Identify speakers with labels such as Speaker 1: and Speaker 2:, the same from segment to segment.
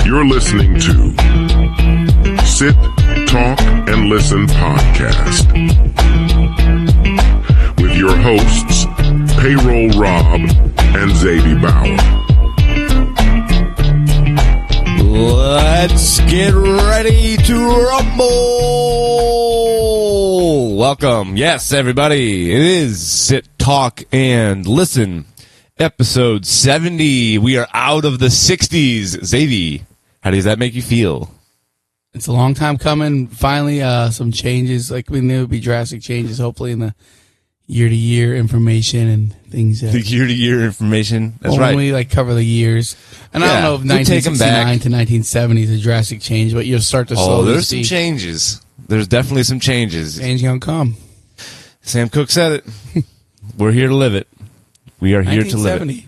Speaker 1: You're listening to Sit, Talk, and Listen podcast with your hosts, Payroll Rob and Zadie Bauer.
Speaker 2: Let's get ready to rumble. Welcome. Yes, everybody. It is Sit, Talk, and Listen. Episode 70. We are out of the 60s. Zadie, how does that make you feel?
Speaker 3: It's a long time coming. Finally, some changes. Like, we knew it would be drastic changes, hopefully, in the year-to-year information and things.
Speaker 2: The year-to-year information. That's right.
Speaker 3: When we cover the years. And I don't know if 1969 to 1970 is a drastic change, but you'll start to slowly
Speaker 2: there's
Speaker 3: see.
Speaker 2: some changes. There's definitely some changes.
Speaker 3: Change gonna come.
Speaker 2: Sam Cooke said it. We're here to live it. We are here to live it.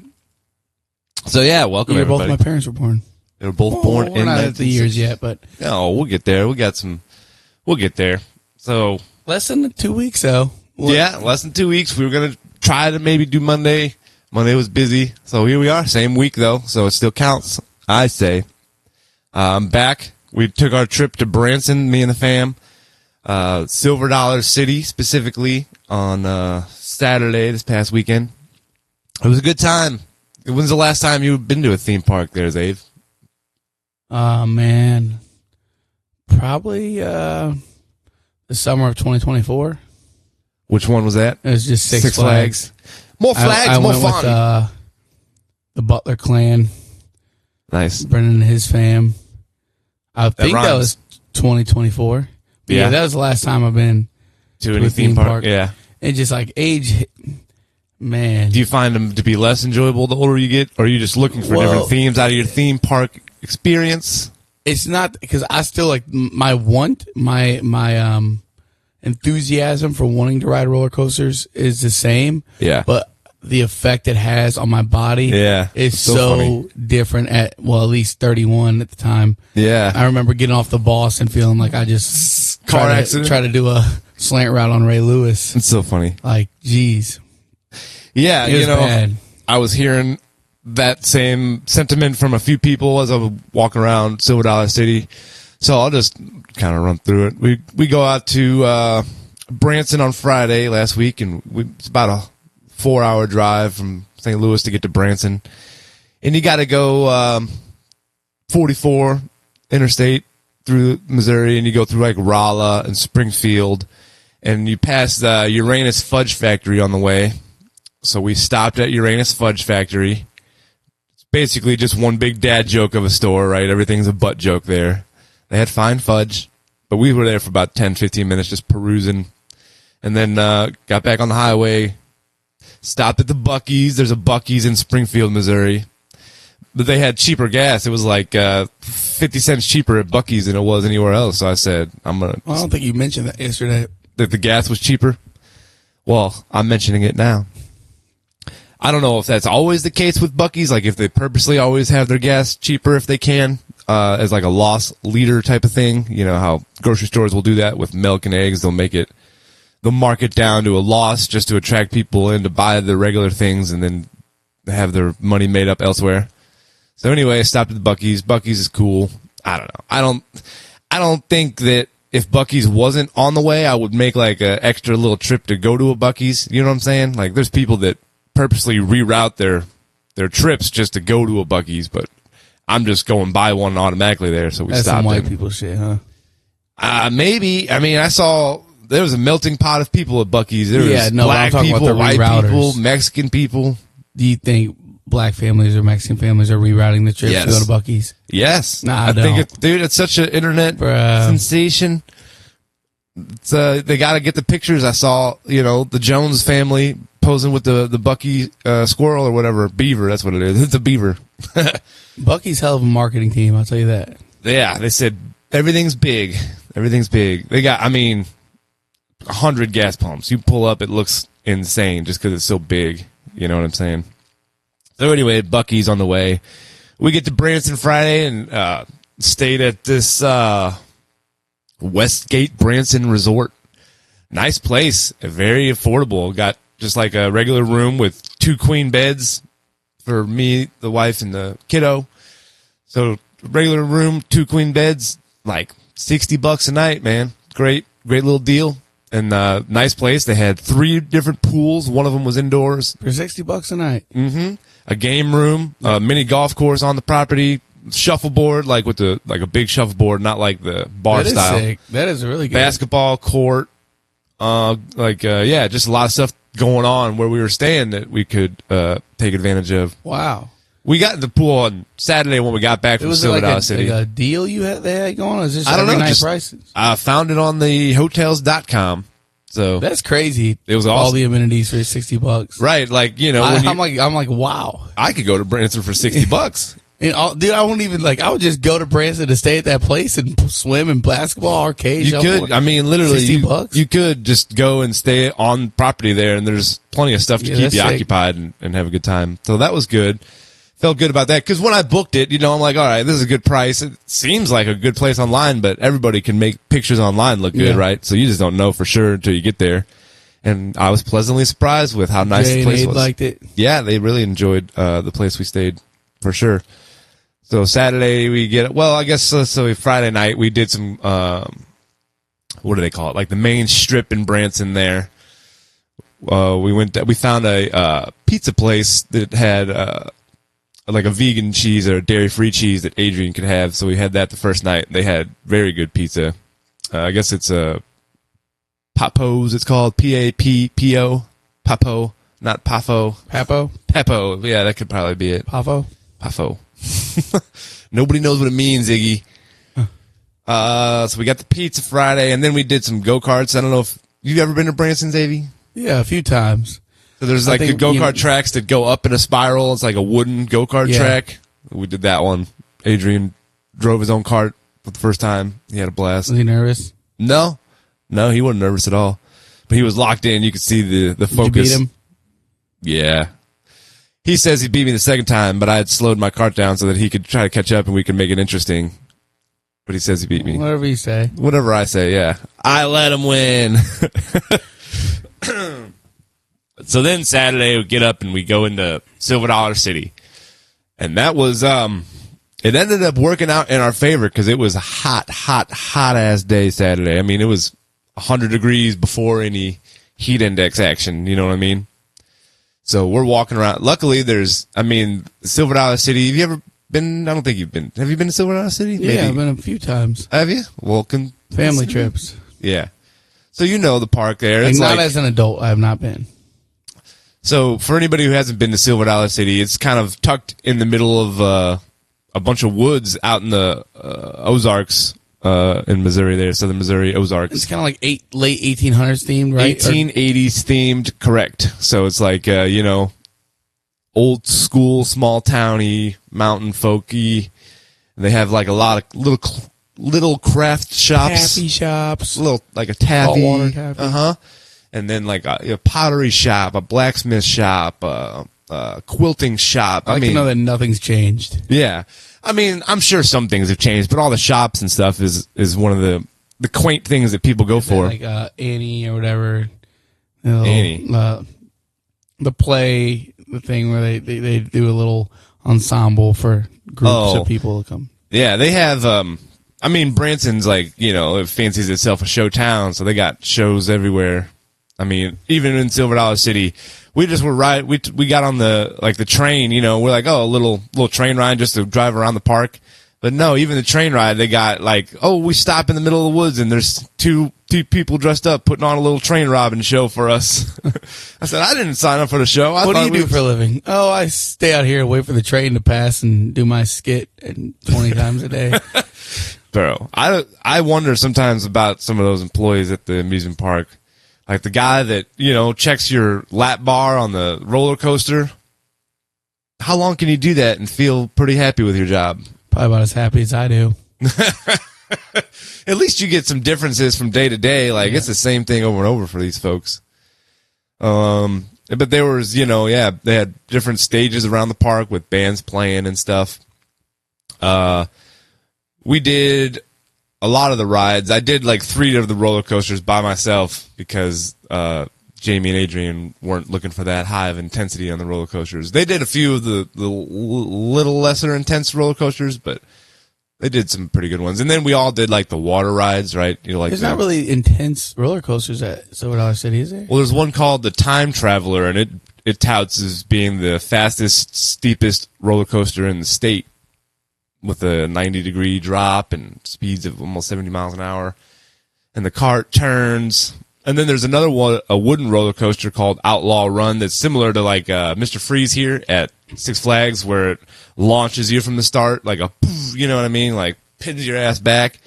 Speaker 2: So, yeah, welcome, everybody.
Speaker 3: Both my parents were born.
Speaker 2: They were both born in
Speaker 3: we're not at the years yet, but...
Speaker 2: No, we'll get there. We'll get there. So...
Speaker 3: Less than 2 weeks, though.
Speaker 2: Yeah, less than 2 weeks. We were going to try to maybe do Monday. Monday was busy. So here we are. Same week, though. So it still counts, I say. I'm back. We took our trip to Branson, me and the fam. Silver Dollar City, specifically, on Saturday, this past weekend. It was a good time. When's the last time you've been to a theme park there, Zave?
Speaker 3: Man. Probably the summer of 2024.
Speaker 2: Which one was that?
Speaker 3: It was just Six Flags.
Speaker 2: More flags,
Speaker 3: I
Speaker 2: more
Speaker 3: went
Speaker 2: fun.
Speaker 3: With, the Butler clan.
Speaker 2: Nice.
Speaker 3: Brennan and his fam. I think that was 2024. But yeah, that was the last time I've been
Speaker 2: to any theme park. Yeah.
Speaker 3: And just age... Man.
Speaker 2: Do you find them to be less enjoyable the older you get? Or are you just looking for different themes out of your theme park experience?
Speaker 3: It's not, because I still my enthusiasm for wanting to ride roller coasters is the same.
Speaker 2: Yeah.
Speaker 3: But the effect it has on my body is so different at least 31 at the time.
Speaker 2: Yeah.
Speaker 3: I remember getting off the boss and feeling like I just
Speaker 2: try
Speaker 3: to do a slant route on Ray Lewis.
Speaker 2: It's so funny.
Speaker 3: Like, geez.
Speaker 2: Yeah,
Speaker 3: bad.
Speaker 2: I was hearing that same sentiment from a few people as I was walking around Silver Dollar City. So I'll just kind of run through it. We go out to Branson on Friday last week, and it's about a 4-hour drive from St. Louis to get to Branson. And you got to go 44 interstate through Missouri, and you go through Rolla and Springfield, and you pass the Uranus Fudge Factory on the way. So we stopped at Uranus Fudge Factory. It's basically just one big dad joke of a store, right? Everything's a butt joke there. They had fine fudge, but we were there for about 10, 15 minutes just perusing. And then got back on the highway, stopped at the Buc-ee's. There's a Buc-ee's in Springfield, Missouri. But they had cheaper gas. It was 50 cents cheaper at Buc-ee's than it was anywhere else. So I said, I
Speaker 3: don't think you mentioned that yesterday.
Speaker 2: That the gas was cheaper? Well, I'm mentioning it now. I don't know if that's always the case with Buc-ee's, if they purposely always have their gas cheaper if they can, as a loss leader type of thing. You know how grocery stores will do that with milk and eggs. They'll mark it down to a loss just to attract people in to buy the regular things and then have their money made up elsewhere. So anyway, I stopped at the Buc-ee's. Buc-ee's is cool. I don't know. I don't think that if Buc-ee's wasn't on the way, I would make a extra little trip to go to a Buc-ee's. You know what I'm saying? There's people that purposely reroute their trips just to go to a Buc-ee's, but I'm just going by one automatically there, so we
Speaker 3: That's
Speaker 2: stopped.
Speaker 3: Some white people shit, huh?
Speaker 2: Maybe. I mean, I saw there was a melting pot of people at Buc-ee's. There was black
Speaker 3: I'm
Speaker 2: people,
Speaker 3: about
Speaker 2: white
Speaker 3: rerouters.
Speaker 2: people, Mexican people.
Speaker 3: Do you think black families or Mexican families are rerouting the trips to go to Buc-ee's?
Speaker 2: Yes.
Speaker 3: Nah,
Speaker 2: I think it's such an internet sensation. They got to get the pictures. I saw, the Jones family posing with the Buc-ee squirrel or whatever, beaver. That's what it is. It's a beaver.
Speaker 3: Buc-ee's hell of a marketing team, I'll tell you that.
Speaker 2: Yeah, they said everything's big. Everything's big. They got, 100 gas pumps. You pull up, it looks insane just because it's so big. You know what I'm saying? So anyway, Buc-ee's on the way. We get to Branson Friday and stayed at this Westgate Branson Resort. Nice place. Very affordable. Got just a regular room with 2 queen beds for me, the wife, and the kiddo. So regular room, 2 queen beds, like $60 a night, man. Great little deal. And nice place. They had 3 different pools. One of them was indoors.
Speaker 3: For $60 a night.
Speaker 2: Mm-hmm. A game room, a mini golf course on the property, shuffleboard, like with a big shuffleboard, not like the bar style.
Speaker 3: Sick. That is really good.
Speaker 2: Basketball court, just a lot of stuff going on where we were staying that we could take advantage of.
Speaker 3: Wow.
Speaker 2: We got in the pool on Saturday when we got back from Silver Dollar City.
Speaker 3: Like a deal they had going on? Or is this
Speaker 2: I don't know.
Speaker 3: Nice prices?
Speaker 2: I found it on the hotels.com. So
Speaker 3: that's crazy.
Speaker 2: It was awesome.
Speaker 3: All the amenities for $60.
Speaker 2: Right. Like,
Speaker 3: I'm like, wow.
Speaker 2: I could go to Branson for $60.
Speaker 3: Dude, I wouldn't even I would just go to Branson to stay at that place and swim in basketball, arcade.
Speaker 2: You could. I mean, literally,
Speaker 3: $60.
Speaker 2: You could just go and stay on property there, and there's plenty of stuff to keep you occupied and have a good time. So that was good. Felt good about that because when I booked it, I'm like, all right, this is a good price. It seems like a good place online, but everybody can make pictures online look good, right? So you just don't know for sure until you get there. And I was pleasantly surprised with how nice the place was.
Speaker 3: Liked it.
Speaker 2: Yeah, they really enjoyed the place we stayed for sure. So Saturday so Friday night we did some what do they call it? Like the main strip in Branson there. We found a pizza place that had like a vegan cheese or a dairy-free cheese that Adrian could have. So we had that the first night. They had very good pizza. I guess it's a Papo's. It's called P-A-P-P-O. Papo, not Pafo.
Speaker 3: Papo?
Speaker 2: Papo. Yeah, that could probably be it.
Speaker 3: Pafo?
Speaker 2: Pafo. Nobody knows what it means, Iggy. So we got the pizza Friday, and then we did some go-karts. I don't know if you've ever been to Branson, Xavier?
Speaker 3: Yeah, a few times.
Speaker 2: So there's like the go-kart tracks that go up in a spiral. It's like a wooden go-kart track. We did that one. Adrian drove his own cart for the first time. He had a blast.
Speaker 3: Was he nervous?
Speaker 2: No, he wasn't nervous at all. But he was locked in. You could see the focus.
Speaker 3: Did you beat him?
Speaker 2: Yeah. He says he beat me the second time, but I had slowed my cart down so that he could try to catch up and we could make it interesting. But he says he beat me.
Speaker 3: Whatever you say.
Speaker 2: Whatever I say, yeah. I let him win. So then Saturday we get up and we go into Silver Dollar City. And that was, it ended up working out in our favor because it was a hot ass day Saturday. I mean, it was 100 degrees before any heat index action. You know what I mean? So we're walking around. Luckily, Silver Dollar City. Have you ever been? I don't think you've been. Have you been to Silver Dollar City?
Speaker 3: Yeah, I've been a few times.
Speaker 2: Have you? Well,
Speaker 3: family trips.
Speaker 2: Yeah. So the park there.
Speaker 3: It's not as an adult. I have not been.
Speaker 2: So for anybody who hasn't been to Silver Dollar City, it's kind of tucked in the middle of a bunch of woods out in the Ozarks in Missouri there, southern Missouri, Ozarks.
Speaker 3: It's kind of like late 1800s themed, right?
Speaker 2: 1880s themed, correct. So it's like, old school, small towny, mountain folky. They have like a lot of little craft shops.
Speaker 3: Taffy shops.
Speaker 2: Like a taffy.
Speaker 3: Saltwater taffy.
Speaker 2: Uh-huh. And then like a pottery shop, a blacksmith shop, a quilting shop.
Speaker 3: I mean, to know that nothing's changed.
Speaker 2: Yeah. I mean, I'm sure some things have changed, but all the shops and stuff is one of the quaint things that people go for.
Speaker 3: Like Annie or whatever.
Speaker 2: Annie.
Speaker 3: The play, the thing where they do a little ensemble for groups of people to come.
Speaker 2: Yeah, they have, Branson's like, it fancies itself a show town, so they got shows everywhere. I mean, even in Silver Dollar City, we just were we got on the train, we're like, a little train ride just to drive around the park. But no, even the train ride, they got like, we stop in the middle of the woods and there's two people dressed up putting on a little train robbing show for us. I said, I didn't sign up for the show.
Speaker 3: What do you do for a living? Oh, I stay out here and wait for the train to pass and do my skit 20 times a day.
Speaker 2: Bro, I wonder sometimes about some of those employees at the amusement park. Like the guy that, checks your lap bar on the roller coaster. How long can you do that and feel pretty happy with your job?
Speaker 3: Probably about as happy as I do.
Speaker 2: At least you get some differences from day to day. Like, it's the same thing over and over for these folks. But there was, they had different stages around the park with bands playing and stuff. We did a lot of the rides. I did like 3 of the roller coasters by myself because Jamie and Adrian weren't looking for that high of intensity on the roller coasters. They did a few of the little lesser intense roller coasters, but They did some pretty good ones. And then we all did like the water rides, right? You know, like
Speaker 3: There's not really intense roller coasters at Silver Dollar City, is there?
Speaker 2: Well, there's one called the Time Traveler, and it touts as being the fastest, steepest roller coaster in the state, with a 90-degree drop and speeds of almost 70 miles an hour. And the cart turns. And then there's another one, a wooden roller coaster called Outlaw Run that's similar to like Mr. Freeze here at Six Flags, where it launches you from the start, like a poof, you know what I mean? Like pins your ass back.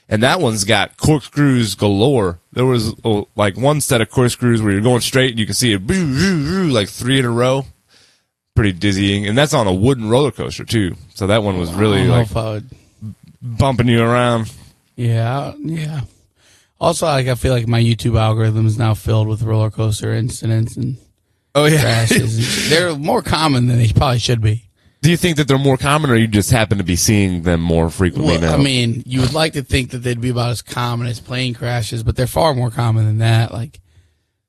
Speaker 2: And that one's got corkscrews galore. There was like one set of corkscrews where you're going straight and you can see it like 3 in a row. Pretty dizzying. And that's on a wooden roller coaster too. So that one was really like bumping you around.
Speaker 3: Yeah. Also, like, I feel like my YouTube algorithm is now filled with roller coaster incidents and crashes. They're more common than they probably should be.
Speaker 2: Do you think that they're more common, or you just happen to be seeing them more frequently now?
Speaker 3: I mean, you would like to think that they'd be about as common as plane crashes, but they're far more common than that. Like,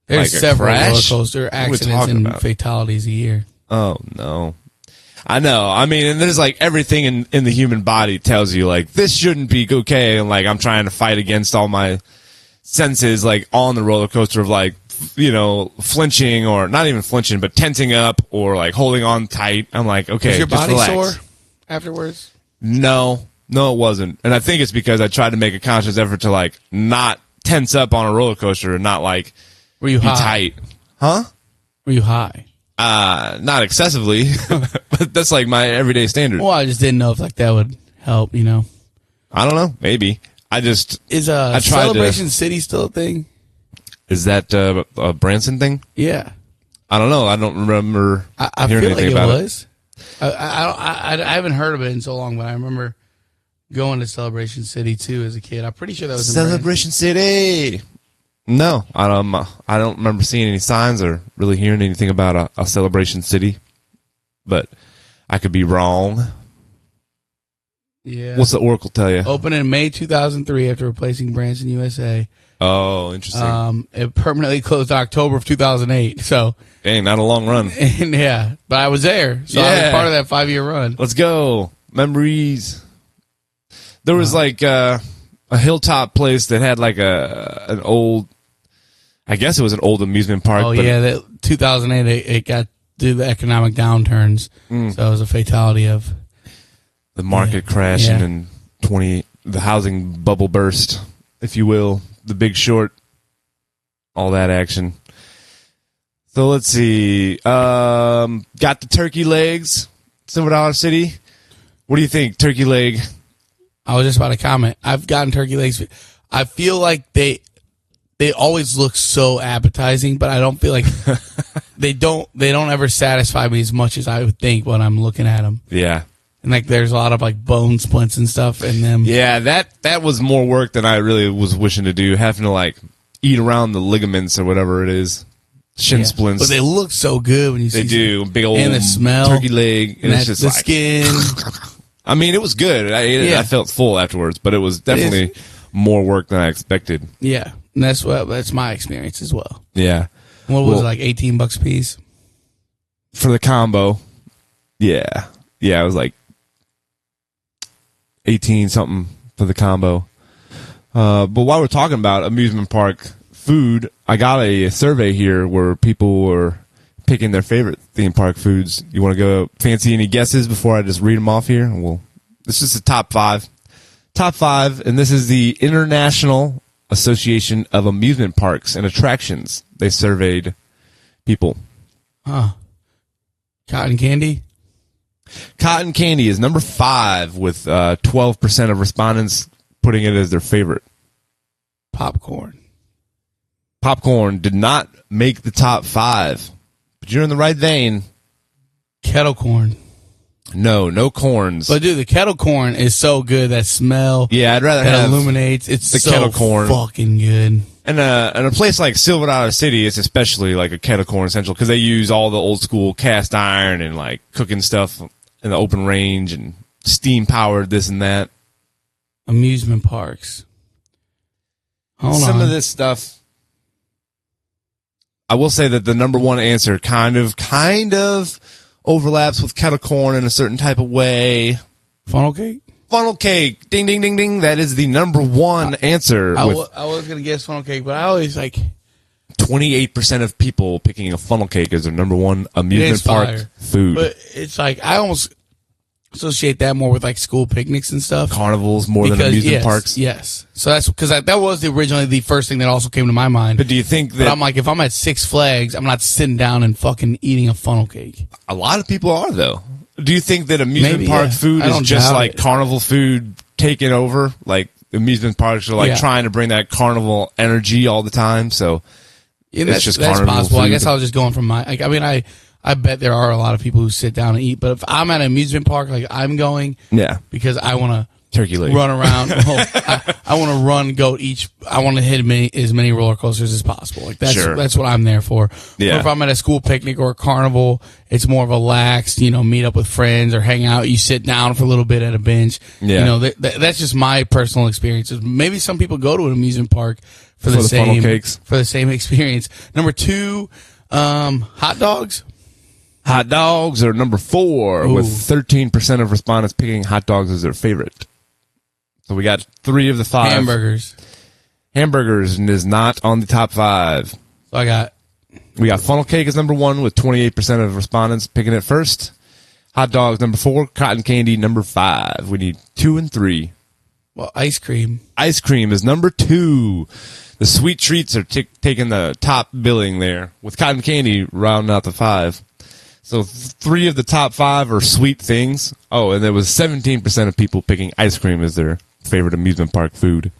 Speaker 3: there's
Speaker 2: Like a
Speaker 3: several
Speaker 2: crash?
Speaker 3: roller coaster accidents and
Speaker 2: about?
Speaker 3: fatalities a year.
Speaker 2: Oh, no. I know. I mean, and there's like everything in the human body tells you, like, this shouldn't be okay. And like, I'm trying to fight against all my senses, like, on the roller coaster of like, you know, flinching, or not even flinching, but tensing up, or like holding on tight. I'm like, okay,
Speaker 3: Was your
Speaker 2: just
Speaker 3: body
Speaker 2: relax.
Speaker 3: sore afterwards?
Speaker 2: No, it wasn't. And I think it's because I tried to make a conscious effort to like not tense up on a roller coaster and not like
Speaker 3: Were you
Speaker 2: be
Speaker 3: high?
Speaker 2: tight. Huh?
Speaker 3: Were you high?
Speaker 2: Not excessively, but that's like my everyday standard.
Speaker 3: Well, I just didn't know if like that would help, you know.
Speaker 2: I don't know. Maybe.
Speaker 3: Is
Speaker 2: I tried
Speaker 3: Celebration City still a thing?
Speaker 2: Is that a Branson thing?
Speaker 3: Yeah.
Speaker 2: I don't know. I don't remember
Speaker 3: I
Speaker 2: hearing
Speaker 3: feel like
Speaker 2: anything
Speaker 3: it
Speaker 2: about
Speaker 3: was. I haven't heard of it in so long, but I remember going to Celebration City too as a kid. I'm pretty sure that was in
Speaker 2: Celebration City. No, I don't remember seeing any signs or really hearing anything about a Celebration City, but I could be wrong.
Speaker 3: Yeah.
Speaker 2: What's the Oracle tell you?
Speaker 3: Opened in May 2003 after replacing Branson, USA.
Speaker 2: Oh, interesting.
Speaker 3: It permanently closed October of 2008. So,
Speaker 2: Dang, not a long run.
Speaker 3: and yeah, but I was there, so I was
Speaker 2: Yeah.
Speaker 3: part of that 5-year run.
Speaker 2: Let's go. Memories. There was like a hilltop place that had like an old, I guess it was an old amusement park.
Speaker 3: Oh
Speaker 2: but
Speaker 3: yeah, that 2008 it got through the economic downturns, so it was a fatality of
Speaker 2: the market crashing
Speaker 3: Yeah.
Speaker 2: and the housing bubble burst, if you will, The Big Short, all that action. So let's see. Got the turkey legs, Silver Dollar City. What do you think, turkey leg?
Speaker 3: I was just about to comment. I've gotten turkey legs. I feel like they always look so appetizing, but I don't feel like they don't ever satisfy me as much as I would think when I'm looking at them.
Speaker 2: Yeah.
Speaker 3: And like there's a lot of like bone splints and stuff in them.
Speaker 2: Yeah, that was more work than I really was wishing to do, having to like eat around the ligaments or whatever it is. Shin
Speaker 3: Yeah.
Speaker 2: splints.
Speaker 3: But they look so good when you
Speaker 2: They
Speaker 3: see
Speaker 2: do. Big old
Speaker 3: and the smell,
Speaker 2: turkey leg. And it's just
Speaker 3: the
Speaker 2: like,
Speaker 3: skin.
Speaker 2: I mean, it was good. I ate it.
Speaker 3: Yeah.
Speaker 2: I felt full afterwards, but it was definitely more work than I expected.
Speaker 3: Yeah. And that's my experience as well.
Speaker 2: Yeah.
Speaker 3: What was it, like $18 a piece?
Speaker 2: For the combo. Yeah. Yeah, it was like 18 something for the combo. But while we're talking about amusement park food, I got a survey here where people were picking their favorite theme park foods. You want to go fancy any guesses before I just read them off here? Well, this is the top 5. Top 5, and this is the International Association of Amusement Parks and Attractions. They surveyed people.
Speaker 3: Huh. Cotton candy?
Speaker 2: Cotton candy is number 5 with 12% of respondents putting it as their favorite.
Speaker 3: Popcorn.
Speaker 2: Popcorn did not make the top 5, but you're in the right vein.
Speaker 3: Kettle corn.
Speaker 2: No corns.
Speaker 3: But dude, the kettle corn is so good. That smell.
Speaker 2: Yeah, I'd rather
Speaker 3: that
Speaker 2: have
Speaker 3: illuminates. It's
Speaker 2: the
Speaker 3: so
Speaker 2: kettle corn.
Speaker 3: fucking good.
Speaker 2: And a place like Silver Dollar City, it's especially like a kettle corn essential because they use all the old school cast iron and like cooking stuff in the open range and steam powered this and that.
Speaker 3: Amusement parks. Hold
Speaker 2: Some
Speaker 3: on.
Speaker 2: of this stuff, I will say that the number 1 answer kind of overlaps with kettle corn in a certain type of way.
Speaker 3: Funnel cake?
Speaker 2: Funnel cake. Ding, ding, ding, ding. That is the number one answer.
Speaker 3: I was going to guess funnel cake, but I always
Speaker 2: 28% of people picking a funnel cake as their number one amusement park food.
Speaker 3: But it's like, I almost associate that more with like school picnics and stuff.
Speaker 2: Carnivals more than amusement parks.
Speaker 3: Yes. So that's because that was originally the first thing that also came to my mind.
Speaker 2: But do you think that...
Speaker 3: But I'm like, if I'm at Six Flags, I'm not sitting down and fucking eating a funnel cake.
Speaker 2: A lot of people are, though. Do you think that amusement park food is just like carnival food taking over? Like amusement parks are like trying to bring that carnival energy all the time. So it's just that's possible. Food.
Speaker 3: I guess I was just going from my. Like, I mean, I bet there are a lot of people who sit down and eat. But if I'm at an amusement park, like I'm because I want to
Speaker 2: turkey leg
Speaker 3: run around. I want to run, go each. I want to hit as many roller coasters as possible. Like that's what I'm there for.
Speaker 2: Yeah.
Speaker 3: Or if I'm at a school picnic or a carnival, it's more of a laxed, meet up with friends or hang out. You sit down for a little bit at a bench.
Speaker 2: Yeah.
Speaker 3: That's just my personal experiences. Maybe some people go to an amusement park for the same
Speaker 2: funnel cakes.
Speaker 3: For the same experience. Number 2, hot dogs.
Speaker 2: Hot dogs are number 4 with 13% of respondents picking hot dogs as their favorite. So we got 3 of the 5. Hamburgers is not on the top 5.
Speaker 3: So
Speaker 2: we got funnel cake as number 1 with 28% of respondents picking it first. Hot dogs number 4. Cotton candy number 5. We need 2 and 3.
Speaker 3: Well, ice cream.
Speaker 2: Ice cream is number 2. The sweet treats are taking the top billing there, with cotton candy rounding out the 5. So 3 of the top 5 are sweet things. Oh, and there was 17% of people picking ice cream as their favorite amusement park food.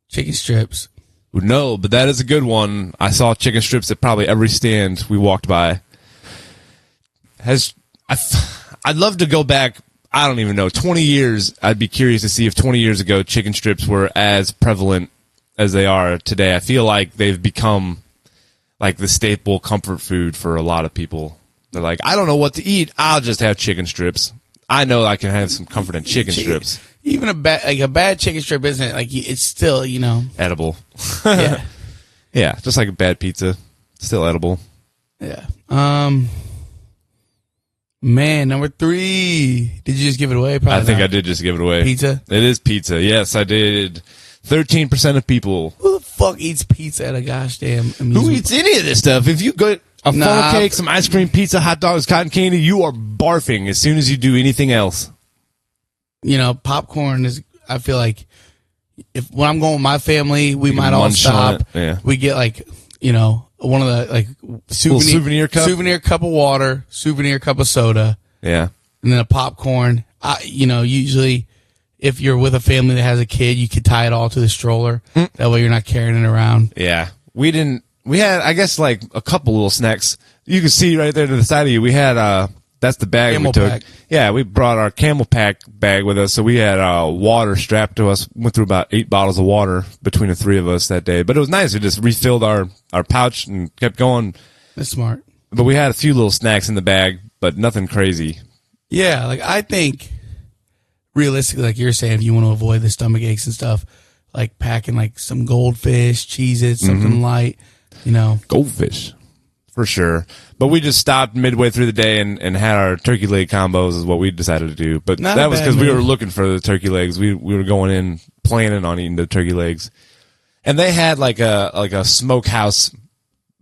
Speaker 3: Chicken strips.
Speaker 2: No, but that is a good one. I saw chicken strips at probably every stand we walked by. I'd love to go back, I don't even know, 20 years. I'd be curious to see if 20 years ago chicken strips were as prevalent as they are today. I feel like they've become like the staple comfort food for a lot of people. They're like, I don't know what to eat. I'll just have chicken strips. I know I can have some comfort in chicken strips.
Speaker 3: Even a bad chicken strip isn't it? Like it's still,
Speaker 2: edible.
Speaker 3: Yeah.
Speaker 2: Yeah, just like a bad pizza. Still edible.
Speaker 3: Yeah. Man, number 3. Did you just give it away? Probably
Speaker 2: I think I did just give it away.
Speaker 3: Pizza?
Speaker 2: It is pizza. Yes, I did. 13% of people.
Speaker 3: Who the fuck eats pizza at a gosh damn amusement?
Speaker 2: Who eats any of this stuff? If you get a funnel cake, some ice cream, pizza, hot dogs, cotton candy, you are barfing as soon as you do anything else.
Speaker 3: Popcorn is, I feel like, when I'm going with my family, we might all stop.
Speaker 2: Yeah.
Speaker 3: We get one of the souvenir cup of water, souvenir cup of soda.
Speaker 2: Yeah.
Speaker 3: And then a popcorn. Usually if you're with a family that has a kid, you could tie it all to the stroller. That way you're not carrying it around.
Speaker 2: Yeah. We had, I guess, like a couple little snacks. You can see right there to the side of you. We had, that's the bag
Speaker 3: Camel
Speaker 2: we took.
Speaker 3: pack.
Speaker 2: Yeah, we brought our Camel Pack bag with us, so we had water strapped to us. Went through about 8 bottles of water between the 3 of us that day. But it was nice. We just refilled our pouch and kept going.
Speaker 3: That's smart.
Speaker 2: But we had a few little snacks in the bag, but nothing crazy.
Speaker 3: Yeah, like I think realistically, like you're saying, if you want to avoid the stomach aches and stuff, like packing like some goldfish, Cheez-Its, something light,
Speaker 2: Goldfish. For sure. But we just stopped midway through the day and had our turkey leg combos is what we decided to do. But that was because we were looking for the turkey legs. We were going in planning on eating the turkey legs. And they had like a smokehouse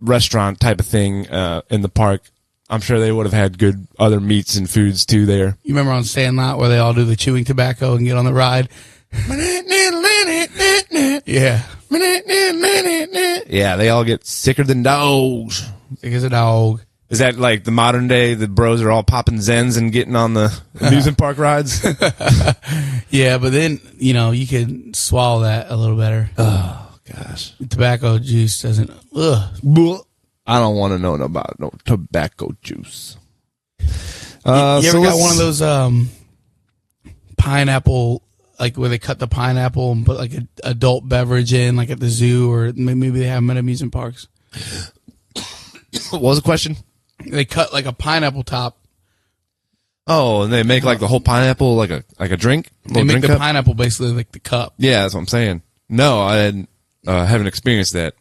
Speaker 2: restaurant type of thing in the park. I'm sure they would have had good other meats and foods too there.
Speaker 3: You remember on Sandlot where they all do the chewing tobacco and get on the ride? Yeah.
Speaker 2: Yeah, they all get sicker than dogs.
Speaker 3: Sick as a dog.
Speaker 2: Is that like the modern day, the bros are all popping Zens and getting on the amusement park rides?
Speaker 3: Yeah, but then, you can swallow that a little better.
Speaker 2: Oh, gosh.
Speaker 3: Tobacco juice doesn't,
Speaker 2: I don't want to know about no tobacco juice.
Speaker 3: You ever got one of those pineapple, like where they cut the pineapple and put like an adult beverage in, like at the zoo, or maybe they have them at amusement parks?
Speaker 2: What was the question?
Speaker 3: They cut like a pineapple top.
Speaker 2: Oh, and they make like the whole pineapple like a drink?
Speaker 3: They make the pineapple basically like the cup.
Speaker 2: Yeah, that's what I'm saying. No, I haven't experienced that.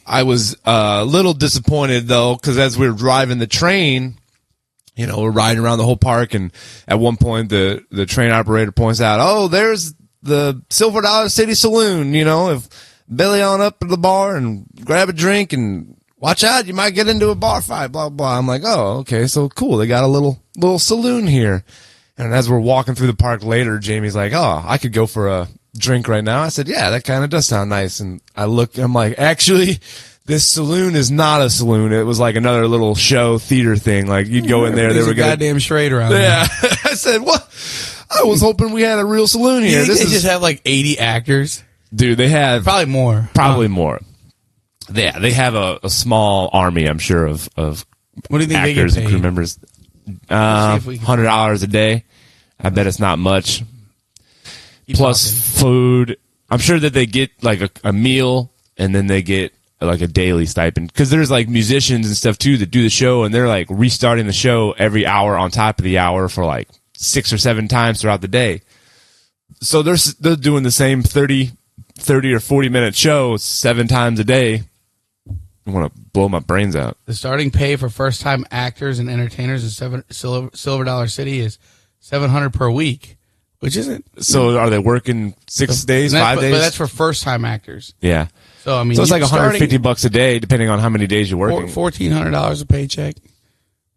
Speaker 2: I was a little disappointed though, because as we were driving the train, we're riding around the whole park, and at one point the train operator points out, oh, there's the Silver Dollar City Saloon. If belly on up to the bar and grab a drink and watch out, you might get into a bar fight, blah, blah. I'm like, oh, okay, so cool. They got a little saloon here. And as we're walking through the park later, Jamie's like, oh, I could go for a drink right now. I said, yeah, that kind of does sound nice. And I'm like, actually, this saloon is not a saloon. It was like another little show theater thing. Like, you'd go in there. They were
Speaker 3: goddamn straight around
Speaker 2: there. I said, what? I was hoping we had a real saloon here.
Speaker 3: They just have like 80 actors?
Speaker 2: Dude, they have...
Speaker 3: Probably more.
Speaker 2: More. Yeah, they have a small army, I'm sure, of
Speaker 3: what do you think
Speaker 2: actors
Speaker 3: they get paid?
Speaker 2: and crew members. $100 a day. I bet it's not much. Plus food. I'm sure that they get like a meal, and then they get like a daily stipend. Because there's like musicians and stuff too that do the show, and they're like restarting the show every hour on top of the hour for like 6 or 7 times throughout the day. So they're doing the same 30 or 40-minute show 7 times a day. I want to blow my brains out.
Speaker 3: The starting pay for first-time actors and entertainers in Silver Dollar City is $700 per week, which isn't.
Speaker 2: So are they working 6 days, 5 days?
Speaker 3: But that's for first-time actors.
Speaker 2: Yeah.
Speaker 3: So I mean,
Speaker 2: so it's like $150 a day, depending on how many days you're working.
Speaker 3: $1,400 a paycheck.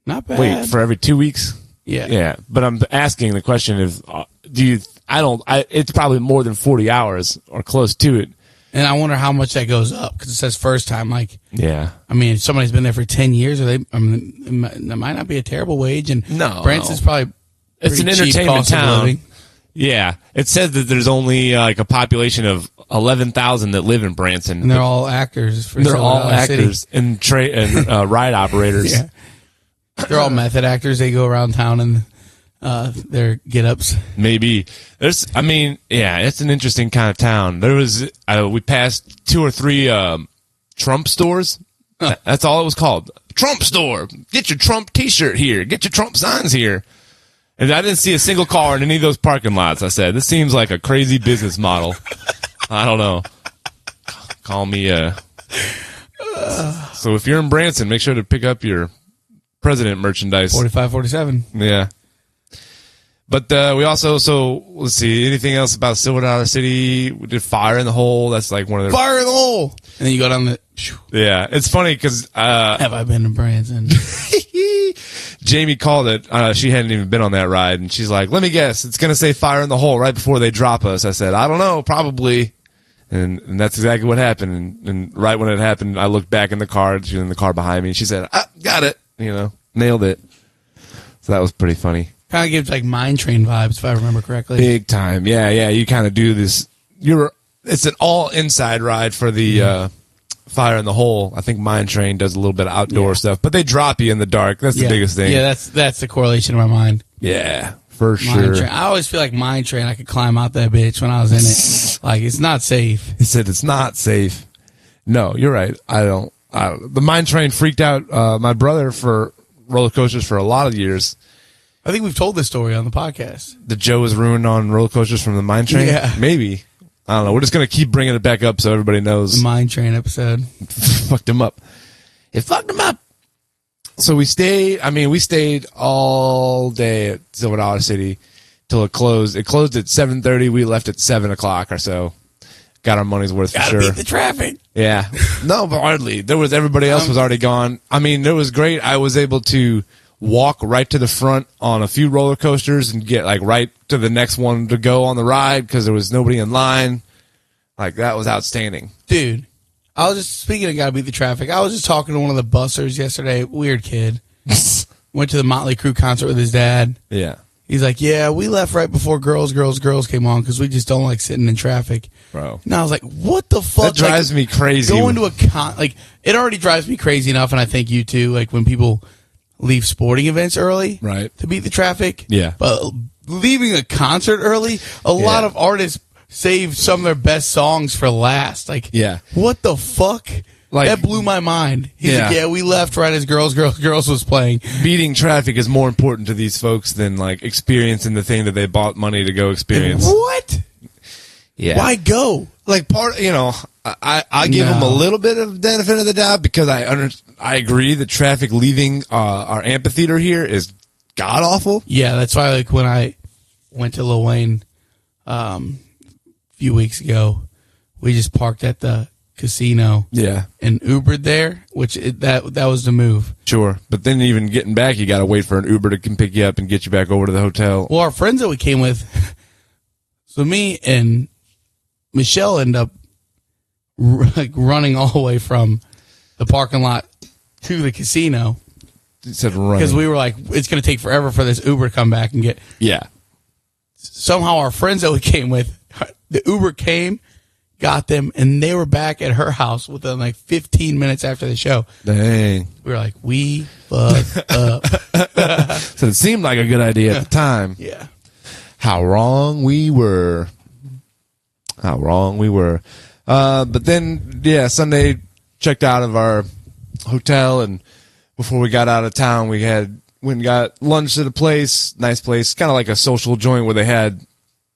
Speaker 3: Not bad.
Speaker 2: Wait, for every 2 weeks?
Speaker 3: Yeah.
Speaker 2: Yeah. But I'm asking the question is, it's probably more than 40 hours or close to it.
Speaker 3: And I wonder how much that goes up because it says first time. Like,
Speaker 2: yeah.
Speaker 3: I mean, if somebody's been there for 10 years, that might not be a terrible wage. And Branson's probably
Speaker 2: it's an entertainment town. Yeah, it says that there's only like a population of 11,000 that live in Branson,
Speaker 3: and they're all actors.
Speaker 2: They're all actors and ride operators.
Speaker 3: Yeah. They're all method actors. They go around town and their get-ups.
Speaker 2: Maybe it's an interesting kind of town. There was we passed 2 or 3 Trump stores. Huh. That's all it was called. Trump store. Get your Trump T-shirt here. Get your Trump signs here. And I didn't see a single car in any of those parking lots. I said, this seems like a crazy business model. I don't know. Call me. So if you're in Branson, make sure to pick up your president merchandise.
Speaker 3: 45-47.
Speaker 2: Yeah. But we also, let's see, anything else about Silver Dollar City? We did Fire in the Hole. That's like one of their...
Speaker 3: Fire in the Hole! And then you go down the...
Speaker 2: Yeah, it's funny because...
Speaker 3: have I been to Branson?
Speaker 2: Jamie called it. She hadn't even been on that ride, and she's like, let me guess, it's going to say Fire in the Hole right before they drop us. I said, I don't know, probably. And that's exactly what happened. And right when it happened, I looked back in the car. She was in the car behind me, and she said, got it. Nailed it. So that was pretty funny.
Speaker 3: Kind of gives like Mine Train vibes, if I remember correctly.
Speaker 2: Big time. Yeah. You kind of do this. It's an all inside ride for the Fire in the Hole. I think Mine Train does a little bit of outdoor stuff, but they drop you in the dark. That's the biggest thing.
Speaker 3: Yeah, that's the correlation in my mind.
Speaker 2: Yeah, for
Speaker 3: Mine
Speaker 2: sure.
Speaker 3: Train. I always feel like Mine Train, I could climb out that bitch when I was in it. Like, it's not safe.
Speaker 2: He said it's not safe. No, you're right. The Mine Train freaked out my brother for roller coasters for a lot of years.
Speaker 3: I think we've told this story on the podcast.
Speaker 2: That Joe was ruined on roller coasters from the Mine Train?
Speaker 3: Yeah.
Speaker 2: Maybe. I don't know. We're just going to keep bringing it back up so everybody knows.
Speaker 3: The Mine Train episode.
Speaker 2: Fucked him up. It fucked him up. So we stayed all day at Silver Dollar City till it closed. It closed at 7:30. We left at 7 o'clock or so. Got our money's worth for sure.
Speaker 3: Gotta beat the traffic.
Speaker 2: Yeah. No, but hardly. Everybody else was already gone. I mean, it was great. I was able to walk right to the front on a few roller coasters and get like right to the next one to go on the ride because there was nobody in line. Like, that was outstanding.
Speaker 3: Dude, I was just, speaking of gotta beat the traffic, I was just talking to one of the bussers yesterday. Weird kid. Went to the Motley Crue concert with his dad.
Speaker 2: Yeah.
Speaker 3: He's like, yeah, we left right before Girls came on because we just don't like sitting in traffic.
Speaker 2: Bro.
Speaker 3: And I was like, what the fuck?
Speaker 2: That drives me crazy.
Speaker 3: Going to it already drives me crazy enough, and I think you too, like when people leave sporting events early to beat the traffic.
Speaker 2: Yeah.
Speaker 3: But leaving a concert early, a lot of artists save some of their best songs for last. Like, what the fuck? Like, that blew my mind. He's like, we left right as Girls was playing.
Speaker 2: Beating traffic is more important to these folks than like experiencing the thing that they bought money to go experience.
Speaker 3: And what? Yeah. Why go?
Speaker 2: Like, I give them a little bit of benefit of the doubt because I agree that traffic leaving our amphitheater here is god awful.
Speaker 3: Yeah, that's why like when I went to Lil Wayne a few weeks ago, we just parked at the casino.
Speaker 2: Yeah,
Speaker 3: and Ubered there, that was the move.
Speaker 2: sure. But then even getting back, you got to wait for an Uber to come pick you up and get you back over to the hotel.
Speaker 3: Well, our friends that we came with, so me and Michelle end up like running all the way from the parking lot to the casino.
Speaker 2: It said running.
Speaker 3: Because we were like, it's going to take forever for this Uber to come back and get.
Speaker 2: Yeah.
Speaker 3: Somehow our friends that we came with, the Uber came, got them, and they were back at her house within like 15 minutes after the show.
Speaker 2: Dang.
Speaker 3: We were like, we fucked up.
Speaker 2: So it seemed like a good idea at the time.
Speaker 3: Yeah.
Speaker 2: How wrong we were. How wrong we were. But then, yeah, Sunday checked out of our hotel, and before we got out of town, we went and got lunch at a place, nice place, kind of like a social joint where they had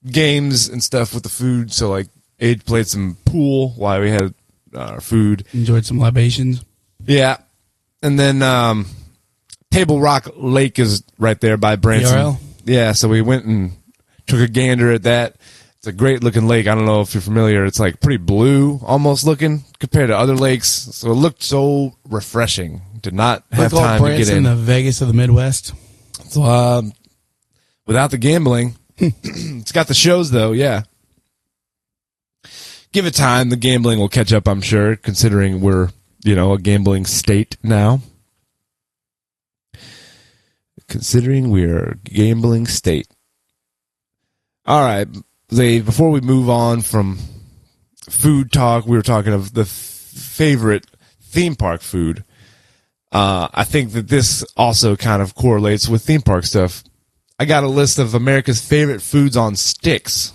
Speaker 2: games and stuff with the food. So, like, Age played some pool while we had our food.
Speaker 3: Enjoyed some libations.
Speaker 2: Yeah. And then Table Rock Lake is right there by Branson.
Speaker 3: TRL?
Speaker 2: Yeah, so we went and took a gander at that. It's a great-looking lake. I don't know if you're familiar. It's, like, pretty blue almost looking compared to other lakes. So it looked so refreshing. Did not have time to get in.
Speaker 3: The Vegas of the Midwest.
Speaker 2: So, without the gambling. It's got the shows, though, yeah. Give it time. The gambling will catch up, I'm sure, considering we're, a gambling state now. Considering we're a gambling state. All right. Before we move on from food talk, we were talking of the favorite theme park food. I think that this also kind of correlates with theme park stuff. I got a list of America's favorite foods on sticks.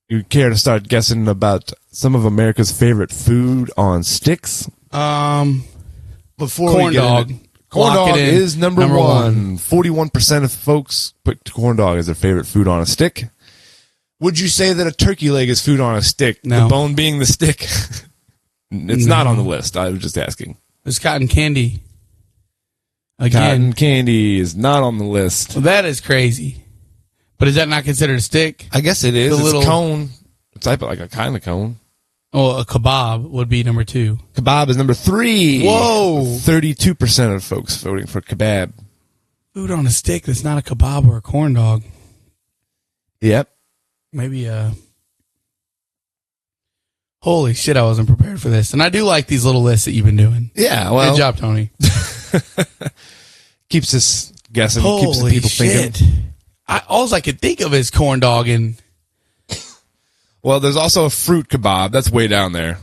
Speaker 2: You care to start guessing about some of America's favorite food on sticks?
Speaker 3: Before
Speaker 2: Corn
Speaker 3: we get
Speaker 2: dog.
Speaker 3: into-
Speaker 2: Corn
Speaker 3: Lock
Speaker 2: dog
Speaker 3: it in.
Speaker 2: is number
Speaker 3: Number
Speaker 2: one. 41% of folks put corn dog as their favorite food on a stick. Would you say that a turkey leg is food on a stick?
Speaker 3: No.
Speaker 2: The bone being the stick? It's not on the list. I was just asking.
Speaker 3: There's cotton candy.
Speaker 2: Cotton
Speaker 3: Again,
Speaker 2: candy is not on the list.
Speaker 3: well, that is crazy. But is that not considered a stick?
Speaker 2: I guess it is.
Speaker 3: The
Speaker 2: It's
Speaker 3: little-
Speaker 2: a cone. It's like a kind of cone.
Speaker 3: Oh, a kebab would be number 2.
Speaker 2: Kebab is number 3.
Speaker 3: Whoa.
Speaker 2: 32% of folks voting for kebab.
Speaker 3: Food on a stick that's not a kebab or a corn dog.
Speaker 2: Yep.
Speaker 3: Maybe holy shit, I wasn't prepared for this. And I do like these little lists that you've been doing.
Speaker 2: Yeah, well.
Speaker 3: Good job, Tony.
Speaker 2: Keeps us guessing.
Speaker 3: Holy
Speaker 2: keeps the people
Speaker 3: shit.
Speaker 2: thinking.
Speaker 3: All I could think of is corn dog and
Speaker 2: Well, there's also a fruit kebab. That's way down there.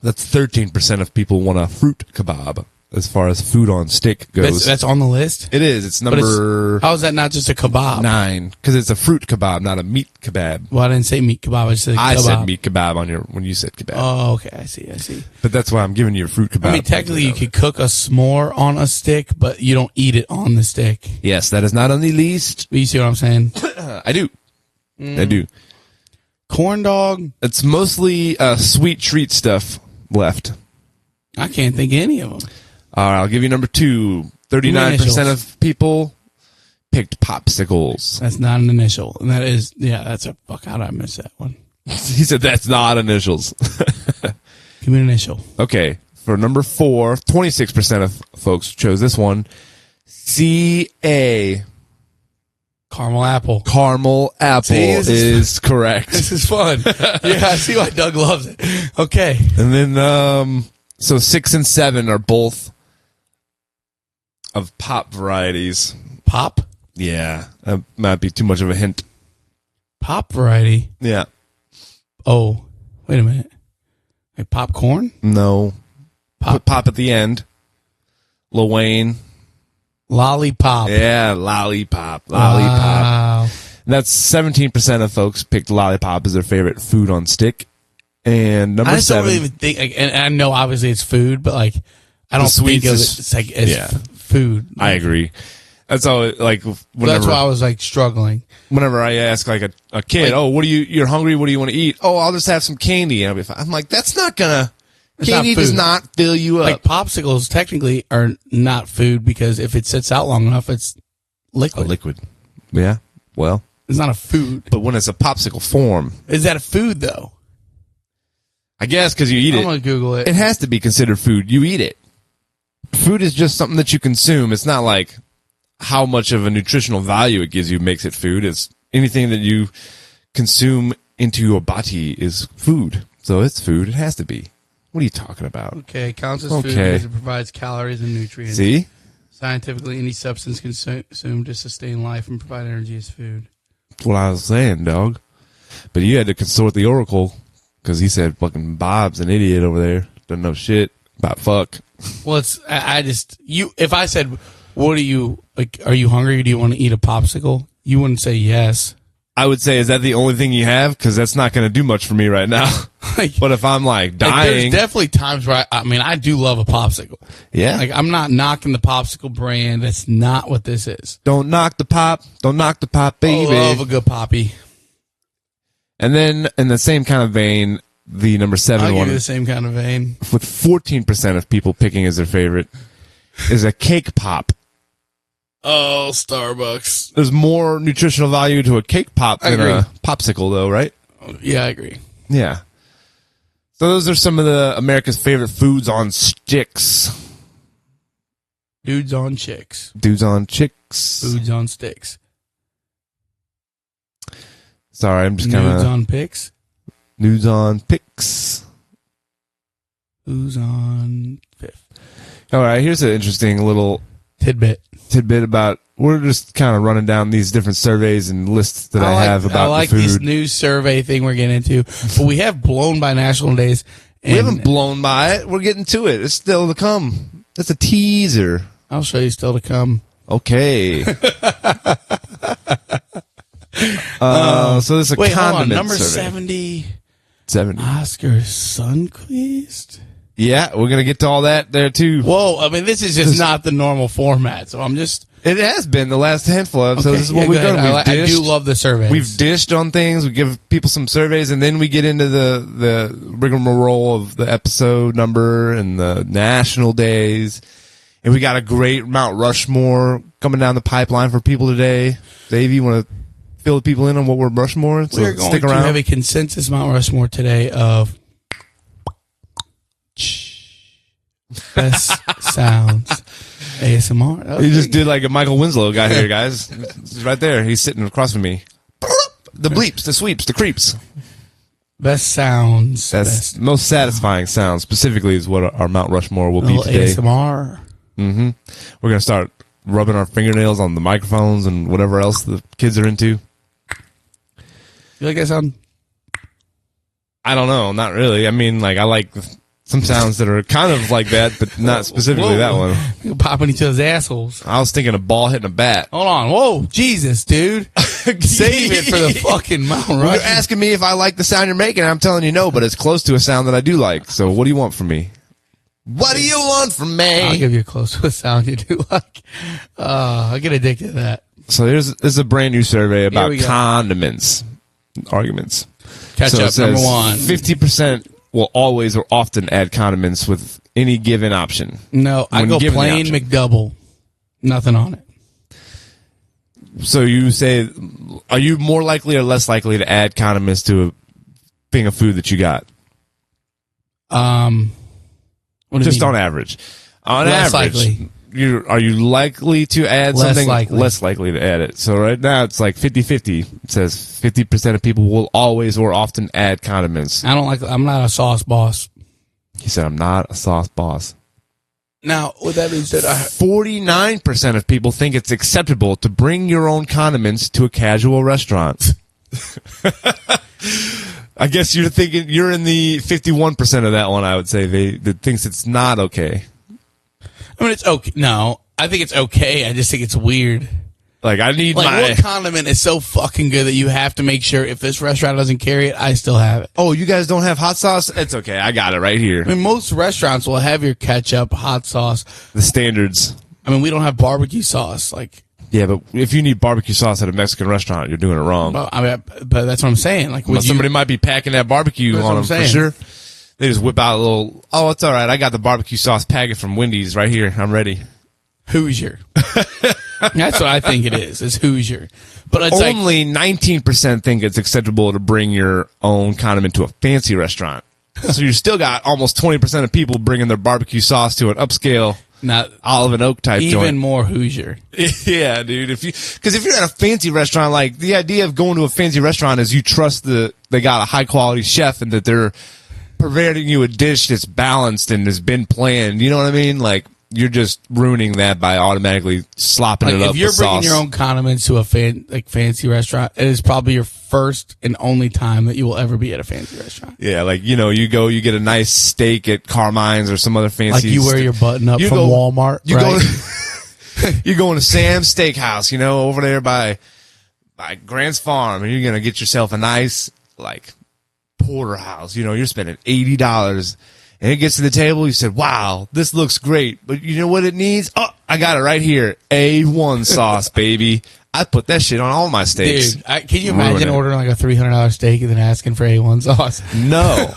Speaker 2: That's 13% of people want a fruit kebab as far as food on stick goes.
Speaker 3: that's on the list.
Speaker 2: It is. It's
Speaker 3: But
Speaker 2: number
Speaker 3: how is that not just a kebab?
Speaker 2: 9 because it's a fruit kebab, not a meat kebab.
Speaker 3: Well, I didn't say meat kebab. I just said kebab.
Speaker 2: I said meat kebab when you said kebab.
Speaker 3: Oh, okay. I see.
Speaker 2: But that's why I'm giving you a fruit kebab.
Speaker 3: I mean, technically, you could cook a s'more on a stick, but you don't eat it on the stick.
Speaker 2: Yes, that is not on the list.
Speaker 3: You see what I'm saying?
Speaker 2: I do. I do.
Speaker 3: Corn dog?
Speaker 2: It's mostly sweet treat stuff left.
Speaker 3: I can't think of any of them.
Speaker 2: All right, I'll give you number 2. 39%
Speaker 3: Initials.
Speaker 2: of people picked popsicles.
Speaker 3: That's not an initial. And that is, yeah, that's a fuck. How did I miss that one?
Speaker 2: He said that's not initials.
Speaker 3: Give me an initial.
Speaker 2: Okay, for number 4, 26% of folks chose this one. CA.
Speaker 3: Caramel apple.
Speaker 2: Caramel apple
Speaker 3: See, this
Speaker 2: is correct.
Speaker 3: This is fun. Yeah, I see why Doug loves it. Okay.
Speaker 2: And then, so 6 and 7 are both of pop varieties.
Speaker 3: Pop?
Speaker 2: Yeah, that might be too much of a hint.
Speaker 3: Pop variety.
Speaker 2: Yeah.
Speaker 3: Oh, wait a minute. Like popcorn?
Speaker 2: No.
Speaker 3: Pop.
Speaker 2: Put pop at the end. Lil Wayne.
Speaker 3: Lollipop.
Speaker 2: Yeah, lollipop.
Speaker 3: Wow.
Speaker 2: That's 17% of folks picked lollipop as their favorite food on stick. And number
Speaker 3: I just
Speaker 2: 7.
Speaker 3: don't really even think, like, and I know obviously it's food, but like, I don't think
Speaker 2: sweets
Speaker 3: of
Speaker 2: is-
Speaker 3: it it's like as
Speaker 2: yeah.
Speaker 3: food.
Speaker 2: I agree. That's all. Like
Speaker 3: That's
Speaker 2: whenever,
Speaker 3: why I was like struggling.
Speaker 2: whenever I ask like a kid,
Speaker 3: Like-
Speaker 2: "Oh, you're hungry? What do you want to eat?" "Oh, I'll just have some candy." And I'll be fine. I'm like, that's not gonna.
Speaker 3: It's
Speaker 2: Candy
Speaker 3: not
Speaker 2: does
Speaker 3: food.
Speaker 2: not fill you up.
Speaker 3: Like popsicles technically are not food because if it sits out long enough, it's liquid.
Speaker 2: A liquid. Yeah. Well,
Speaker 3: It's not a food.
Speaker 2: but when it's a popsicle form,
Speaker 3: Is that a food though?
Speaker 2: I guess because you eat
Speaker 3: I'm
Speaker 2: it.
Speaker 3: gonna Google it.
Speaker 2: It has to be considered food. You eat it. Food is just something that you consume. It's not like how much of a nutritional value it gives you makes it food. It's anything that you consume into your body is food. So it's food. It has to be. What are you talking about?
Speaker 3: Okay, counts as food
Speaker 2: Okay.
Speaker 3: because it provides calories and nutrients.
Speaker 2: See?
Speaker 3: Scientifically, any substance consumed to sustain life and provide energy is food.
Speaker 2: That's what I was saying, dog. But you had to consort the oracle because he said fucking Bob's an idiot over there. Doesn't know shit about fuck.
Speaker 3: Well, it's I just you. If I said, "What are you like? Are you hungry? Do you want to eat a popsicle?" You wouldn't say yes.
Speaker 2: I would say, is that the only thing you have? Because that's not going to do much for me right now.
Speaker 3: Like,
Speaker 2: But if I'm like dying,
Speaker 3: there's definitely times where I do love a popsicle.
Speaker 2: yeah.
Speaker 3: Like I'm not knocking the popsicle brand. That's not what this is.
Speaker 2: Don't knock the pop. Don't knock the pop, baby.
Speaker 3: I love a good poppy.
Speaker 2: And then in the same kind of vein, the number 7
Speaker 3: I'll
Speaker 2: one,
Speaker 3: give you the same kind of vein.
Speaker 2: with 14% of people picking as their favorite, is a cake pop.
Speaker 3: Oh, Starbucks.
Speaker 2: There's more nutritional value to a cake pop
Speaker 3: I
Speaker 2: than
Speaker 3: agree.
Speaker 2: a popsicle, though, right?
Speaker 3: Yeah, I agree.
Speaker 2: Yeah. So those are some of the America's favorite foods on sticks.
Speaker 3: Dudes on chicks.
Speaker 2: Dudes on chicks.
Speaker 3: Foods on sticks.
Speaker 2: Sorry, I'm just kind
Speaker 3: Nudes
Speaker 2: of
Speaker 3: on pics.
Speaker 2: nudes on pics.
Speaker 3: Who's on fifth?
Speaker 2: All right, here's an interesting little
Speaker 3: Tidbit.
Speaker 2: tidbit about. We're just kind of running down these different surveys and lists that I have about
Speaker 3: I like
Speaker 2: the food.
Speaker 3: this news survey thing we're getting into, but we have blown by national days.
Speaker 2: We haven't blown by it. We're getting to it. It's still to come. That's a teaser.
Speaker 3: I'll show you still to come.
Speaker 2: Okay. So there's a
Speaker 3: Wait, hold on.
Speaker 2: condiment
Speaker 3: Number
Speaker 2: survey.
Speaker 3: 70.
Speaker 2: 70.
Speaker 3: Oscar Sundquist.
Speaker 2: Yeah, we're gonna get to all that there too.
Speaker 3: Whoa, I mean, this is just not the normal format, so I'm just...
Speaker 2: It has been the last handful of episodes.
Speaker 3: Okay,
Speaker 2: This is what
Speaker 3: yeah,
Speaker 2: we've
Speaker 3: go
Speaker 2: done.
Speaker 3: ahead.
Speaker 2: We've
Speaker 3: I do
Speaker 2: dished.
Speaker 3: love the surveys.
Speaker 2: We've dished on things. We give people some surveys, and then we get into the rigmarole of the episode number and the national days. And we got a great Mount Rushmore coming down the pipeline for people today. Dave, you want to fill the people in on what we're Rushmore? So
Speaker 3: We're going
Speaker 2: stick
Speaker 3: to
Speaker 2: around.
Speaker 3: have a consensus Mount Rushmore today of best sounds ASMR. That was
Speaker 2: He just
Speaker 3: pretty
Speaker 2: did like a Michael Winslow guy here, guys. He's right there. He's sitting across from me. The bleeps, the sweeps, the creeps.
Speaker 3: Best sounds.
Speaker 2: That's
Speaker 3: best
Speaker 2: most satisfying sound. Specifically, is what our Mount Rushmore will be
Speaker 3: little
Speaker 2: today.
Speaker 3: ASMR.
Speaker 2: We're gonna start rubbing our fingernails on the microphones and whatever else the kids are into.
Speaker 3: You like that sound?
Speaker 2: I don't know, not really. I mean, like I like some sounds that are kind of like that, but not specifically that one.
Speaker 3: You're popping each other's assholes.
Speaker 2: I was thinking a ball hitting a bat.
Speaker 3: Hold on. Whoa. Jesus, dude. Save it for the fucking Mount
Speaker 2: Well,
Speaker 3: Rushmore.
Speaker 2: you're asking me if I like the sound you're making. I'm telling you no, but it's close to a sound that I do like. So what do you want from me? What do you want from
Speaker 3: I'll
Speaker 2: me?
Speaker 3: give you a close to a sound you do like. I get addicted to that.
Speaker 2: So this is a brand new survey about
Speaker 3: we go.
Speaker 2: condiments arguments.
Speaker 3: Catch
Speaker 2: So it
Speaker 3: up,
Speaker 2: says
Speaker 3: number one.
Speaker 2: 50% will always or often add condiments with any given option.
Speaker 3: No, I
Speaker 2: when
Speaker 3: go
Speaker 2: given the
Speaker 3: plain
Speaker 2: option.
Speaker 3: McDouble. Nothing on it.
Speaker 2: So you say, are you more likely or less likely to add condiments to a thing of food that you got?
Speaker 3: What do you
Speaker 2: Just
Speaker 3: mean?
Speaker 2: on average. On
Speaker 3: Less
Speaker 2: average,
Speaker 3: likely.
Speaker 2: are you likely to add
Speaker 3: Less
Speaker 2: something?
Speaker 3: likely.
Speaker 2: Less likely to add it. So right now it's like 50-50. It says 50% of people will always or often add condiments.
Speaker 3: I'm not a sauce boss.
Speaker 2: He said, I'm not a sauce boss.
Speaker 3: Now, with that being said,
Speaker 2: 49% of people think it's acceptable to bring your own condiments to a casual restaurant. I guess you're thinking you're in the 51% of that one. I would say that thinks it's not okay.
Speaker 3: I mean, it's okay. No, I think it's okay. I just think it's weird.
Speaker 2: Like I need
Speaker 3: Like,
Speaker 2: my.
Speaker 3: what condiment is so fucking good that you have to make sure if this restaurant doesn't carry it, I still have it?
Speaker 2: Oh, you guys don't have hot sauce? It's okay. I got it right here.
Speaker 3: I mean, most restaurants will have your ketchup, hot sauce.
Speaker 2: The standards.
Speaker 3: I mean, we don't have barbecue sauce. Like,
Speaker 2: Yeah, but if you need barbecue sauce at a Mexican restaurant, you're doing it wrong.
Speaker 3: but that's what I'm saying. Like,
Speaker 2: Well, somebody might be packing that barbecue
Speaker 3: That's
Speaker 2: on
Speaker 3: what
Speaker 2: them
Speaker 3: I'm
Speaker 2: for
Speaker 3: saying.
Speaker 2: sure. They just whip out a little. Oh, it's all right. I got the barbecue sauce packet from Wendy's right here. I'm ready.
Speaker 3: Hoosier. That's what I think it is. It's Hoosier. But it's
Speaker 2: Only 19% think it's acceptable to bring your own condiment to a fancy restaurant. So you still got almost 20% of people bringing their barbecue sauce to an upscale
Speaker 3: not
Speaker 2: Olive and Oak type
Speaker 3: even
Speaker 2: joint.
Speaker 3: more Hoosier.
Speaker 2: Yeah, dude. Because if you're at a fancy restaurant, like the idea of going to a fancy restaurant is you trust they got a high quality chef and that they're providing you a dish that's balanced and has been planned. You know what I mean? Like you're just ruining that by automatically slopping it up.
Speaker 3: If you're
Speaker 2: with
Speaker 3: bringing
Speaker 2: sauce.
Speaker 3: your own condiments to a fancy restaurant, it is probably your first and only time that you will ever be at a fancy restaurant.
Speaker 2: Yeah, like, you get a nice steak at Carmine's or some other fancy.
Speaker 3: Like you wear your button up
Speaker 2: you
Speaker 3: from
Speaker 2: go-
Speaker 3: Walmart,
Speaker 2: You
Speaker 3: right?
Speaker 2: you're going to Sam's Steakhouse, over there by Grant's Farm, and you're gonna get yourself a nice porterhouse. You're spending $80, and it gets to the table. You said, "Wow, this looks great," but you know what it needs? Oh, I got it right here. A1 sauce, baby. I put that shit on all my steaks.
Speaker 3: Dude, can you imagine ordering like a $300 steak and then asking for A1 sauce?
Speaker 2: No.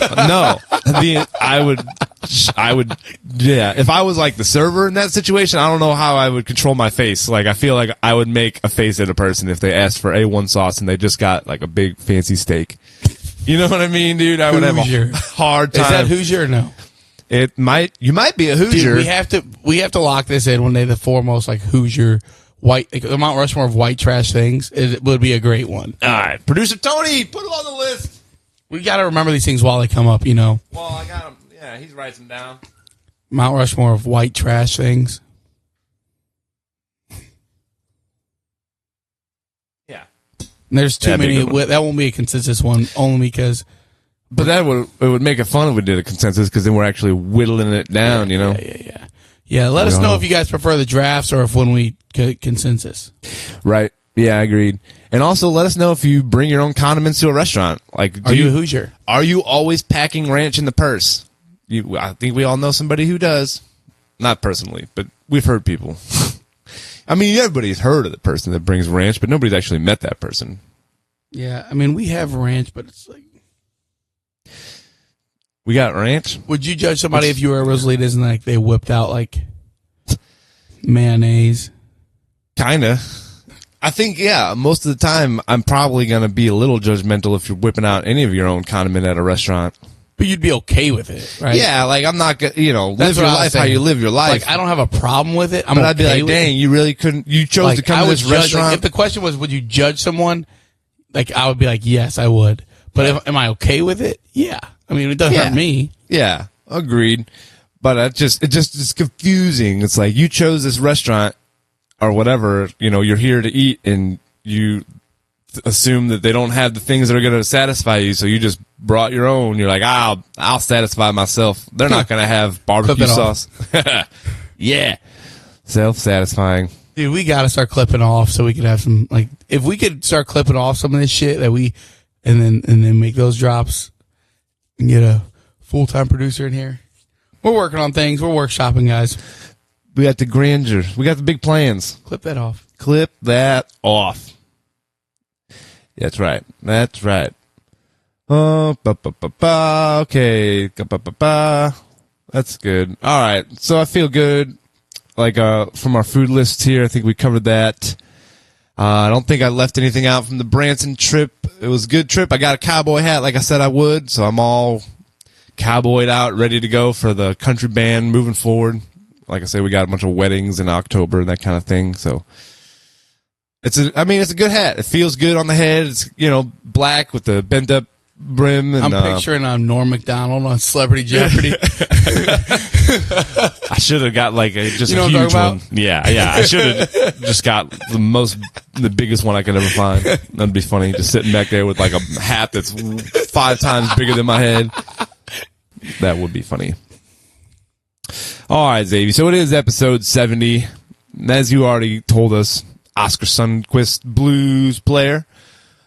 Speaker 2: I would, yeah. If I was like the server in that situation, I don't know how I would control my face. Like, I feel like I would make a face at a person if they asked for A1 sauce and they just got like a big fancy steak. You know what I mean, dude? I would
Speaker 3: Hoosier.
Speaker 2: have a hard time.
Speaker 3: Is that Hoosier or no?
Speaker 2: You might be a Hoosier.
Speaker 3: Dude, we have to lock this in one day. The foremost Hoosier white, the Mount Rushmore of white trash things. It would be a great one.
Speaker 2: All right, producer Tony, put it on the list.
Speaker 3: We got to remember these things while they come up.
Speaker 2: Well, I got him. Yeah, he's writing them down.
Speaker 3: Mount Rushmore of white trash things.
Speaker 2: Yeah.
Speaker 3: And there's too
Speaker 2: That'd be a
Speaker 3: many.
Speaker 2: good one.
Speaker 3: That won't be a consensus one, only because.
Speaker 2: But it would make it fun if we did a consensus because then we're actually whittling it down.
Speaker 3: Yeah. Let us know if you guys prefer the drafts or if when we consensus.
Speaker 2: Right. Yeah, I agreed. And also let us know if you bring your own condiments to a restaurant. Like,
Speaker 3: Are you a Hoosier?
Speaker 2: Are you always packing ranch in the purse? I think we all know somebody who does. Not personally, but we've heard people. I mean, everybody's heard of the person that brings ranch, but nobody's actually met that person.
Speaker 3: Yeah, I mean, we have ranch, but it's like.
Speaker 2: We got ranch?
Speaker 3: Would you judge somebody if you were a Rosalitas and they whipped out mayonnaise?
Speaker 2: Kinda. I think, yeah, most of the time I'm probably going to be a little judgmental if you're whipping out any of your own condiment at a restaurant.
Speaker 3: But you'd be okay with it, right?
Speaker 2: Yeah, I'm not going to, live
Speaker 3: That's
Speaker 2: your
Speaker 3: what I was
Speaker 2: life how
Speaker 3: saying.
Speaker 2: you live your life.
Speaker 3: I don't have a problem with it.
Speaker 2: But I'd be like, dang, you really couldn't, you chose to come to this restaurant.
Speaker 3: if the question was, would you judge someone? I would be like, yes, I would. But am I okay with it? Yeah. I mean, it doesn't hurt me.
Speaker 2: Yeah, agreed. But it's confusing. It's like you chose this restaurant or whatever, you're here to eat and you assume that they don't have the things that are going to satisfy you. So you just brought your own. You're like, I'll satisfy myself. They're not going to have barbecue sauce. Yeah. Self-satisfying.
Speaker 3: Dude, we got to start clipping off so we could have some, if we could start clipping off some of this shit and then make those drops and get a full-time producer in here. We're working on things. We're workshopping, guys.
Speaker 2: We got the grandeur. We got the big plans.
Speaker 3: Clip that off.
Speaker 2: Clip that off. That's right. That's right. Okay. That's good. All right. So I feel good. From our food list here, I think we covered that. I don't think I left anything out from the Branson trip. It was a good trip. I got a cowboy hat like I said I would, so I'm all cowboyed out, ready to go for the country band moving forward. Like I said, we got a bunch of weddings in October and that kind of thing, so it's a good hat. It feels good on the head. It's, black with the bent up brim. And,
Speaker 3: I'm picturing Norm Macdonald on Celebrity Jeopardy.
Speaker 2: I should have got just
Speaker 3: You know
Speaker 2: a
Speaker 3: what I'm
Speaker 2: huge
Speaker 3: talking
Speaker 2: one. Yeah. I should have just got the biggest one I could ever find. That'd be funny. Just sitting back there with a hat that's 5 times bigger than my head. That would be funny. All right, Xavier. So it is episode 70. As you already told us, Oscar Sundquist blues player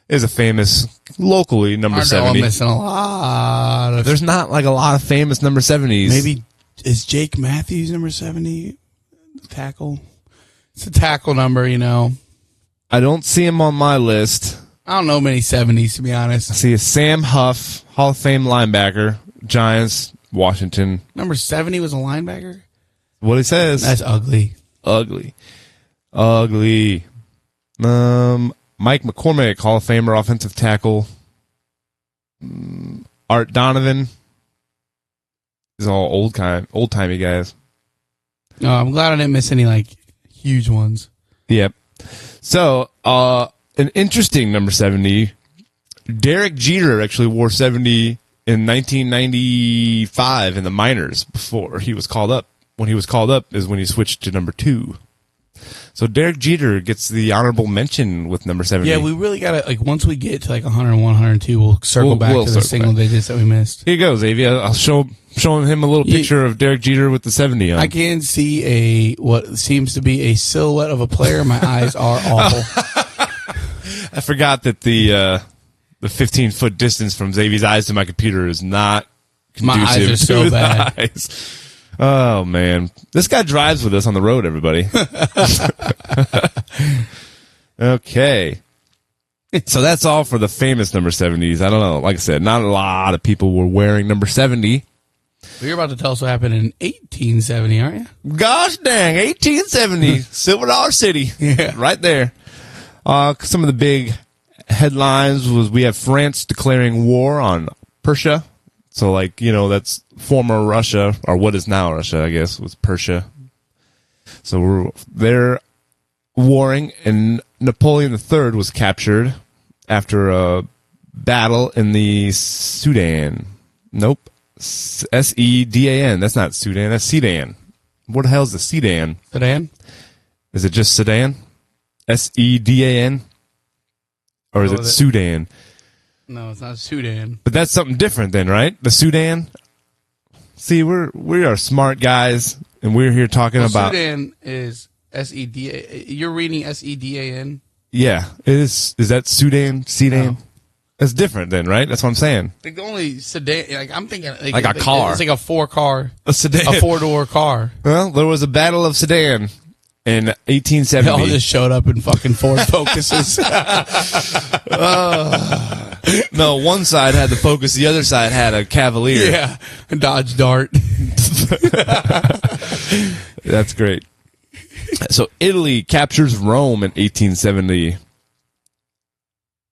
Speaker 2: is a famous locally number 70.
Speaker 3: I'm missing a lot of.
Speaker 2: There's not a lot of famous number 70s.
Speaker 3: Maybe is Jake Matthews number 70 tackle? It's a tackle number,
Speaker 2: I don't see him on my list.
Speaker 3: I don't know many 70s to be honest.
Speaker 2: I see a Sam Huff, Hall of Fame linebacker, Giants, Washington.
Speaker 3: Number 70 was a linebacker.
Speaker 2: What he says.
Speaker 3: That's ugly.
Speaker 2: Ugly. Ugly. Mike McCormick, Hall of Famer, offensive tackle. Art Donovan. These are all old-timey guys.
Speaker 3: No, I'm glad I didn't miss any, like, huge ones.
Speaker 2: Yep. So, an interesting number 70. Derek Jeter actually wore 70 in 1995 in the minors before he was called up. When he was called up is when he switched to number 2. So Derek Jeter gets the honorable mention with number 70.
Speaker 3: Yeah, we really got to, like, once we get to, like, 101, 102, we'll circle back to the single digits that we missed.
Speaker 2: Here you go, Xavier. I'll showing him a little picture of Derek Jeter with the 70 on.
Speaker 3: I can see what seems to be a silhouette of a player. My eyes are awful.
Speaker 2: I forgot that the 15-foot distance from Xavier's eyes to my computer is not conducive.
Speaker 3: My eyes are so
Speaker 2: to
Speaker 3: bad.
Speaker 2: Eyes. Oh, man. This guy drives with us on the road, everybody. Okay. So that's all for the famous number 70s. I don't know. Like I said, not a lot of people were wearing number 70.
Speaker 3: You're about to tell us what happened in 1870, aren't you?
Speaker 2: Gosh dang, 1870. Silver Dollar City.
Speaker 3: Yeah.
Speaker 2: Right there. Some of the big headlines was we have France declaring war on Persia. So, like, you know, that's former Russia, or what is now Russia, I guess, was Persia. So they're warring, and Napoleon III was captured after a battle in the Sudan. Nope. Sedan. That's not Sudan, that's Sedan. What the hell is the Sedan?
Speaker 3: Sedan?
Speaker 2: Is it just Sedan? Sedan? Or is it Sudan?
Speaker 3: No, it's not Sudan.
Speaker 2: But that's something different then, right? The Sudan? See, we are smart guys, and we're here talking about...
Speaker 3: Sudan is S-E-D-A... You're reading S-E-D-A-N?
Speaker 2: Yeah. Is that Sudan? Sedan?
Speaker 3: No.
Speaker 2: That's different then, right? That's what I'm saying.
Speaker 3: Like the only sedan... Like, I'm thinking...
Speaker 2: Like a car.
Speaker 3: It's like a 4-car...
Speaker 2: A sedan.
Speaker 3: A 4-door car.
Speaker 2: Well, there was a Battle of Sedan in 1870.
Speaker 3: They all just showed up in fucking Ford Focuses.
Speaker 2: No, one side had the Focus, the other side had a Cavalier.
Speaker 3: Yeah. A Dodge Dart.
Speaker 2: That's great. So Italy captures Rome in 1870.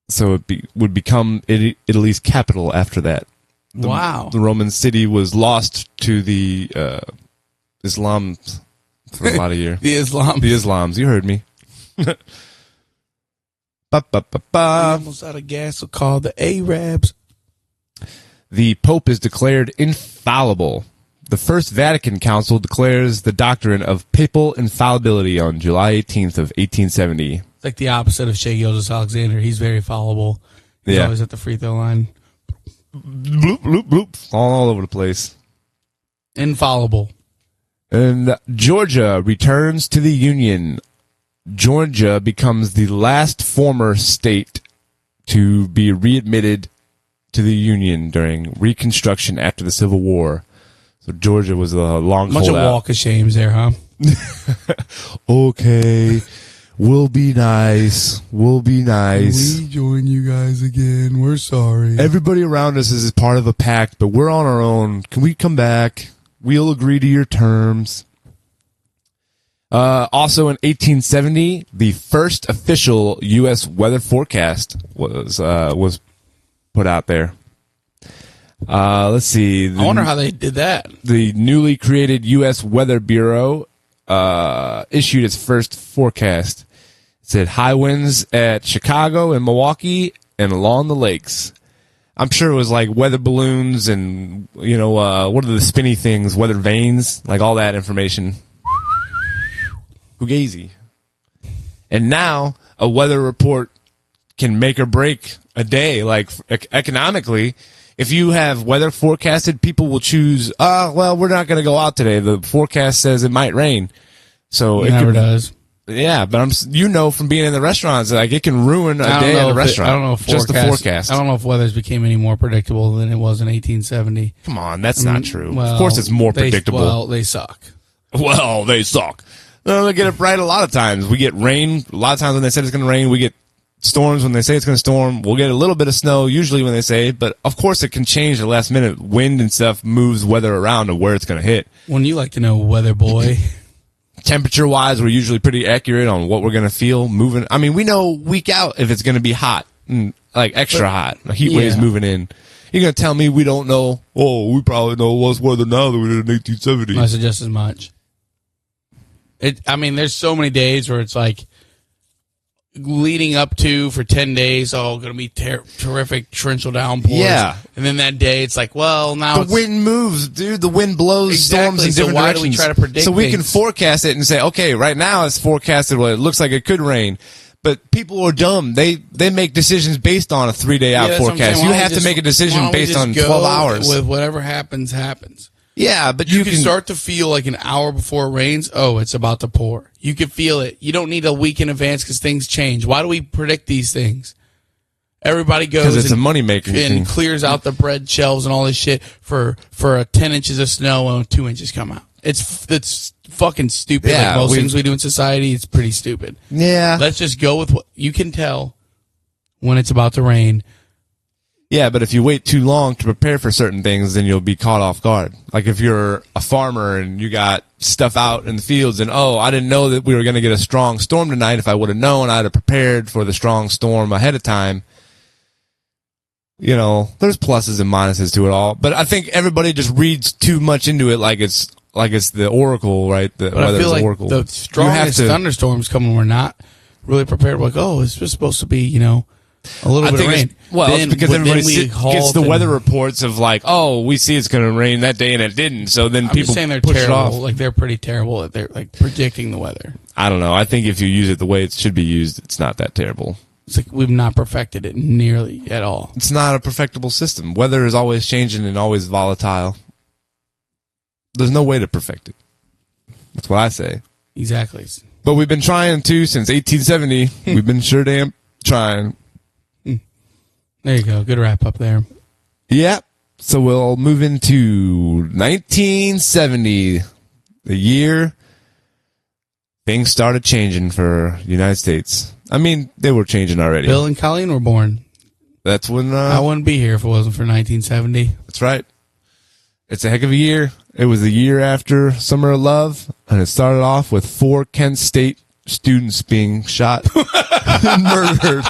Speaker 2: So it would become Italy's capital after that.
Speaker 3: Wow.
Speaker 2: The Roman city was lost to the Islam for a lot of years.
Speaker 3: The
Speaker 2: Islams. You heard me.
Speaker 3: Almost out of gas, so call the Arabs.
Speaker 2: The Pope is declared infallible. The First Vatican Council declares the doctrine of papal infallibility on July 18th of 1870.
Speaker 3: It's like the opposite of Shea Gilgeous-Alexander. He's very fallible. He's always at the free throw line.
Speaker 2: Bloop, bloop, bloop. All over the place.
Speaker 3: Infallible.
Speaker 2: And Georgia returns to the Union. Georgia becomes the last former state to be readmitted to the Union during Reconstruction after the Civil War. So Georgia was a long
Speaker 3: Much
Speaker 2: holdout.
Speaker 3: of walk of shames there, huh?
Speaker 2: Okay, we'll be nice. We'll be nice.
Speaker 3: We join you guys again. We're sorry.
Speaker 2: Everybody around us is part of a pact, but we're on our own. Can we come back? We'll agree to your terms. Also in 1870, the first official U.S. weather forecast was put out there. Let's see.
Speaker 3: I wonder how they did that.
Speaker 2: The newly created U.S. Weather Bureau issued its first forecast. It said high winds at Chicago and Milwaukee and along the lakes. I'm sure it was like weather balloons and, you know, what are the spinny things, weather vanes, like all that information. Fugazi. And now a weather report can make or break a day. Like economically, if you have weather forecasted, people will choose, well, we're not going to go out today. The forecast says it might rain. So
Speaker 3: It never does.
Speaker 2: Yeah, but from being in the restaurants, like it can ruin a day at a restaurant.
Speaker 3: I don't know if
Speaker 2: just the forecast.
Speaker 3: I don't know if weather's became any more predictable than it was in 1870.
Speaker 2: Come on, that's not true.
Speaker 3: Well,
Speaker 2: of course, it's more predictable.
Speaker 3: Well, they suck.
Speaker 2: Well, they suck. No, they get it right a lot of times. We get rain. A lot of times when they said it's going to rain, we get storms when they say it's going to storm. We'll get a little bit of snow usually when they say, but of course it can change at the last minute. Wind and stuff moves weather around to where it's going to hit.
Speaker 3: When you like to know, weather boy.
Speaker 2: temperature wise, we're usually pretty accurate on what we're going to feel moving. I mean, we know week out if it's going to be hot, like extra hot. Heat waves moving in. You're going to tell me we don't know? Oh, we probably know less weather now than we did in 1870.
Speaker 3: I said just as much. There's so many days where it's like leading up to for 10 days, going to be terrific torrential downpours.
Speaker 2: Yeah.
Speaker 3: And then that day, it's like, well, now
Speaker 2: the wind moves, dude. The wind blows storms in different
Speaker 3: why
Speaker 2: directions.
Speaker 3: Do we try to predict
Speaker 2: so we
Speaker 3: things?
Speaker 2: can forecast it and say, okay, right now it's forecasted. Well, it looks like it could rain. But people are dumb. They make decisions based on a 3-day out forecast. You have to make a decision based on 12 hours.
Speaker 3: With whatever happens, happens.
Speaker 2: Yeah, but
Speaker 3: you can start to feel like an hour before it rains, it's about to pour. You can feel it. You don't need a week in advance because things change. Why do we predict these things? Everybody goes
Speaker 2: it's a money-making
Speaker 3: and
Speaker 2: thing.
Speaker 3: Clears out the bread shelves and all this shit for 10 inches of snow and 2 inches come out. It's fucking stupid.
Speaker 2: Yeah,
Speaker 3: like most things we do in society, it's pretty stupid.
Speaker 2: Yeah.
Speaker 3: Let's just go with what you can tell when it's about to rain.
Speaker 2: Yeah, but if you wait too long to prepare for certain things, then you'll be caught off guard. Like if you're a farmer and you got stuff out in the fields and, I didn't know that we were going to get a strong storm tonight. If I would have known, I'd have prepared for the strong storm ahead of time. There's pluses and minuses to it all. But I think everybody just reads too much into it like it's the oracle, right? But
Speaker 3: I feel like
Speaker 2: oracle.
Speaker 3: the strongest thunderstorms come when we're not really prepared. We're like, it's just supposed to be, a little bit of rain.
Speaker 2: It's because everybody gets the weather reports of like, we see it's going to rain that day and it didn't. So then people
Speaker 3: just saying they're
Speaker 2: push
Speaker 3: terrible.
Speaker 2: it off.
Speaker 3: Like they're pretty terrible at predicting the weather.
Speaker 2: I don't know. I think if you use it the way it should be used, it's not that terrible.
Speaker 3: It's like we've not perfected it nearly at all.
Speaker 2: It's not a perfectible system. Weather is always changing and always volatile. There's no way to perfect it. That's what I say.
Speaker 3: Exactly.
Speaker 2: But we've been trying to since 1870. We've been sure damn trying.
Speaker 3: There you go. Good wrap up there.
Speaker 2: Yeah. So we'll move into 1970, the year things started changing for the United States. I mean, they were changing already.
Speaker 3: Bill and Colleen were born.
Speaker 2: That's when...
Speaker 3: I wouldn't be here if it wasn't for 1970.
Speaker 2: That's right. It's a heck of a year. It was the year after Summer of Love, and it started off with 4 Kent State students being shot and murdered.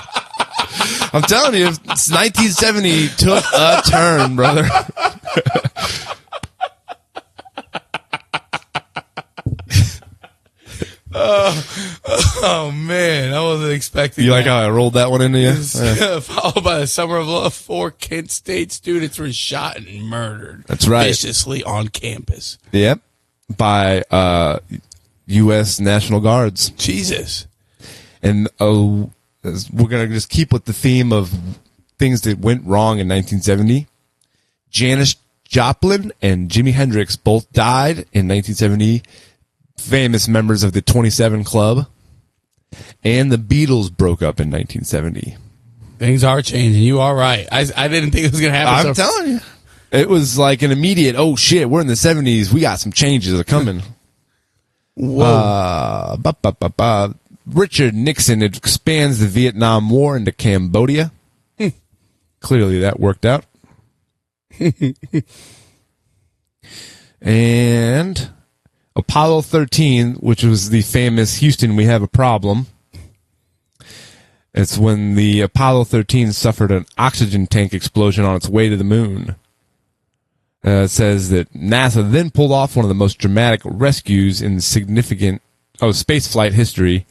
Speaker 2: I'm telling you, 1970 took a turn, brother.
Speaker 3: Oh man, I wasn't expecting.
Speaker 2: You
Speaker 3: that.
Speaker 2: like how I rolled that one into you?
Speaker 3: Followed by the Summer of Love, 4 Kent State students were shot and murdered.
Speaker 2: That's right,
Speaker 3: viciously on campus.
Speaker 2: Yep, by U.S. National Guards.
Speaker 3: Jesus,
Speaker 2: and we're gonna just keep with the theme of things that went wrong in 1970. Janis Joplin and Jimi Hendrix both died in 1970. Famous members of the 27 Club, and the Beatles broke up in 1970.
Speaker 3: Things are changing. You are right. I didn't think it was going to happen.
Speaker 2: I'm telling you. It was like an immediate, oh shit, we're in the 70s. We got some changes are coming.
Speaker 3: Whoa.
Speaker 2: Richard Nixon expands the Vietnam War into Cambodia. Clearly that worked out. And Apollo 13, which was the famous Houston, we have a problem. It's when the Apollo 13 suffered an oxygen tank explosion on its way to the moon. It says that NASA then pulled off one of the most dramatic rescues in significant spaceflight history,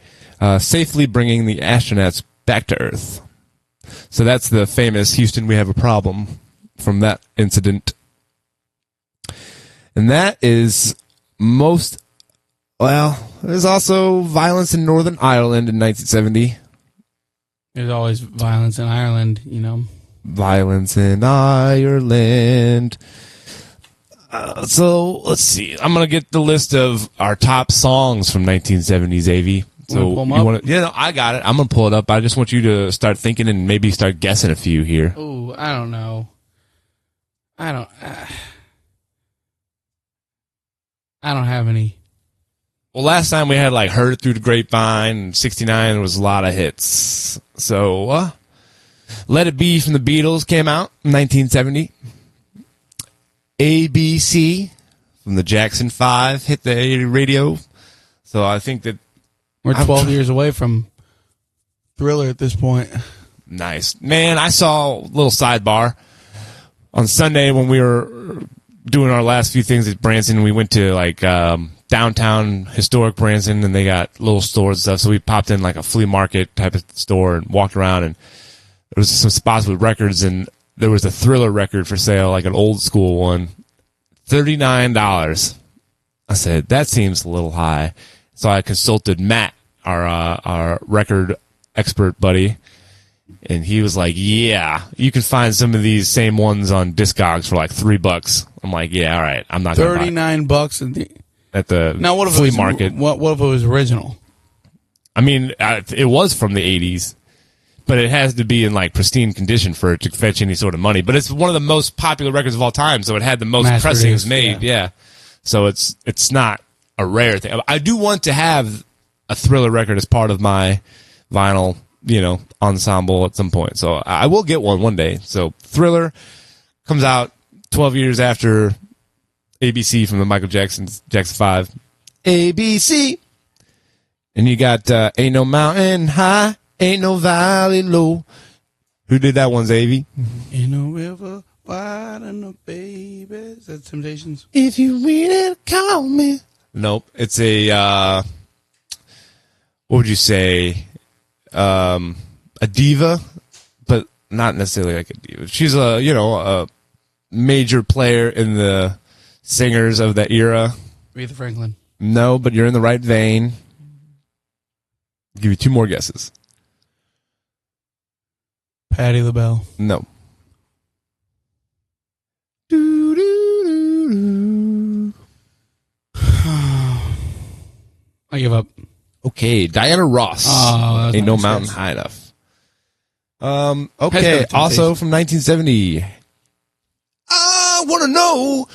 Speaker 2: safely bringing the astronauts back to Earth. So that's the famous Houston, we have a problem from that incident. And that is there's also violence in Northern Ireland in 1970.
Speaker 3: There's always violence in Ireland,
Speaker 2: Violence in Ireland. So let's see. I'm gonna get the list of our top songs from 1970s, AV. So you want to? Yeah, no, I got it. I'm gonna pull it up. I just want you to start thinking and maybe start guessing a few here.
Speaker 3: Oh, I don't know. I don't have any.
Speaker 2: Well, last time we had like Heard It Through the Grapevine, and 69 was a lot of hits. So, Let It Be from the Beatles came out in 1970. ABC from the Jackson 5 hit the radio So I think that
Speaker 3: We're 12 years away from Thriller at this point.
Speaker 2: nice. Man, I saw a little sidebar. On Sunday when we were doing our last few things at Branson, we went to like downtown historic Branson, and they got little stores and stuff. So we popped in like a flea market type of store and walked around, and there was some spots with records, and there was a Thriller record for sale, like an old school one, $39. I said, that seems a little high. So I consulted Matt, our record expert buddy, and he was like, yeah, you can find some of these same ones on Discogs for like $3. I'm like, yeah, all right. I'm not going to buy it.
Speaker 3: $39
Speaker 2: At the
Speaker 3: now, what if
Speaker 2: flea
Speaker 3: it was,
Speaker 2: market.
Speaker 3: What if it was original?
Speaker 2: I mean, it was from the 80s, but it has to be in like pristine condition for it to fetch any sort of money. But it's one of the most popular records of all time, so it had the most
Speaker 3: Mass
Speaker 2: pressings
Speaker 3: produced,
Speaker 2: made. Yeah. So it's not a rare thing. I do want to have a Thriller record as part of my vinyl, ensemble at some point. So I will get one day. So Thriller comes out 12 years after ABC from the Michael Jackson 5. ABC. And you got Ain't No Mountain High, Ain't No Valley Low. Who did that one, Zavy?
Speaker 3: Ain't no river wide enough, baby. Is that Temptations?
Speaker 2: If you really call me. Nope. It's a, what would you say? A diva, but not necessarily like a diva. She's a major player in the singers of that era.
Speaker 3: Aretha Franklin.
Speaker 2: No, but you're in the right vein. I'll give you 2 more guesses.
Speaker 3: Patti LaBelle.
Speaker 2: No.
Speaker 3: I give up.
Speaker 2: Okay, Diana Ross.
Speaker 3: Oh,
Speaker 2: Ain't No
Speaker 3: nice
Speaker 2: Mountain
Speaker 3: guess.
Speaker 2: High Enough. Okay, also from 1970. I want to know,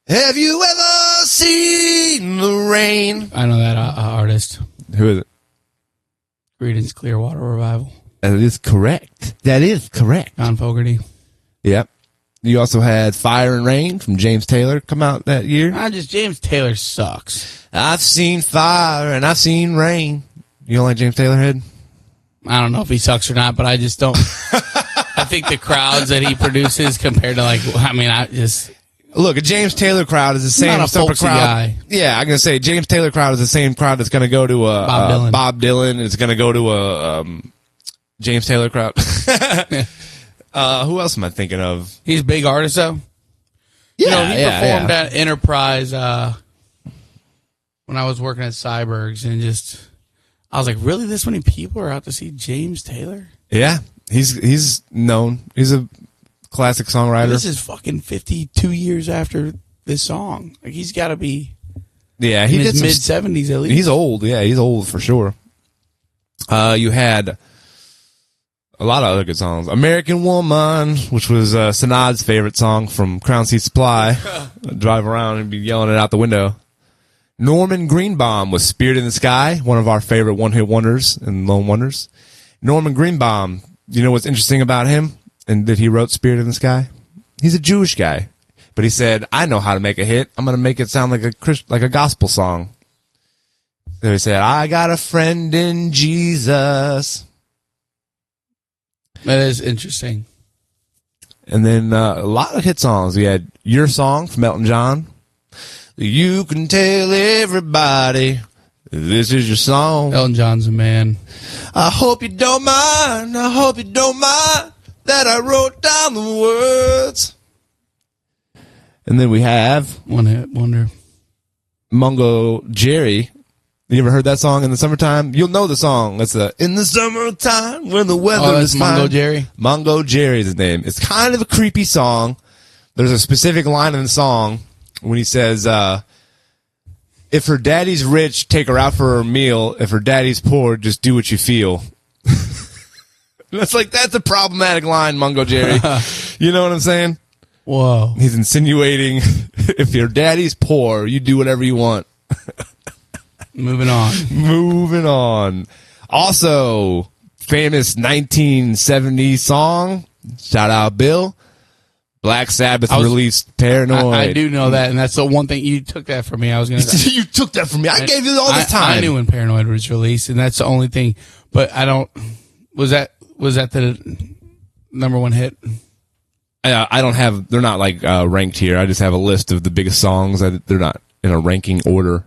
Speaker 2: have you ever seen the rain?
Speaker 3: I know that artist.
Speaker 2: Who is it?
Speaker 3: Creedence Clearwater Revival.
Speaker 2: That is correct. That is correct.
Speaker 3: John Fogerty.
Speaker 2: Yep. You also had Fire and Rain from James Taylor come out that year.
Speaker 3: James Taylor sucks.
Speaker 2: I've seen fire and I've seen rain. You don't like James Taylor, Head?
Speaker 3: I don't know if he sucks or not, but I just don't. I think the crowds that he produces compared to
Speaker 2: Look, a James Taylor crowd is the same
Speaker 3: not a
Speaker 2: type of
Speaker 3: folksy
Speaker 2: crowd.
Speaker 3: guy.
Speaker 2: Yeah, I'm gonna say James Taylor crowd is the same crowd that's gonna go to a Bob Dylan. It's gonna go to a James Taylor crowd. Who else am I thinking of?
Speaker 3: He's a big artist, though. He performed at Enterprise when I was working at Cybergs, and I was like, really, this many people are out to see James Taylor?
Speaker 2: Yeah, he's known. He's a classic songwriter.
Speaker 3: This is fucking 52 years after this song. Like, he's got to be
Speaker 2: he
Speaker 3: in
Speaker 2: did
Speaker 3: his mid-70s at least.
Speaker 2: He's old. Yeah, he's old for sure. You had a lot of other good songs. American Woman, which was Sanad's favorite song from Crown Seat Supply. Drive around and be yelling it out the window. Norman Greenbaum was Spirit in the Sky, one of our favorite one-hit wonders and lone wonders. Norman Greenbaum, you know what's interesting about him and that he wrote Spirit in the Sky? He's a Jewish guy. But he said, I know how to make a hit. I'm going to make it sound like a gospel song. So he said, I got a friend in Jesus.
Speaker 3: That is interesting.
Speaker 2: And then a lot of hit songs. We had Your Song from Elton John. You can tell everybody this is your song.
Speaker 3: Elton John's a man.
Speaker 2: I hope you don't mind. I hope you don't mind that I wrote down the words. And then we have
Speaker 3: One hit wonder.
Speaker 2: Mungo Jerry. You ever heard that song in the summertime? You'll know the song. It's in the summertime when the weather is fine.
Speaker 3: Mungo Jerry?
Speaker 2: Mungo Jerry is his name. It's kind of a creepy song. There's a specific line in the song when he says, if her daddy's rich, take her out for her meal. If her daddy's poor, just do what you feel. That's a problematic line, Mungo Jerry. You know what I'm saying?
Speaker 3: Whoa.
Speaker 2: He's insinuating if your daddy's poor, you do whatever you want.
Speaker 3: Moving on.
Speaker 2: Also, famous 1970 song. Shout out, Bill. Black Sabbath released Paranoid.
Speaker 3: I do know that, and that's the one thing you took that from me. I was going to say.
Speaker 2: You took that from me. I gave you all the time.
Speaker 3: I knew when Paranoid was released, and that's the only thing. But I don't. Was that the number one hit?
Speaker 2: I don't have. They're not like ranked here. I just have a list of the biggest songs. They're not in a ranking order.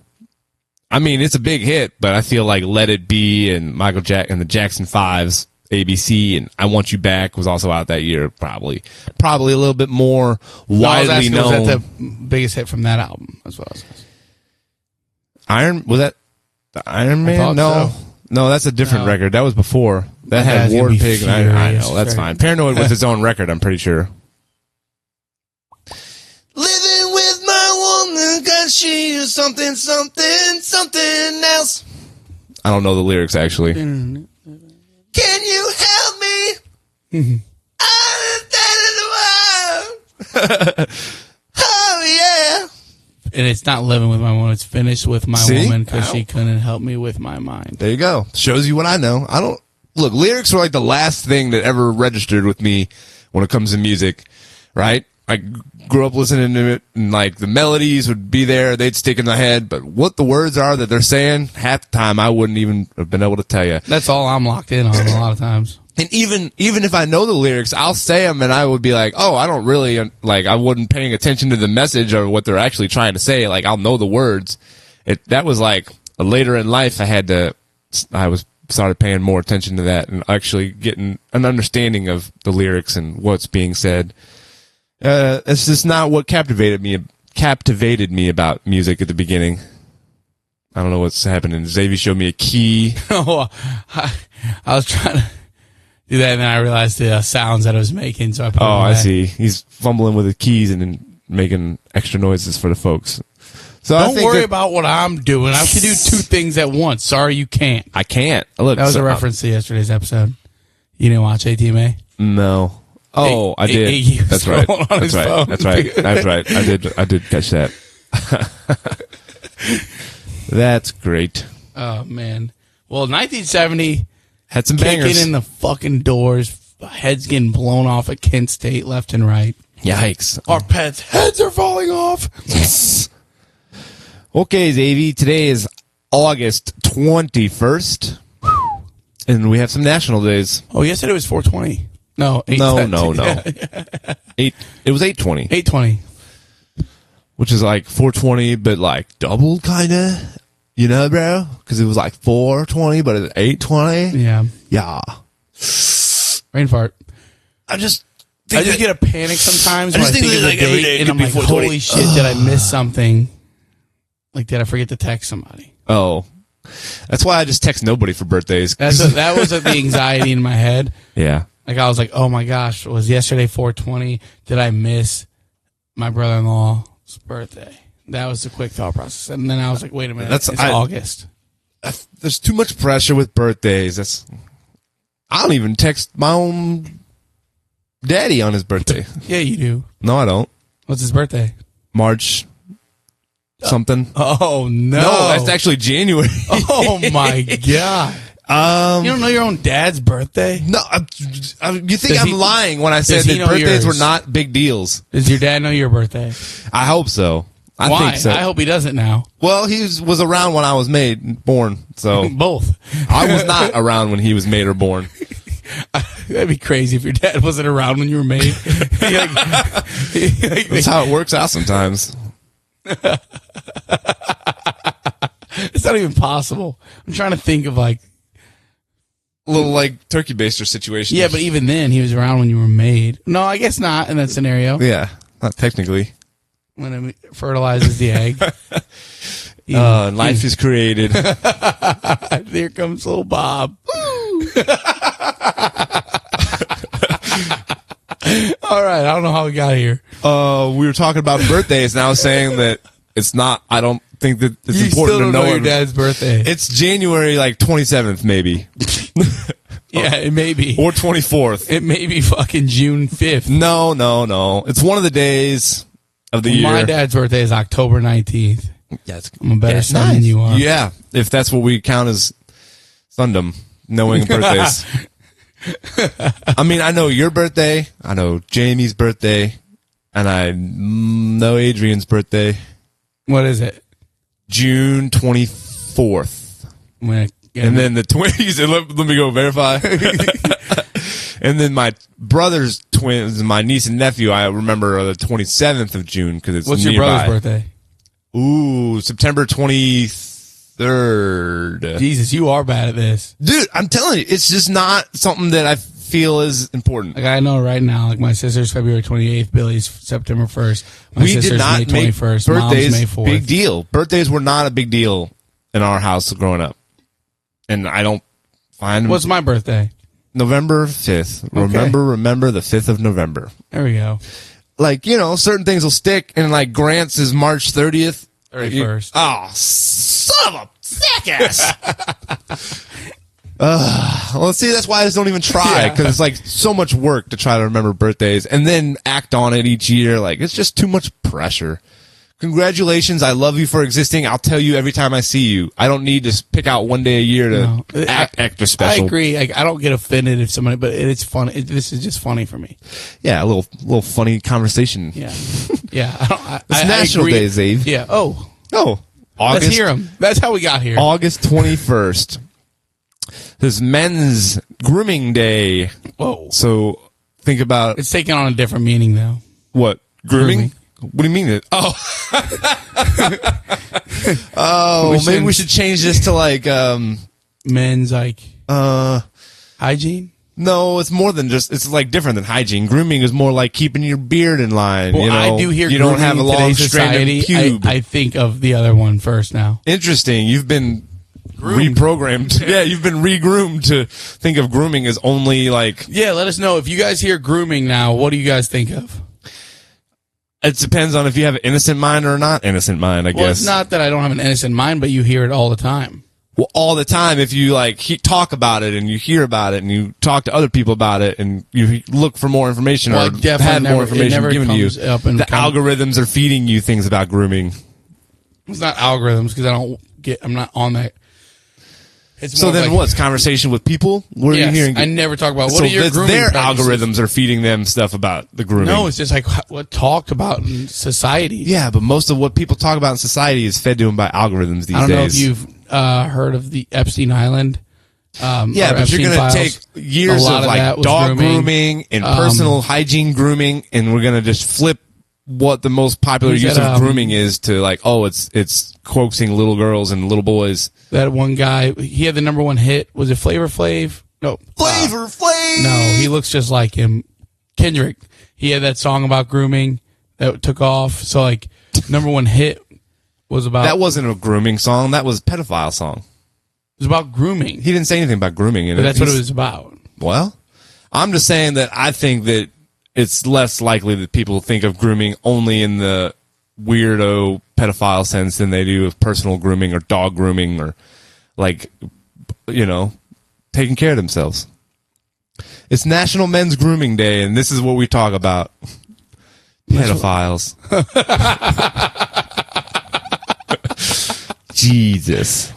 Speaker 2: I mean, it's a big hit, but I feel like "Let It Be" and Michael Jack and the Jackson 5's ABC and "I Want You Back" was also out that year. Probably a little bit more widely known.
Speaker 3: Was that the biggest hit from that album as well?
Speaker 2: Was that the Iron Man? No, that's a different record. That was before. That had War Pig. And I know that's fine. Paranoid was its own record. I'm pretty sure. Living with my woman 'cause she is something else. I don't know the lyrics actually. Can you help me? Understand the world. Oh yeah.
Speaker 3: And it's not living with my woman. It's finished with my woman because she couldn't help me with my mind.
Speaker 2: There you go. Shows you what I know. I don't look. Lyrics are like the last thing that ever registered with me when it comes to music. Right? I grew up listening to it, and like the melodies would be there, they'd stick in my head. But what the words are that they're saying, half the time I wouldn't even have been able to tell you.
Speaker 3: That's all I'm locked in on a lot of times.
Speaker 2: And even if I know the lyrics, I'll say them, and I would be like, oh, I don't really like. I wasn't paying attention to the message or what they're actually trying to say. Like I'll know the words. That was like later in life. I started paying more attention to that and actually getting an understanding of the lyrics and what's being said. It's just not what captivated me about music at the beginning. I don't know what's happening. Xavier showed me a key.
Speaker 3: I was trying to do that, and then I realized the sounds that I was making. So I put
Speaker 2: I see. He's fumbling with the keys and then making extra noises for the folks. So
Speaker 3: don't worry about what I'm doing. I can do two things at once. Sorry, you can't.
Speaker 2: I can't. Look,
Speaker 3: that was a reference to yesterday's episode. You didn't watch ATMA?
Speaker 2: No. Oh, I did. That's right. That's right. I did catch that. That's great.
Speaker 3: Oh man. Well, 1970
Speaker 2: had some bangers.
Speaker 3: Kicking in the fucking doors, heads getting blown off at Kent State left and right.
Speaker 2: Yikes!
Speaker 3: Our pets' heads are falling off.
Speaker 2: Okay, Xavier. Today is August 21st, and we have some national days.
Speaker 3: Oh, yesterday was 420. No.
Speaker 2: No. 8. It was 8:20.
Speaker 3: 8:20.
Speaker 2: Which is like 420, but like double, kind of. You know, bro? Because it was like 420, but it's 8:20.
Speaker 3: Yeah.
Speaker 2: Yeah.
Speaker 3: Brain fart. I just get a panic sometimes when I think of the date, and I'm like, holy shit, did I miss something? Like, did I forget to text somebody?
Speaker 2: Oh. That's why I just text nobody for birthdays.
Speaker 3: That was the anxiety in my head.
Speaker 2: Yeah.
Speaker 3: Like, I was like, oh my gosh, was yesterday 420? Did I miss my brother-in-law's birthday? That was the quick thought process. And then I was like, wait a minute, it's August.
Speaker 2: There's too much pressure with birthdays. I don't even text my own daddy on his birthday.
Speaker 3: Yeah, you do.
Speaker 2: No, I don't.
Speaker 3: What's his birthday?
Speaker 2: March something.
Speaker 3: Oh, no.
Speaker 2: No, that's actually January.
Speaker 3: Oh, my God. You don't know your own dad's birthday?
Speaker 2: No, you think I'm lying when I said that birthdays were not big deals.
Speaker 3: Does your dad know your birthday?
Speaker 2: I hope so.
Speaker 3: Why?
Speaker 2: Think so.
Speaker 3: I hope he doesn't now.
Speaker 2: Well, he was around when I was born. So
Speaker 3: both.
Speaker 2: I was not around when he was made or born.
Speaker 3: That'd be crazy if your dad wasn't around when you were made.
Speaker 2: That's how it works out sometimes.
Speaker 3: It's not even possible. I'm trying to think of like
Speaker 2: a little like turkey baster situation.
Speaker 3: Yeah, but even then, he was around when you were made. No, I guess not in that scenario.
Speaker 2: Yeah, not technically.
Speaker 3: When it fertilizes the egg.
Speaker 2: Life is created.
Speaker 3: There comes little Bob. All right, I don't know how we got here.
Speaker 2: We were talking about birthdays, and I was saying that it's not. I don't think that it's
Speaker 3: you
Speaker 2: important
Speaker 3: still don't
Speaker 2: to know
Speaker 3: your dad's birthday.
Speaker 2: It's January like 27th, maybe.
Speaker 3: Yeah, it may be.
Speaker 2: Or 24th.
Speaker 3: It may be fucking June 5th.
Speaker 2: No. It's one of the days of the year.
Speaker 3: My dad's birthday is October 19th.
Speaker 2: Yeah,
Speaker 3: I'm a better son than you are.
Speaker 2: Yeah, if that's what we count as Sundom, knowing birthdays. I mean, I know your birthday. I know Jamie's birthday. And I know Adrian's birthday.
Speaker 3: What is it?
Speaker 2: June 24th.
Speaker 3: And
Speaker 2: then the twins, let me go verify. And then my brother's twins, my niece and nephew, I remember are the 27th of June because it's
Speaker 3: what's
Speaker 2: nearby.
Speaker 3: your brother's birthday?
Speaker 2: Ooh, September 23rd.
Speaker 3: Jesus, you are bad at this.
Speaker 2: Dude, I'm telling you, it's just not something that I feel is important.
Speaker 3: Like I know right now, like my sister's February 28th, Billy's September 1st. My
Speaker 2: We did
Speaker 3: sister's
Speaker 2: not
Speaker 3: May
Speaker 2: make
Speaker 3: 21st,
Speaker 2: birthdays
Speaker 3: Mom's May 4th.
Speaker 2: big deal. Birthdays were not a big deal in our house growing up. And I don't find
Speaker 3: What's my birthday?
Speaker 2: November 5th.
Speaker 3: Okay.
Speaker 2: Remember the 5th of November.
Speaker 3: There we go.
Speaker 2: Like, certain things will stick, and like Grant's is March 30th.
Speaker 3: 31st.
Speaker 2: Oh, son of a jackass. Well, see, that's why I just don't even try, because it's like so much work to try to remember birthdays and then act on it each year. Like, it's just too much pressure. Congratulations. I love you for existing. I'll tell you every time I see you. I don't need to pick out one day a year to act extra special.
Speaker 3: I agree. I don't get offended if somebody, but it's funny. This is just funny for me.
Speaker 2: Yeah, a little funny conversation.
Speaker 3: Yeah. Yeah.
Speaker 2: It's National Day, Zave.
Speaker 3: Yeah. Oh.
Speaker 2: August.
Speaker 3: Let's hear him. That's how we got here.
Speaker 2: August 21st. This Men's Grooming Day.
Speaker 3: Whoa.
Speaker 2: So think about
Speaker 3: It's taking on a different meaning, though.
Speaker 2: what? Grooming? What do you mean? Maybe we should change this to like
Speaker 3: Men's, like, hygiene?
Speaker 2: no, it's more than just, it's like different than hygiene. Grooming is more like keeping your beard in line.
Speaker 3: Well, I do hear
Speaker 2: you don't have a
Speaker 3: grooming in
Speaker 2: long
Speaker 3: today's
Speaker 2: stranded
Speaker 3: society.
Speaker 2: pube.
Speaker 3: I think of the other one first now.
Speaker 2: Interesting. You've been
Speaker 3: Groomed.
Speaker 2: reprogrammed. Yeah, you've been re-groomed to think of grooming as only like,
Speaker 3: Yeah, let us know. If you guys hear grooming now, what do you guys think of?
Speaker 2: it depends on if you have an innocent mind or not innocent mind, I
Speaker 3: Well,
Speaker 2: guess.
Speaker 3: it's not that I don't have an innocent mind, but you hear it all the time.
Speaker 2: Well, all the time, if you like talk about it and you hear about it and you talk to other people about it and you look for more information
Speaker 3: Well,
Speaker 2: or
Speaker 3: it definitely
Speaker 2: have more
Speaker 3: it
Speaker 2: information
Speaker 3: never
Speaker 2: given to you,
Speaker 3: comes up in
Speaker 2: the algorithms are feeding you things about grooming.
Speaker 3: It's not algorithms because I'm not on that. It's
Speaker 2: So
Speaker 3: more
Speaker 2: then
Speaker 3: like,
Speaker 2: what's conversation with people? What are
Speaker 3: yes,
Speaker 2: you hearing?
Speaker 3: I never talk about what
Speaker 2: so
Speaker 3: are your
Speaker 2: that's
Speaker 3: grooming
Speaker 2: their
Speaker 3: practices?
Speaker 2: algorithms are feeding them stuff about the grooming.
Speaker 3: No, it's just like what talked about in society.
Speaker 2: Yeah, but most of what people talk about in society is fed to them by algorithms these
Speaker 3: I don't know if
Speaker 2: days.
Speaker 3: you've heard of the Epstein Island.
Speaker 2: Yeah,
Speaker 3: or
Speaker 2: but you're
Speaker 3: Epstein
Speaker 2: going to
Speaker 3: files.
Speaker 2: take years
Speaker 3: A lot
Speaker 2: of
Speaker 3: of that
Speaker 2: like
Speaker 3: was
Speaker 2: dog
Speaker 3: grooming.
Speaker 2: grooming and personal hygiene grooming, and we're going to just flip what the most popular
Speaker 3: Who's
Speaker 2: use
Speaker 3: that,
Speaker 2: of grooming is to like, oh, it's coaxing little girls and little boys.
Speaker 3: That one guy, he had the number one hit. Was it Flavor Flav? No.
Speaker 2: Flavor Flav!
Speaker 3: No, he looks just like him. Kendrick. He had that song about grooming that took off. So, like, number one hit was about...
Speaker 2: That wasn't a grooming song. That was a pedophile song.
Speaker 3: It was about grooming.
Speaker 2: He didn't say anything about grooming in
Speaker 3: But
Speaker 2: it.
Speaker 3: that's what it was about.
Speaker 2: Well, I'm just saying that I think that it's less likely that people think of grooming only in the weirdo pedophile sense than they do of personal grooming or dog grooming or like, taking care of themselves. It's National Men's Grooming Day, and this is what we talk about. Pedophiles. Jesus.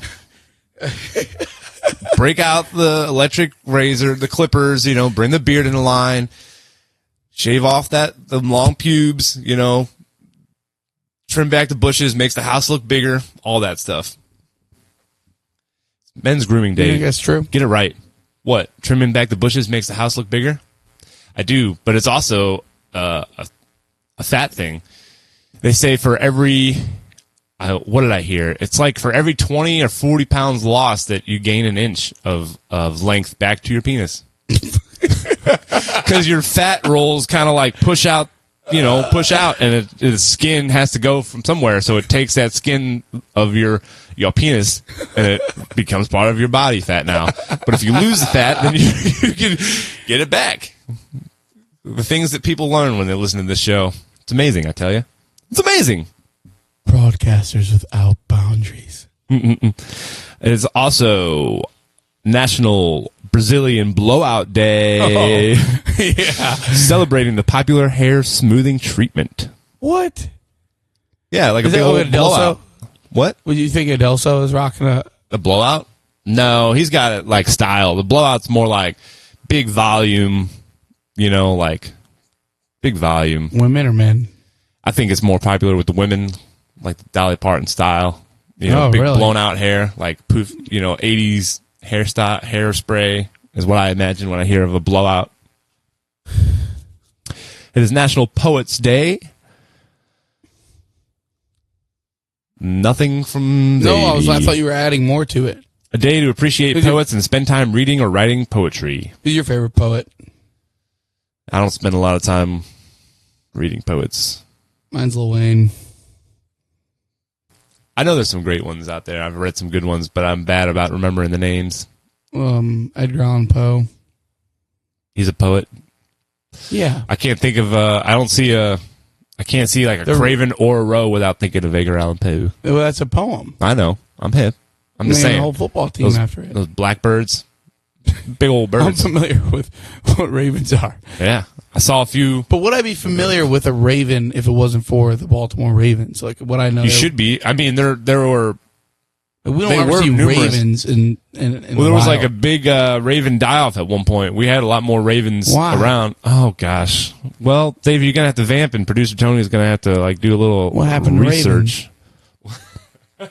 Speaker 2: Break out the electric razor, the clippers, bring the beard in line, shave off the long pubes, trim back the bushes, makes the house look bigger, all that stuff. Men's Grooming
Speaker 3: You
Speaker 2: Day.
Speaker 3: think that's true?
Speaker 2: Get it right. What? Trimming back the bushes makes the house look bigger? I do, but it's also a fat thing. They say for every... what did I hear? It's like for every 20 or 40 pounds lost that you gain an inch of length back to your penis. Because your fat rolls kind of like push out, and the skin has to go from somewhere. So it takes that skin of your penis and it becomes part of your body fat now. But if you lose the fat, then you can get it back. The things that people learn when they listen to this show. It's amazing, I tell you. It's amazing.
Speaker 3: Broadcasters without boundaries.
Speaker 2: It is also National Brazilian Blowout Day.
Speaker 3: Oh, yeah.
Speaker 2: Celebrating the popular hair smoothing treatment.
Speaker 3: What?
Speaker 2: Yeah, like
Speaker 3: Is
Speaker 2: a big
Speaker 3: that
Speaker 2: old
Speaker 3: what Adelso?
Speaker 2: blowout. What?
Speaker 3: Would you think Adelso is rocking a...
Speaker 2: The blowout? No, he's got it like style. The blowout's more like big volume, like Big volume.
Speaker 3: Women or men?
Speaker 2: I think it's more popular with the women, like the Dolly Parton style. Big
Speaker 3: really?
Speaker 2: blown out hair, like poof. 80s hairstyle, hairspray is what I imagine when I hear of a blowout. It is National Poets Day. Nothing from
Speaker 3: No,
Speaker 2: Zadie.
Speaker 3: I thought you were adding more to it.
Speaker 2: A day to appreciate
Speaker 3: Who's
Speaker 2: poets and spend time reading or writing poetry.
Speaker 3: Who's your favorite poet?
Speaker 2: I don't spend a lot of time reading poets.
Speaker 3: Mine's Lil Wayne.
Speaker 2: I know there's some great ones out there. I've read some good ones, but I'm bad about remembering the names.
Speaker 3: Edgar Allan Poe.
Speaker 2: He's a poet.
Speaker 3: Yeah.
Speaker 2: I can't think of I can't see like a Craven or a Roe without thinking of Edgar Allan Poe.
Speaker 3: Well, that's a poem.
Speaker 2: I know. I'm hip. I'm just saying.
Speaker 3: A whole football team after it.
Speaker 2: Those blackbirds. Big old birds.
Speaker 3: I'm familiar with what ravens are.
Speaker 2: Yeah. I saw a few.
Speaker 3: But would I be familiar with a raven if it wasn't for the Baltimore Ravens? Like, what I know.
Speaker 2: You should be. I mean, there were.
Speaker 3: We don't
Speaker 2: they
Speaker 3: ever
Speaker 2: were
Speaker 3: see
Speaker 2: numerous.
Speaker 3: ravens in
Speaker 2: Well, there was like a big raven die-off at one point. We had a lot more ravens around. Oh, gosh. Well, Dave, you're going to have to vamp, and producer Tony is going to have to like do a little
Speaker 3: What happened
Speaker 2: research.
Speaker 3: To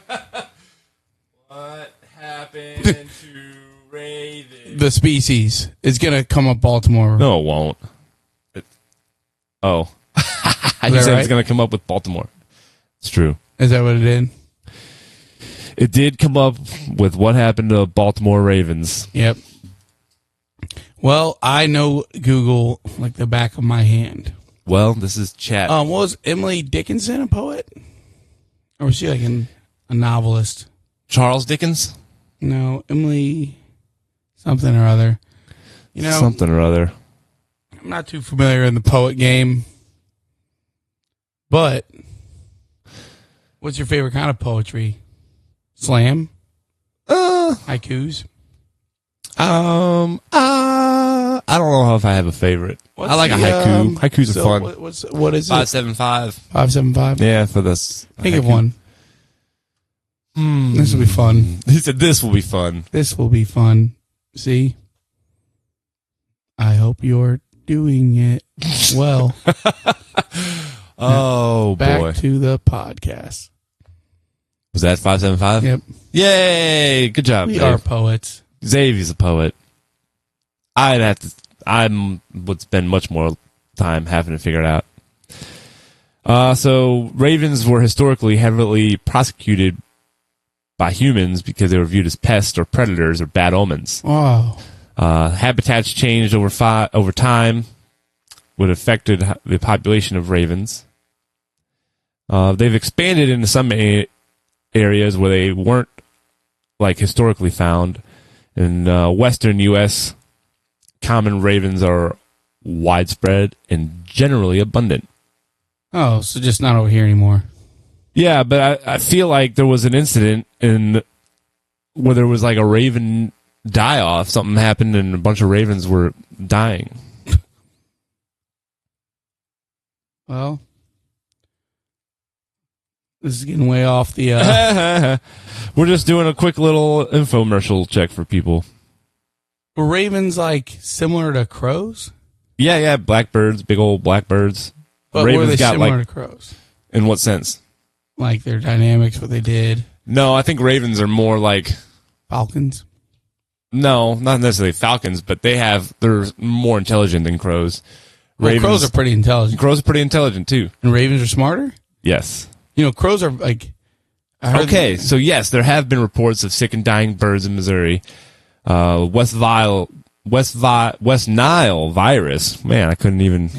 Speaker 2: What happened to ravens?
Speaker 3: the species is going to come up Baltimore.
Speaker 2: No, it won't. You said it's going to come up with Baltimore. It's true.
Speaker 3: Is that what it did?
Speaker 2: It did come up with what happened to Baltimore Ravens.
Speaker 3: Yep. Well, I know Google like the back of my hand.
Speaker 2: Well, this is chat.
Speaker 3: Was Emily Dickinson a poet? Or was she like a novelist?
Speaker 2: Charles Dickens?
Speaker 3: No, Emily something or other.
Speaker 2: Something or other.
Speaker 3: I'm not too familiar in the poet game. But what's your favorite kind of poetry? Slam? Haikus?
Speaker 2: I don't know if I have a favorite. I like a haiku. Haikus are fun.
Speaker 3: What is it?
Speaker 2: 575.
Speaker 3: 575?
Speaker 2: Yeah, for this.
Speaker 3: Think of one. This will be fun.
Speaker 2: He said this will be fun.
Speaker 3: This will be fun. See? I hope you're doing it well.
Speaker 2: Oh,
Speaker 3: Back
Speaker 2: boy.
Speaker 3: to the podcast.
Speaker 2: Was that 575?
Speaker 3: Yep.
Speaker 2: Yay! Good job,
Speaker 3: We
Speaker 2: Dave.
Speaker 3: are poets.
Speaker 2: Xavier's a poet. I would spend much more time having to figure it out. So ravens were historically heavily prosecuted by humans because they were viewed as pests or predators or bad omens.
Speaker 3: Oh.
Speaker 2: Habitats changed over time, which affected the population of ravens. They've expanded into some areas where they weren't like historically found. In western U.S., common ravens are widespread and generally abundant.
Speaker 3: Oh, so just not over here anymore.
Speaker 2: Yeah, but I feel like there was an incident where there was like a raven die-off. Something happened and a bunch of ravens were dying.
Speaker 3: Well, this is getting way off the...
Speaker 2: We're just doing a quick little infomercial check for people.
Speaker 3: Were ravens like similar to crows?
Speaker 2: Yeah, blackbirds, big old blackbirds.
Speaker 3: But
Speaker 2: ravens
Speaker 3: were they
Speaker 2: got
Speaker 3: similar
Speaker 2: like
Speaker 3: to crows?
Speaker 2: in what sense?
Speaker 3: Like their dynamics, what they did.
Speaker 2: No, I think ravens are more like
Speaker 3: Falcons?
Speaker 2: no, not necessarily falcons, but they're more intelligent than crows.
Speaker 3: Well, crows are pretty intelligent.
Speaker 2: Crows are pretty intelligent too.
Speaker 3: And ravens are smarter?
Speaker 2: Yes.
Speaker 3: Crows are like...
Speaker 2: Okay, so yes, there have been reports of sick and dying birds in Missouri. West Nile virus. Man, I couldn't even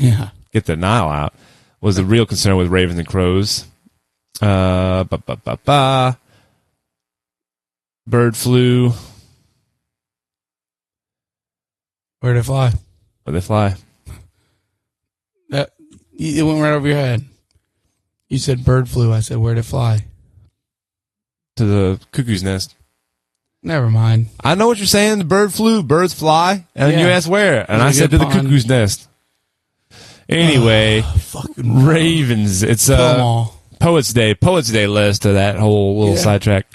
Speaker 2: get the Nile out. Was a real concern with ravens and crows. Bird flu.
Speaker 3: Where'd it fly?
Speaker 2: Where'd they fly?
Speaker 3: It went right over your head. You said bird flu. I said, where'd it fly?
Speaker 2: To the cuckoo's nest.
Speaker 3: Never mind.
Speaker 2: I know what you're saying. The bird flew. Birds fly. And then you asked where. And I said to the cuckoo's nest. Anyway,
Speaker 3: fucking
Speaker 2: ravens. It's Poets Day. Poets Day list to that whole little sidetrack.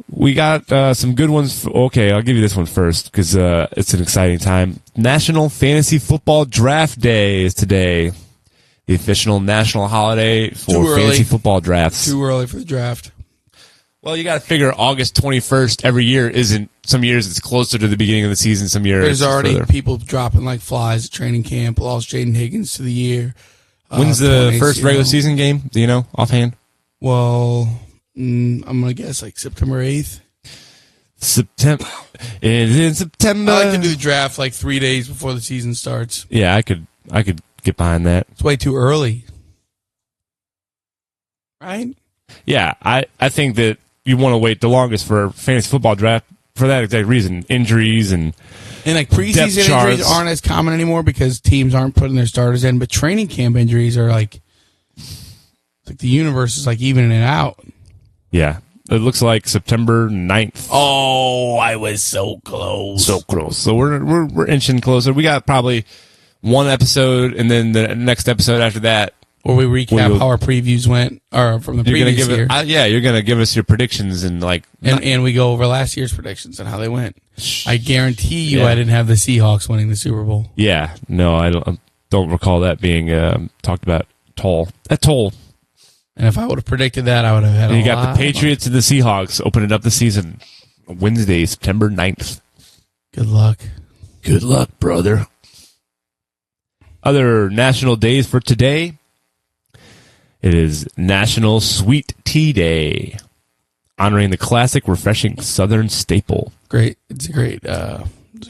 Speaker 2: We got some good ones. Okay, I'll give you this one first because it's an exciting time. National Fantasy Football Draft Day is today. The official national holiday for fantasy football drafts.
Speaker 3: Too early for the draft.
Speaker 2: Well, you got to figure August 21st every year isn't. Some years it's closer to the beginning of the season. Some years
Speaker 3: there's already
Speaker 2: further.
Speaker 3: People dropping like flies at training camp. Lost Jaden Higgins to the year.
Speaker 2: When's the first regular season game? Do you know offhand?
Speaker 3: Well, I'm gonna guess like September 8th.
Speaker 2: September. It's in September.
Speaker 3: I like to do the draft like 3 days before the season starts.
Speaker 2: Yeah, I could get behind that.
Speaker 3: It's way too early, right?
Speaker 2: Yeah, I think that you want to wait the longest for fantasy football draft for that exact reason. Injuries and
Speaker 3: like preseason injuries aren't as common anymore because teams aren't putting their starters in. But training camp injuries are like the universe is like evening it out.
Speaker 2: Yeah, it looks like September 9th.
Speaker 3: Oh, I was so close.
Speaker 2: So close. So we're inching closer. We got probably one episode, and then the next episode after that,
Speaker 3: where we recap how our previews went, or from the previous year.
Speaker 2: You're gonna give us your predictions and
Speaker 3: and we go over last year's predictions and how they went. I guarantee you, I didn't have the Seahawks winning the Super Bowl.
Speaker 2: Yeah, no, I don't recall that being talked about at all.
Speaker 3: And if I would have predicted that, I would have had.
Speaker 2: And you got the Patriots and the Seahawks opening up the season Wednesday, September 9th.
Speaker 3: Good luck.
Speaker 2: Good luck, brother. Other national days for today. It is National Sweet Tea Day, honoring the classic, refreshing Southern staple.
Speaker 3: Great. It's a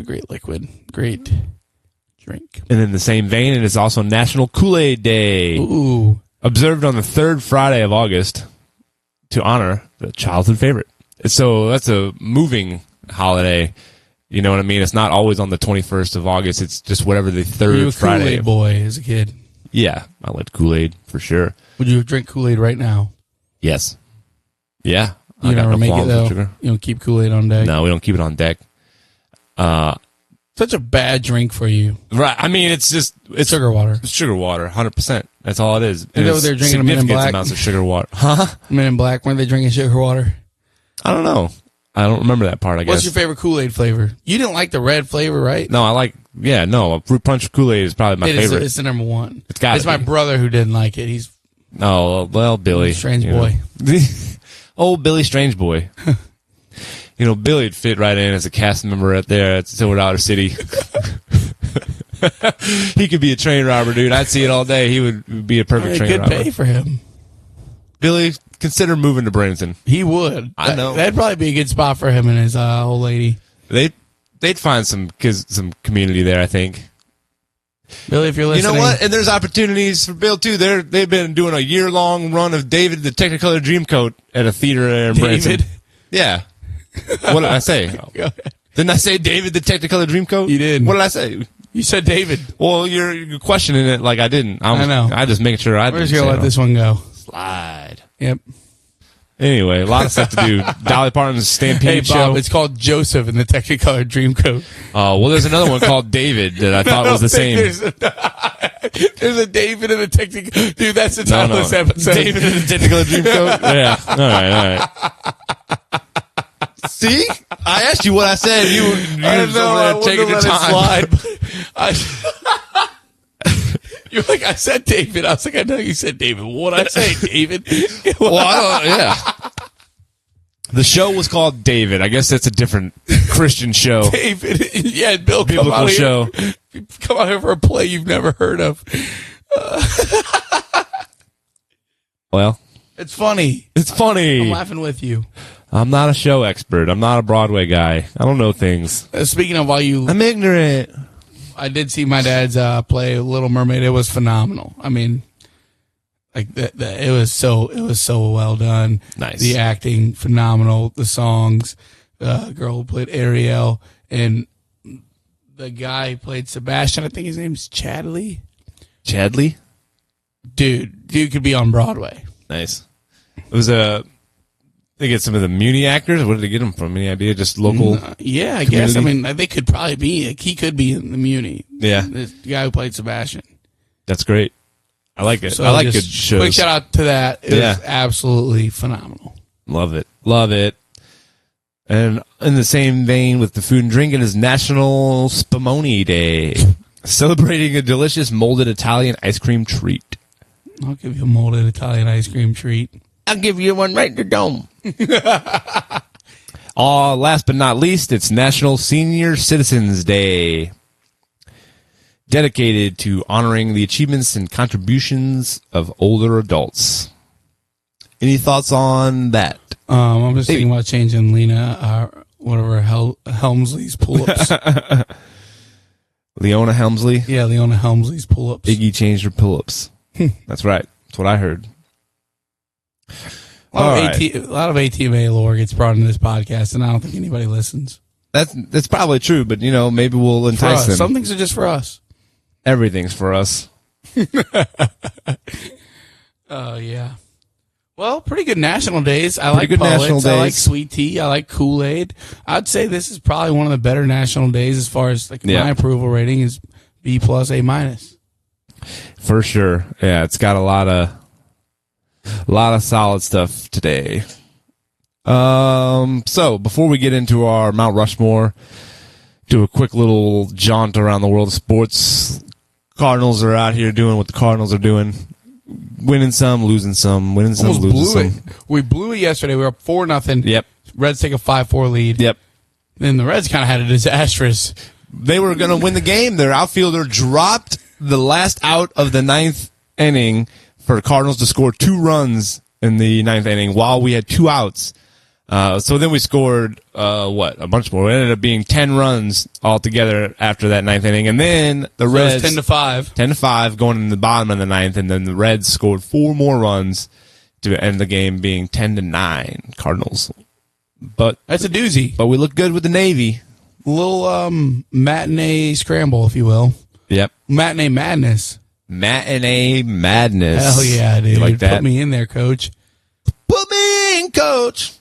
Speaker 3: great liquid. Great drink.
Speaker 2: And in the same vein, it is also National Kool-Aid Day.
Speaker 3: Ooh.
Speaker 2: Observed on the third Friday of August to honor the childhood favorite. So that's a moving holiday. You know what I mean? It's not always on the 21st of August. It's just whatever the third
Speaker 3: Were you a
Speaker 2: Friday.
Speaker 3: Kool-Aid boy as a kid?
Speaker 2: Yeah, I liked Kool-Aid for sure.
Speaker 3: Would you drink Kool-Aid right now?
Speaker 2: Yes. Yeah.
Speaker 3: You never make it though. You don't keep Kool-Aid on deck.
Speaker 2: No, we don't keep it on deck.
Speaker 3: Such a bad drink for you.
Speaker 2: Right. I mean, it's
Speaker 3: sugar water.
Speaker 2: It's sugar water, 100%. That's all it is.
Speaker 3: You know they're drinking Men in Black
Speaker 2: amounts of sugar water. Huh?
Speaker 3: Men in Black, weren't they drinking sugar water?
Speaker 2: I don't know. I don't remember that part, I guess.
Speaker 3: What's your favorite Kool-Aid flavor? You didn't like the red flavor, right?
Speaker 2: No, Fruit Punch Kool-Aid is probably my favorite.
Speaker 3: It's the number one.
Speaker 2: It's
Speaker 3: my brother who didn't like it. He's
Speaker 2: Billy.
Speaker 3: Strange boy.
Speaker 2: Old Billy Strange boy. Billy would fit right in as a cast member right there at Silver City. He could be a train robber, dude. I'd see it all day. He would be a perfect train robber.
Speaker 3: Good pay for him.
Speaker 2: Billy, consider moving to Branson.
Speaker 3: He would.
Speaker 2: I know.
Speaker 3: That'd probably be a good spot for him and his old lady.
Speaker 2: They'd find some community there, I think.
Speaker 3: Billy, if you're listening.
Speaker 2: You know what? And there's opportunities for Bill, too. They've been doing a year-long run of David the Technicolored Dreamcoat at a theater in Branson.
Speaker 3: David?
Speaker 2: Yeah. What did I say? Didn't I say David the Technicolored Dreamcoat?
Speaker 3: You did.
Speaker 2: What did I say?
Speaker 3: You said David.
Speaker 2: Well, you're questioning it like I didn't.
Speaker 3: I know.
Speaker 2: I just making sure I didn't.
Speaker 3: We're just going to let this one go.
Speaker 2: Slide.
Speaker 3: Yep.
Speaker 2: Anyway, a lot of stuff to do. Dolly Parton's Stampede
Speaker 3: Hey, Bob,
Speaker 2: show.
Speaker 3: it's called Joseph in the Technicolored Dreamcoat.
Speaker 2: Oh, well, there's another one called David that I thought was the same.
Speaker 3: There's a David in the Technicolored... Dude, that's the title of this episode.
Speaker 2: David in the Technicolored Dreamcoat? Yeah. All right. See? I asked you what I said. You
Speaker 3: I know,
Speaker 2: were taking the time.
Speaker 3: You're like, I said David. I was like, I know you said David. What did I say, David?
Speaker 2: Well, yeah. The show was called David. I guess that's a different Christian show.
Speaker 3: David. Yeah, Bill, come
Speaker 2: Biblical
Speaker 3: out
Speaker 2: show.
Speaker 3: Here. Come out here for a play you've never heard of.
Speaker 2: Well,
Speaker 3: it's funny.
Speaker 2: It's funny.
Speaker 3: I'm laughing with you.
Speaker 2: I'm not a show expert. I'm not a Broadway guy. I don't know things.
Speaker 3: Speaking of
Speaker 2: I'm ignorant.
Speaker 3: I did see my dad's play Little Mermaid. It was phenomenal. I mean, like it was so well done.
Speaker 2: Nice.
Speaker 3: The acting phenomenal. The songs. The girl who played Ariel and the guy who played Sebastian. I think his name's Chadley.
Speaker 2: Chadley?
Speaker 3: Dude could be on Broadway.
Speaker 2: Nice. It was they get some of the Muni actors. Where did they get them from? Any idea? Just local?
Speaker 3: Yeah, I guess. I mean, they could probably be. Like, he could be in the Muni.
Speaker 2: Yeah.
Speaker 3: The guy who played Sebastian.
Speaker 2: That's great. I like it.
Speaker 3: So
Speaker 2: I like good shows.
Speaker 3: Quick shout out to that. It was absolutely phenomenal.
Speaker 2: Love it. Love it. And in the same vein with the food and drink, it is National Spumoni Day, celebrating a delicious molded Italian ice cream treat.
Speaker 3: I'll give you a molded Italian ice cream treat.
Speaker 2: I'll give you one right in the dome. Last but not least, it's National Senior Citizens Day, dedicated to honoring the achievements and contributions of older adults. Any thoughts on that?
Speaker 3: I'm just thinking about changing Lena, whatever, Helmsley's pull-ups.
Speaker 2: Leona Helmsley?
Speaker 3: Yeah, Leona Helmsley's pull-ups.
Speaker 2: Iggy changed her pull-ups. That's right. That's what I heard.
Speaker 3: A lot of ATMA lore gets brought into this podcast, and I don't think anybody listens.
Speaker 2: That's probably true, but, maybe we'll entice them.
Speaker 3: Some things are just for us.
Speaker 2: Everything's for us.
Speaker 3: Yeah. Well, pretty good national days. I like
Speaker 2: national
Speaker 3: poets.
Speaker 2: days.
Speaker 3: I like sweet tea. I like Kool-Aid. I'd say this is probably one of the better national days as far as my approval rating is B+, A-.
Speaker 2: For sure. Yeah, it's got a lot of solid stuff today. So before we get into our Mount Rushmore, do a quick little jaunt around the world of sports. Cardinals are out here doing what the Cardinals are doing. Winning some, losing some, winning some, losing some.
Speaker 3: We blew it yesterday. We were up 4-0.
Speaker 2: Yep.
Speaker 3: Reds take a 5-4 lead.
Speaker 2: Yep.
Speaker 3: Then the Reds kind of had a disastrous.
Speaker 2: They were going to win the game. Their outfielder dropped the last out of the ninth inning for the Cardinals to score 2 runs in the ninth inning while we had 2 outs. So then we scored, a bunch more. It ended up being 10 runs altogether after that ninth inning. And then the Reds.
Speaker 3: 10-5.
Speaker 2: 10-5 going in the bottom of the ninth. And then the Reds scored 4 more runs to end the game being 10-9 Cardinals. But
Speaker 3: that's a doozy.
Speaker 2: But we look good with the Navy.
Speaker 3: A little, matinee scramble, if you will.
Speaker 2: Yep.
Speaker 3: Matinee madness.
Speaker 2: Matinee madness.
Speaker 3: Hell yeah, dude.
Speaker 2: You like that?
Speaker 3: Put me in there, coach.
Speaker 2: Put me in, coach.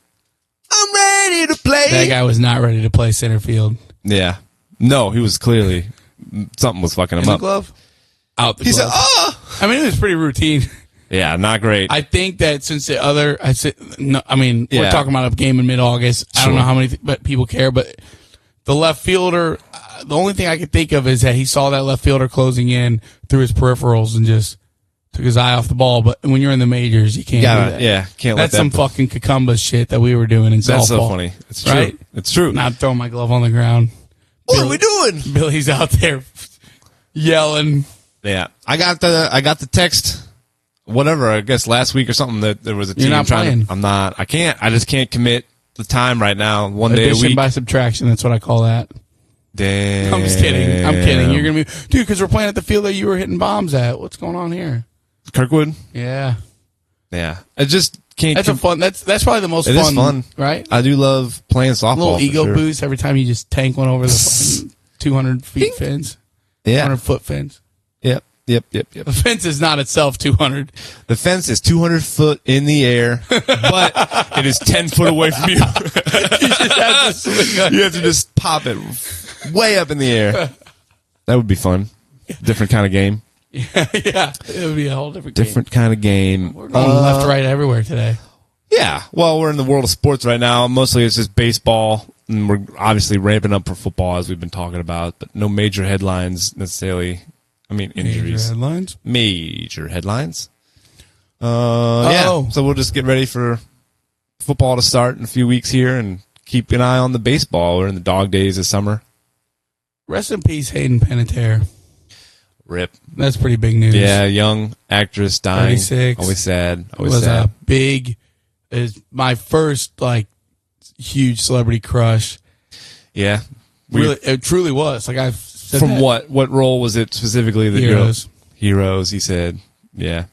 Speaker 2: I'm ready to play.
Speaker 3: That guy was not ready to play center field.
Speaker 2: Yeah. No, he was clearly, something was fucking him
Speaker 3: In the
Speaker 2: up.
Speaker 3: glove? Out the glove.
Speaker 2: He said, oh!
Speaker 3: I mean, it was pretty routine.
Speaker 2: Yeah, not great.
Speaker 3: I think that since the other, we're
Speaker 2: Yeah.
Speaker 3: talking about a game in mid-August. I don't know how many people care, but the left fielder, the only thing I could think of is that he saw that left fielder closing in through his peripherals and just took his eye off the ball. But when you're in the majors, you can't do that.
Speaker 2: Yeah, can't let
Speaker 3: That's
Speaker 2: that.
Speaker 3: some fucking cucumba shit that we were doing in softball.
Speaker 2: That's so funny. It's true.
Speaker 3: Right?
Speaker 2: It's true.
Speaker 3: Not throwing my glove on the ground.
Speaker 2: What are we doing?
Speaker 3: Billy's out there yelling.
Speaker 2: Yeah. I got the text, whatever, I guess last week or something, that there was a team
Speaker 3: You're not
Speaker 2: trying
Speaker 3: playing.
Speaker 2: I just can't commit the time right now. One day a
Speaker 3: Addition
Speaker 2: week.
Speaker 3: by subtraction, that's what I call that.
Speaker 2: Damn.
Speaker 3: I'm just kidding. I'm kidding. You're going to be... Dude, because we're playing at the field that you were hitting bombs at. What's going on here?
Speaker 2: Kirkwood?
Speaker 3: Yeah.
Speaker 2: Yeah. I just can't.
Speaker 3: That's a fun... That's probably the most
Speaker 2: It
Speaker 3: fun.
Speaker 2: is fun.
Speaker 3: Right?
Speaker 2: I do love playing softball.
Speaker 3: A little
Speaker 2: for
Speaker 3: ego
Speaker 2: sure.
Speaker 3: boost every time you just tank one over the fucking 200 feet fence.
Speaker 2: Yeah.
Speaker 3: 200-foot fence.
Speaker 2: Yep.
Speaker 3: The fence is not itself 200.
Speaker 2: The fence is 200 foot in the air, but it is 10 foot away from you.
Speaker 3: You just have to swing on.
Speaker 2: You have to just pop it way up in the air. That would be fun. Different kind of game.
Speaker 3: Yeah. It would be a whole different
Speaker 2: Kind of game.
Speaker 3: game. We're going left, right, everywhere today.
Speaker 2: Yeah. Well, we're in the world of sports right now. Mostly it's just baseball, and we're obviously ramping up for football as we've been talking about, but no major headlines necessarily. I mean, injuries.
Speaker 3: Major headlines?
Speaker 2: Major headlines. Yeah. So we'll just get ready for football to start in a few weeks here and keep an eye on the baseball. We're in the dog days of summer.
Speaker 3: Rest in peace, Hayden Panettiere.
Speaker 2: Rip.
Speaker 3: That's pretty big news.
Speaker 2: Yeah, young actress dying.
Speaker 3: 36.
Speaker 2: Always sad. Always
Speaker 3: was
Speaker 2: sad.
Speaker 3: is my first huge celebrity crush.
Speaker 2: Yeah.
Speaker 3: Really, it truly was. I've said
Speaker 2: From
Speaker 3: that.
Speaker 2: what role was it specifically? The
Speaker 3: Heroes.
Speaker 2: girl? Heroes, he said. Yeah.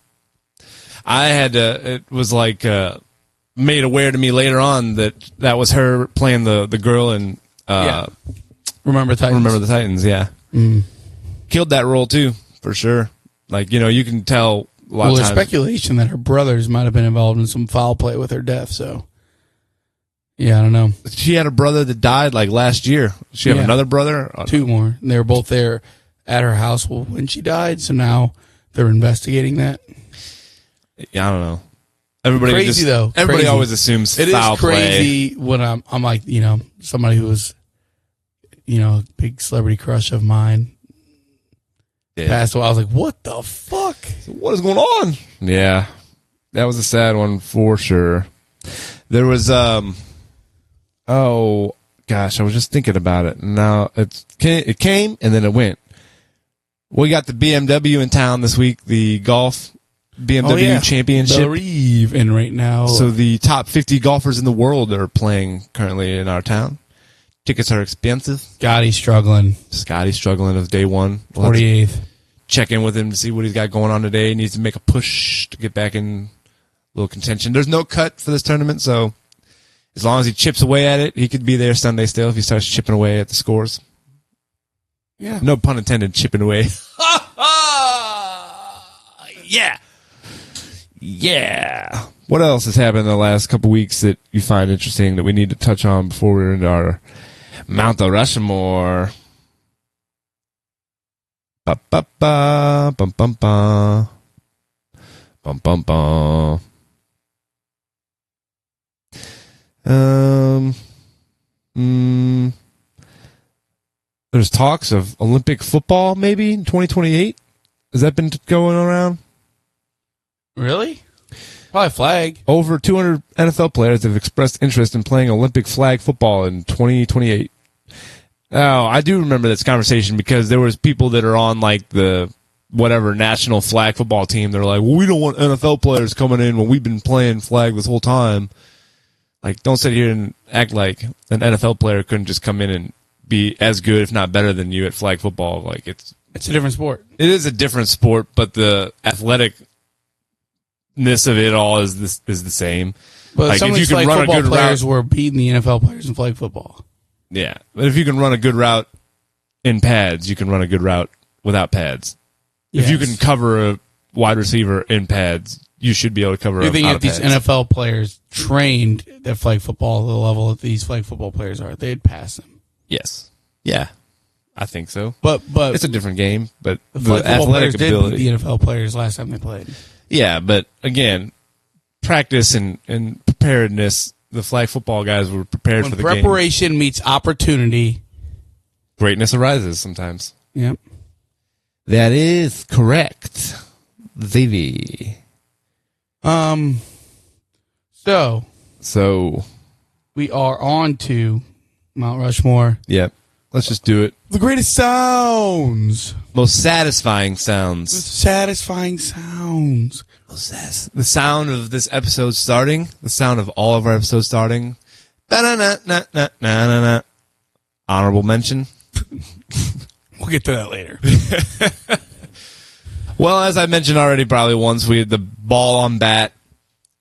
Speaker 2: I had to, it was made aware to me later on that was her playing the girl in
Speaker 3: Remember the Titans.
Speaker 2: Remember the Titans, yeah.
Speaker 3: Mm.
Speaker 2: Killed that role too, for sure. You can tell a lot of
Speaker 3: there's
Speaker 2: times.
Speaker 3: speculation that her brothers might have been involved in some foul play with her death, so yeah, I don't know.
Speaker 2: She had a brother that died last year. She have another brother?
Speaker 3: 2 more. And they were both there at her house when she died, so now they're investigating that.
Speaker 2: Yeah, I don't know. Everybody
Speaker 3: Crazy, though.
Speaker 2: Everybody
Speaker 3: Crazy.
Speaker 2: always assumes
Speaker 3: It
Speaker 2: foul
Speaker 3: is crazy when I'm like, somebody who was, a big celebrity crush of mine passed away. I was like, what the fuck?
Speaker 2: play. What is going on? Yeah, that was a sad one for sure. There was, oh gosh, I was just thinking about it. Now it came and then it went. We got the BMW in town this week, the golf BMW Championship.
Speaker 3: And right now.
Speaker 2: So the top 50 golfers in the world are playing currently in our town. Tickets are expensive.
Speaker 3: Scotty's struggling.
Speaker 2: Scotty's struggling with day one.
Speaker 3: 48th.
Speaker 2: Check in with him to see what he's got going on today. He needs to make a push to get back in a little contention. There's no cut for this tournament, so as long as he chips away at it, he could be there Sunday still if he starts chipping away at the scores.
Speaker 3: Yeah.
Speaker 2: No pun intended, chipping away. Yeah. Yeah. What else has happened in the last couple weeks that you find interesting that we need to touch on before we're into our Mount Rushmore? Ba ba ba bum bum ba bum bum bum. There's talks of Olympic football maybe in 2028. Has that been going around?
Speaker 3: Really? Probably flag.
Speaker 2: Over 200 NFL players have expressed interest in playing Olympic flag football in 2028. Oh, I do remember this conversation because there was people that are on like the whatever national flag football team. They're like, well, we don't want NFL players coming in when we've been playing flag this whole time. Like, don't sit here and act like an NFL player couldn't just come in and be as good, if not better than you at flag football. Like, it's
Speaker 3: a different sport.
Speaker 2: It is a different sport, but the athleticness of it all is the same.
Speaker 3: But
Speaker 2: like,
Speaker 3: some of these flag football players were beating the NFL players in flag football.
Speaker 2: Yeah, but if you can run a good route in pads, you can run a good route without pads.
Speaker 3: Yes.
Speaker 2: If you can cover a wide receiver in pads, you should be able to cover.
Speaker 3: Do you think
Speaker 2: out
Speaker 3: if these
Speaker 2: pads.
Speaker 3: NFL players trained at flag football the level that these flag football players are, they'd pass them?
Speaker 2: Yes. Yeah, I think so.
Speaker 3: But
Speaker 2: it's a different game. But
Speaker 3: the
Speaker 2: the athletic ability,
Speaker 3: did beat the NFL players last time they played.
Speaker 2: Yeah, but again, practice and preparedness. The flag football guys were prepared for the game.
Speaker 3: When preparation meets opportunity,
Speaker 2: greatness arises sometimes.
Speaker 3: Yep.
Speaker 2: That is correct. ZV. So
Speaker 3: we are on to Mount Rushmore.
Speaker 2: Yep. Let's just do it.
Speaker 3: The greatest sounds.
Speaker 2: Most satisfying sounds.
Speaker 3: Satisfying sounds.
Speaker 2: The sound of this episode starting. The sound of all of our episodes starting. Ba-na-na-na-na-na-na. Honorable mention.
Speaker 3: We'll get to that later.
Speaker 2: Well, as I mentioned already probably once, the ball on bat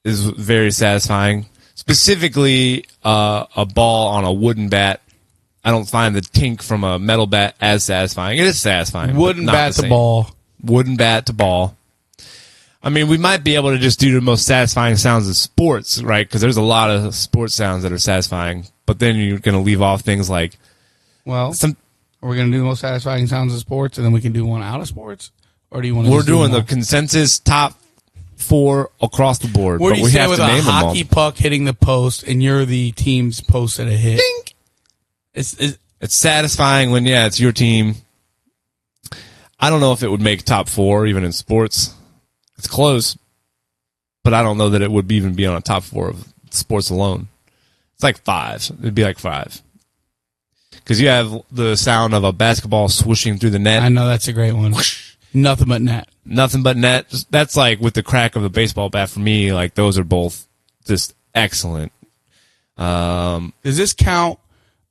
Speaker 2: is very satisfying. Specifically, a ball on a wooden bat. I don't find the tink from a metal bat as satisfying. It is satisfying.
Speaker 3: Wooden bat to ball.
Speaker 2: Wooden bat to ball. I mean, we might be able to just do the most satisfying sounds of sports, right? Because there's a lot of sports sounds that are satisfying. But then you're going to leave off things like...
Speaker 3: Well, are we going to do the most satisfying sounds of sports, and then we can do one out of sports? Or do you want to?
Speaker 2: We're doing the consensus top 4 across the board.
Speaker 3: What do you
Speaker 2: we
Speaker 3: say
Speaker 2: have
Speaker 3: with
Speaker 2: to
Speaker 3: a
Speaker 2: name them all.
Speaker 3: hockey puck hitting the post, and you're the team's post at a hit?
Speaker 2: Ding! It's satisfying when, it's your team. I don't know if it would make top 4, even in sports. It's close, but I don't know that it would even be on a top 4 of sports alone. It's like 5. It'd be like 5. Because you have the sound of a basketball swooshing through the net.
Speaker 3: I know, that's a great one. Nothing but net.
Speaker 2: Nothing but net. That's like with the crack of the baseball bat for me. Like, those are both just excellent.
Speaker 3: Does this count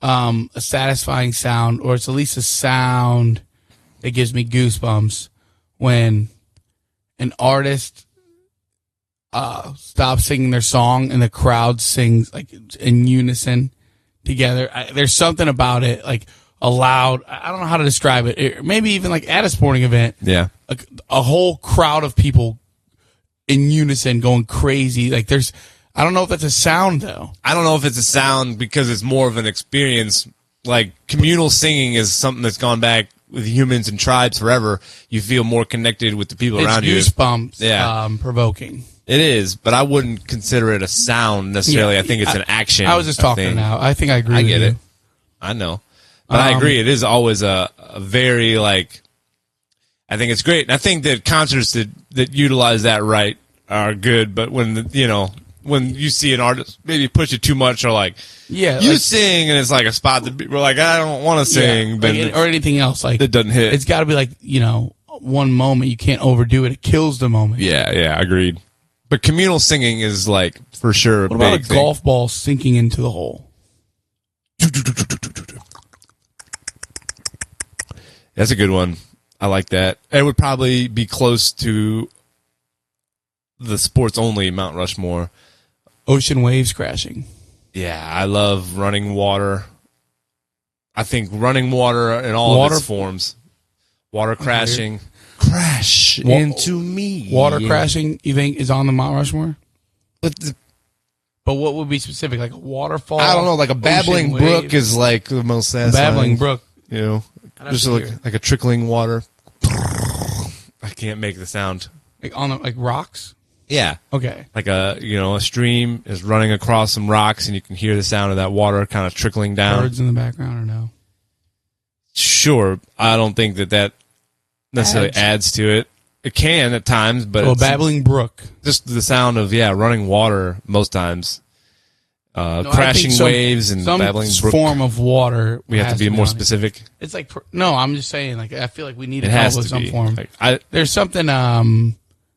Speaker 3: a satisfying sound, or it's at least a sound that gives me goosebumps when an artist stops singing their song and the crowd sings like in unison together? There's something about it, like a loud, I don't know how to describe it. Maybe even like at a sporting event.
Speaker 2: Yeah.
Speaker 3: A whole crowd of people in unison going crazy. Like I don't know if that's a sound though.
Speaker 2: I don't know if it's a sound because it's more of an experience. Like, communal singing is something that's gone back with humans and tribes forever. You feel more connected with the people around you.
Speaker 3: It's goosebumps provoking.
Speaker 2: It is, but I wouldn't consider it a sound necessarily.
Speaker 3: Yeah,
Speaker 2: I think it's an action.
Speaker 3: I was just talking now. I think I agree
Speaker 2: I
Speaker 3: with
Speaker 2: get
Speaker 3: you.
Speaker 2: it. I know. But I agree. It is always a very, like, I think it's great. And I think that concerts that utilize that right are good. But when, when you see an artist maybe push it too much or like, you sing and it's like a spot that we're like, I don't want to sing.
Speaker 3: Like, or anything else. Like,
Speaker 2: it doesn't hit.
Speaker 3: It's got to be like, one moment. You can't overdo it. It kills the moment.
Speaker 2: Yeah, agreed. But communal singing is like, for sure,
Speaker 3: what about a golf ball sinking into the hole?
Speaker 2: That's a good one. I like that. It would probably be close to the sports only Mount Rushmore.
Speaker 3: Ocean waves crashing.
Speaker 2: Yeah, I love running water. I think running water in all of its forms. Water crashing. Crash into me.
Speaker 3: Water crashing, you think, is on the Mount Rushmore?
Speaker 2: But
Speaker 3: what would be specific? Like a waterfall?
Speaker 2: I don't know. Like a babbling brook is like the most satisfying.
Speaker 3: Babbling brook.
Speaker 2: Just like a trickling water. I can't make the sound.
Speaker 3: Like on like rocks?
Speaker 2: Yeah.
Speaker 3: Okay.
Speaker 2: Like a stream is running across some rocks and you can hear the sound of that water kind of trickling down.
Speaker 3: Birds in the background or no?
Speaker 2: Sure. I don't think that necessarily adds to it. It can at times, but
Speaker 3: a babbling brook.
Speaker 2: Just the sound of running water most times. Crashing waves and babbling brook.
Speaker 3: Some form of water.
Speaker 2: We have to be more specific.
Speaker 3: It's like I'm just saying. Like I feel like we need
Speaker 2: it
Speaker 3: to
Speaker 2: has
Speaker 3: come up
Speaker 2: to
Speaker 3: with
Speaker 2: be.
Speaker 3: some form.
Speaker 2: Like,
Speaker 3: there's something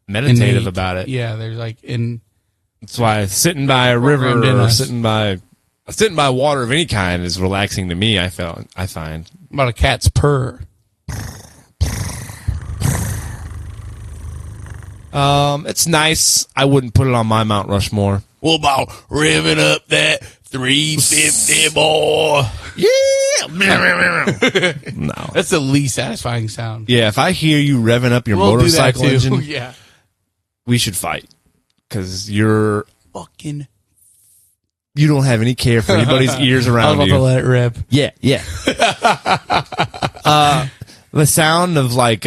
Speaker 2: meditative about it.
Speaker 3: Yeah, there's like in.
Speaker 2: That's why sitting by a river or sitting by water of any kind is relaxing to me. I find.
Speaker 3: About a cat's purr.
Speaker 2: It's nice. I wouldn't put it on my Mount Rushmore.
Speaker 3: What about revving up that 350 boy?
Speaker 2: Yeah. No.
Speaker 3: That's the least satisfying sound.
Speaker 2: Yeah, if I hear you revving up your motorcycle engine,
Speaker 3: yeah,
Speaker 2: we should fight. Because you're
Speaker 3: fucking.
Speaker 2: You don't have any care for anybody's ears around you.
Speaker 3: I was about to let it rip.
Speaker 2: Yeah. The sound of like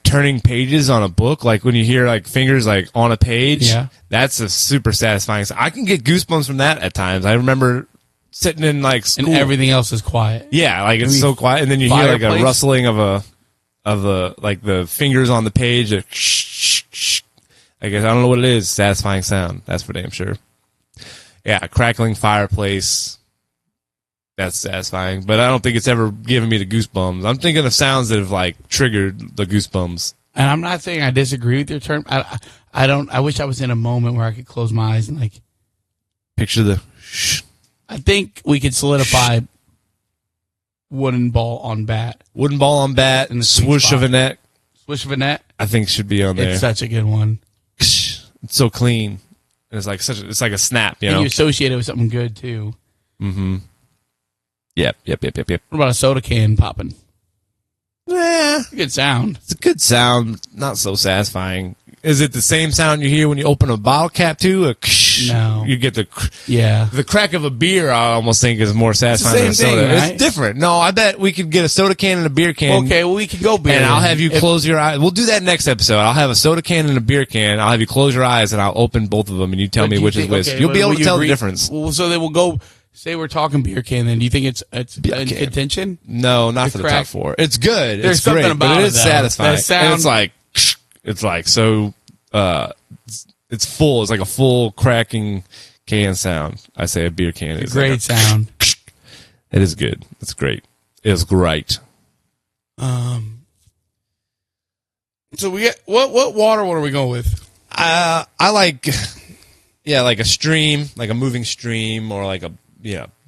Speaker 2: turning pages on a book, like when you hear like fingers like on a page, that's a super satisfying sound. I can get goosebumps from that at times. I remember sitting in like school.
Speaker 3: And everything else is quiet.
Speaker 2: Yeah, like it's so quiet, and then you hear like a rustling of the like the fingers on the page. I guess I don't know what it is. Satisfying sound. That's for damn sure. Yeah, a crackling fireplace. That's satisfying, but I don't think it's ever given me the goosebumps. I'm thinking of sounds that have like triggered the goosebumps.
Speaker 3: And I'm not saying I disagree with your term. I wish I was in a moment where I could close my eyes and like
Speaker 2: picture the.
Speaker 3: I think we could solidify wooden ball on bat.
Speaker 2: Wooden ball on bat and swoosh of a net.
Speaker 3: Swoosh of a net.
Speaker 2: I think should be on there.
Speaker 3: It's such a good one.
Speaker 2: It's so clean. It's like it's like a snap.
Speaker 3: And you associate it with something good too.
Speaker 2: Mm-hmm. Yep.
Speaker 3: What about a soda can popping?
Speaker 2: Yeah,
Speaker 3: good sound.
Speaker 2: It's a good sound, not so satisfying. Is it the same sound you hear when you open a bottle cap too?
Speaker 3: No,
Speaker 2: you get the crack of a beer. I almost think is more satisfying than a soda.
Speaker 3: Thing, right?
Speaker 2: It's different. No, I bet we could get a soda can and a beer can.
Speaker 3: Okay, well we can go beer.
Speaker 2: And I'll have you close your eyes. We'll do that next episode. I'll have a soda can and a beer can. I'll have you close your eyes and I'll open both of them and you tell me which is which.
Speaker 3: Okay,
Speaker 2: You'll be able to tell the difference.
Speaker 3: Well, so then we'll go. Say we're talking beer can, then do you think it's in contention?
Speaker 2: No, not for the top four. It's good.
Speaker 3: There's
Speaker 2: it's
Speaker 3: something
Speaker 2: great,
Speaker 3: about
Speaker 2: but
Speaker 3: it
Speaker 2: is satisfying.
Speaker 3: Sound,
Speaker 2: and it's like so. It's full. It's like a full cracking can sound. I say a beer can is
Speaker 3: great
Speaker 2: like
Speaker 3: sound.
Speaker 2: It is good. It's great. It's great.
Speaker 3: So we get what water? What are we going with?
Speaker 2: I like. Yeah, like a stream, like a moving stream, or like a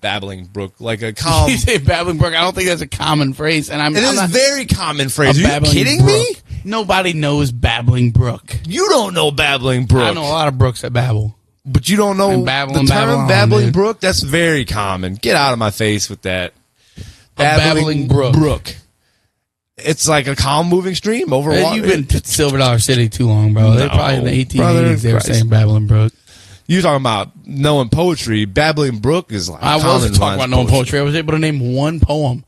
Speaker 2: babbling brook, like a calm.
Speaker 3: You say babbling brook. I don't think that's a common phrase, and
Speaker 2: it is a very common phrase. Are you kidding me?
Speaker 3: Nobody knows babbling brook.
Speaker 2: You don't know babbling brook.
Speaker 3: I know a lot of brooks that babble,
Speaker 2: but you don't know the term babbling brook. That's very common. Get out of my face with that.
Speaker 3: Babbling brook.
Speaker 2: It's like a calm moving stream over water.
Speaker 3: You've been to Silver Dollar City too long, bro. They're probably in the 1880s. They were saying babbling brook.
Speaker 2: You talking about knowing poetry? Babbling brook is like.
Speaker 3: I wasn't talking about knowing poetry. I was able to name one poem.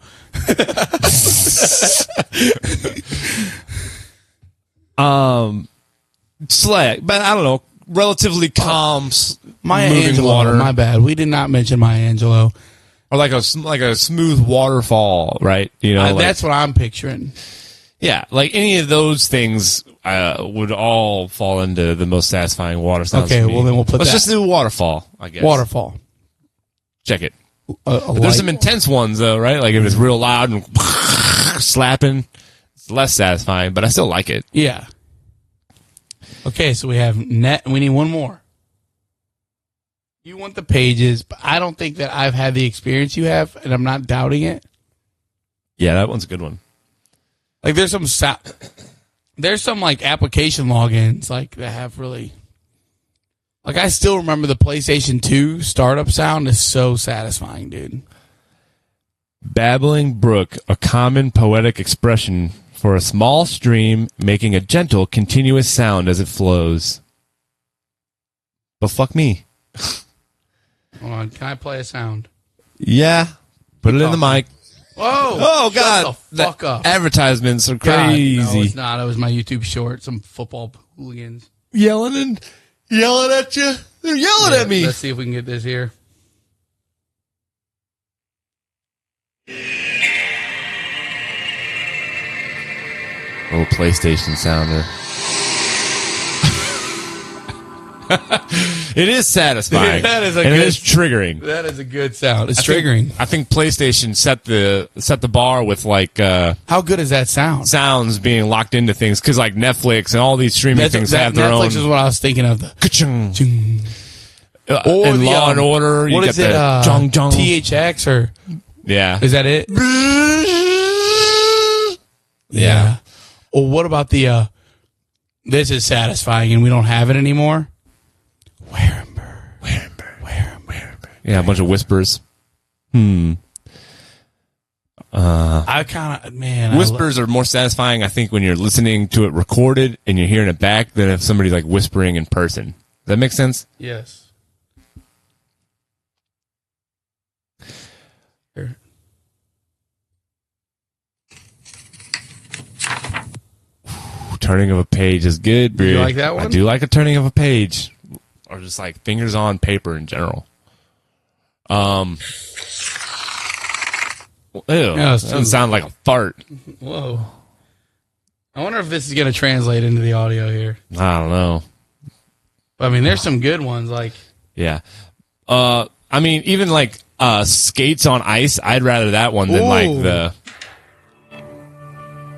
Speaker 2: Select, but I don't know, relatively calm,
Speaker 3: Maya
Speaker 2: moving
Speaker 3: Angelou.
Speaker 2: water,
Speaker 3: My bad. We did not mention Maya Angelou.
Speaker 2: or like a smooth waterfall, right? You know,
Speaker 3: That's what I'm picturing.
Speaker 2: yeah, like any of those things would all fall into the most satisfying water sounds.
Speaker 3: Okay,
Speaker 2: for me.
Speaker 3: well then we'll put
Speaker 2: Let's
Speaker 3: that.
Speaker 2: just do waterfall, I guess.
Speaker 3: Waterfall.
Speaker 2: Check it.
Speaker 3: But
Speaker 2: There's some intense ones though, right? Like if it's real loud and slapping, it's less satisfying, but I still like it.
Speaker 3: Yeah. Okay, so we have net. We need one more. You want the pages, but I don't think that I've had the experience you have, and I'm not doubting it.
Speaker 2: Yeah, that one's a good one.
Speaker 3: Like there's some like application logins like that have really. Like I still remember the PlayStation 2 startup sound is so satisfying, dude.
Speaker 2: Babbling brook, a common poetic expression for a small stream making a gentle, continuous sound as it flows. But fuck me.
Speaker 3: Hold on, can I play a sound?
Speaker 2: Yeah. Put it in the mic.
Speaker 3: Whoa!
Speaker 2: Oh, God.
Speaker 3: Shut the fuck up.
Speaker 2: Advertisements are
Speaker 3: God,
Speaker 2: crazy.
Speaker 3: no, it's not. It was my YouTube short. Some football hooligans.
Speaker 2: Yelling at you. They're yelling at me.
Speaker 3: Let's see if we can get this here.
Speaker 2: Oh, PlayStation sounder. It is satisfying.
Speaker 3: That is a
Speaker 2: and
Speaker 3: good-
Speaker 2: it is triggering.
Speaker 3: That is a good sound. It's triggering.
Speaker 2: I think PlayStation set the bar with like
Speaker 3: How good is that sound?
Speaker 2: sounds being locked into things because like Netflix and all these streaming things have their
Speaker 3: Netflix
Speaker 2: own.
Speaker 3: is what I was thinking of.
Speaker 2: Ka-chung.
Speaker 3: Chung.
Speaker 2: And Law and Order.
Speaker 3: What
Speaker 2: you
Speaker 3: is
Speaker 2: get
Speaker 3: it?
Speaker 2: the jung jung.
Speaker 3: THX or
Speaker 2: Yeah.
Speaker 3: is that it? Yeah. Well, what about the? This is satisfying, and we don't have it anymore.
Speaker 2: Yeah, a bunch of whispers.
Speaker 3: I kind of
Speaker 2: Whispers are more satisfying, I think, when you're listening to it recorded and you're hearing it back than if somebody's like whispering in person. Does that make sense?
Speaker 3: Yes. Here.
Speaker 2: Turning of a page is good, bro.
Speaker 3: You like that one?
Speaker 2: I do like a turning of a page, or just like fingers on paper in general. Ew,
Speaker 3: it's
Speaker 2: doesn't sound like a fart.
Speaker 3: Whoa. I wonder if this is going to translate into the audio here.
Speaker 2: I don't know.
Speaker 3: I mean, there's some good ones. Like,
Speaker 2: Yeah. I mean, even like skates on ice, I'd rather that one than like
Speaker 3: Ooh.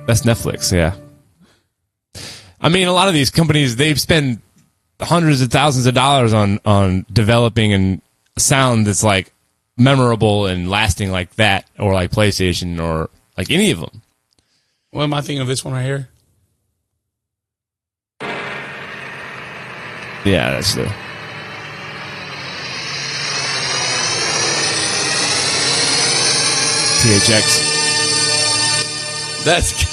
Speaker 2: that's Netflix, yeah. I mean, a lot of these companies, they spend hundreds of thousands of dollars on developing a sound that's like memorable and lasting like that, or like PlayStation, or like any of them.
Speaker 3: what am I thinking of? This one right here.
Speaker 2: Yeah, that's the. THX.
Speaker 3: That's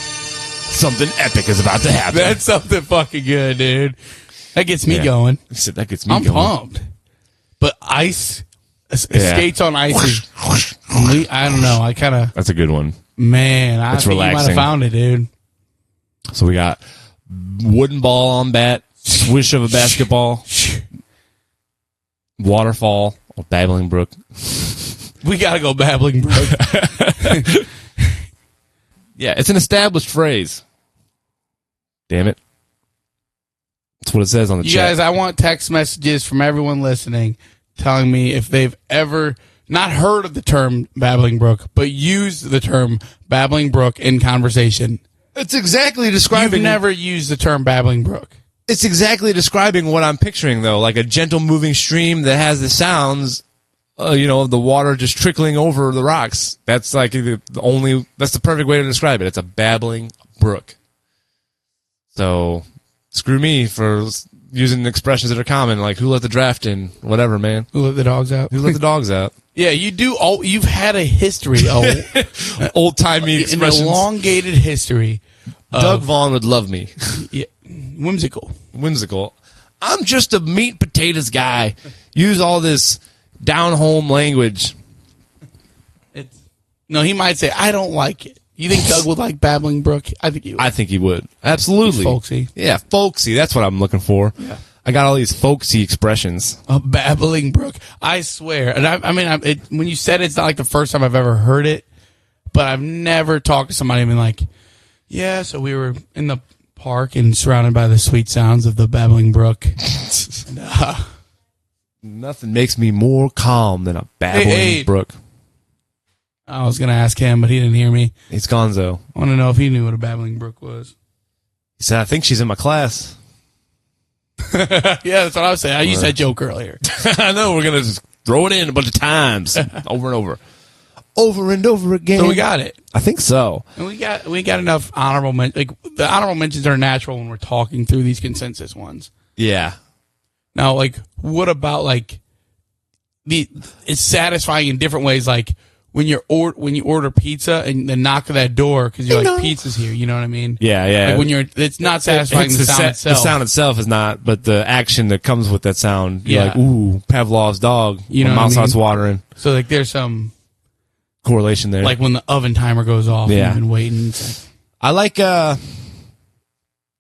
Speaker 2: Something epic is about to happen.
Speaker 3: that's something fucking good, dude. That gets me
Speaker 2: Yeah.
Speaker 3: going.
Speaker 2: That gets me
Speaker 3: I'm
Speaker 2: going.
Speaker 3: pumped. But ice,
Speaker 2: Yeah.
Speaker 3: skates on ice is. I don't know. I kind of
Speaker 2: That's a good one.
Speaker 3: man. I
Speaker 2: That's
Speaker 3: think you might
Speaker 2: relaxing.
Speaker 3: have found it, dude.
Speaker 2: So we got wooden ball on bat, swish of a basketball, waterfall, or babbling brook.
Speaker 3: We gotta go babbling, bro.
Speaker 2: Yeah, it's an established phrase. Damn it. That's what it says on the
Speaker 3: You
Speaker 2: chat.
Speaker 3: guys, I want text messages from everyone listening telling me if they've ever not heard of the term babbling brook, but used the term babbling brook in conversation.
Speaker 2: It's exactly
Speaker 3: You've
Speaker 2: describing.
Speaker 3: never used the term babbling brook.
Speaker 2: It's exactly describing what I'm picturing, though, like a gentle moving stream that has the sounds, of the water just trickling over the rocks. That's like that's the perfect way to describe it. It's a babbling brook. So, screw me for using expressions that are common, like who let the draft in, whatever, man.
Speaker 3: Who let the dogs out?
Speaker 2: Who let the dogs out?
Speaker 3: Yeah, you do. You've had a history,
Speaker 2: Old timey
Speaker 3: an
Speaker 2: expressions.
Speaker 3: elongated history.
Speaker 2: Doug Vaughn would love me.
Speaker 3: Yeah, whimsical.
Speaker 2: Whimsical. I'm just a meat and potatoes guy. Use all this down home language.
Speaker 3: No, he might say, "I don't like it." You think Doug would like Babbling Brook? I think he would.
Speaker 2: I think he would. Absolutely.
Speaker 3: He's folksy.
Speaker 2: Yeah, folksy. That's what I'm looking for.
Speaker 3: Yeah.
Speaker 2: I got all these folksy expressions.
Speaker 3: A Babbling Brook. I swear. And when you said it's not like the first time I've ever heard it, but I've never talked to somebody and been like, yeah, so we were in the park and surrounded by the sweet sounds of the Babbling Brook.
Speaker 2: Nothing makes me more calm than a babbling brook.
Speaker 3: I was going to ask him, but he didn't hear me.
Speaker 2: He's gonzo.
Speaker 3: I want to know if he knew what a Babbling Brook was.
Speaker 2: He said, I think she's in my class.
Speaker 3: Yeah, that's what I was saying. I used that joke earlier.
Speaker 2: I know. We're going to just throw it in a bunch of times. Over and over. Over and over again.
Speaker 3: So we got it.
Speaker 2: I think so.
Speaker 3: And we got enough honorable mentions. Like, the honorable mentions are natural when we're talking through these consensus ones.
Speaker 2: Yeah.
Speaker 3: Now, like, what about, like, it's satisfying in different ways, like, when you order pizza and the knock of that door because you're like, pizza's here, you know what I mean?
Speaker 2: Yeah, yeah.
Speaker 3: Like it's not satisfying the sound itself.
Speaker 2: The sound itself is not, but the action that comes with that sound. You're like, ooh, Pavlov's dog.
Speaker 3: You know,
Speaker 2: my mouth starts watering.
Speaker 3: So like, there's some
Speaker 2: correlation there.
Speaker 3: Like when the oven timer goes off, and you've been waiting.
Speaker 2: I like a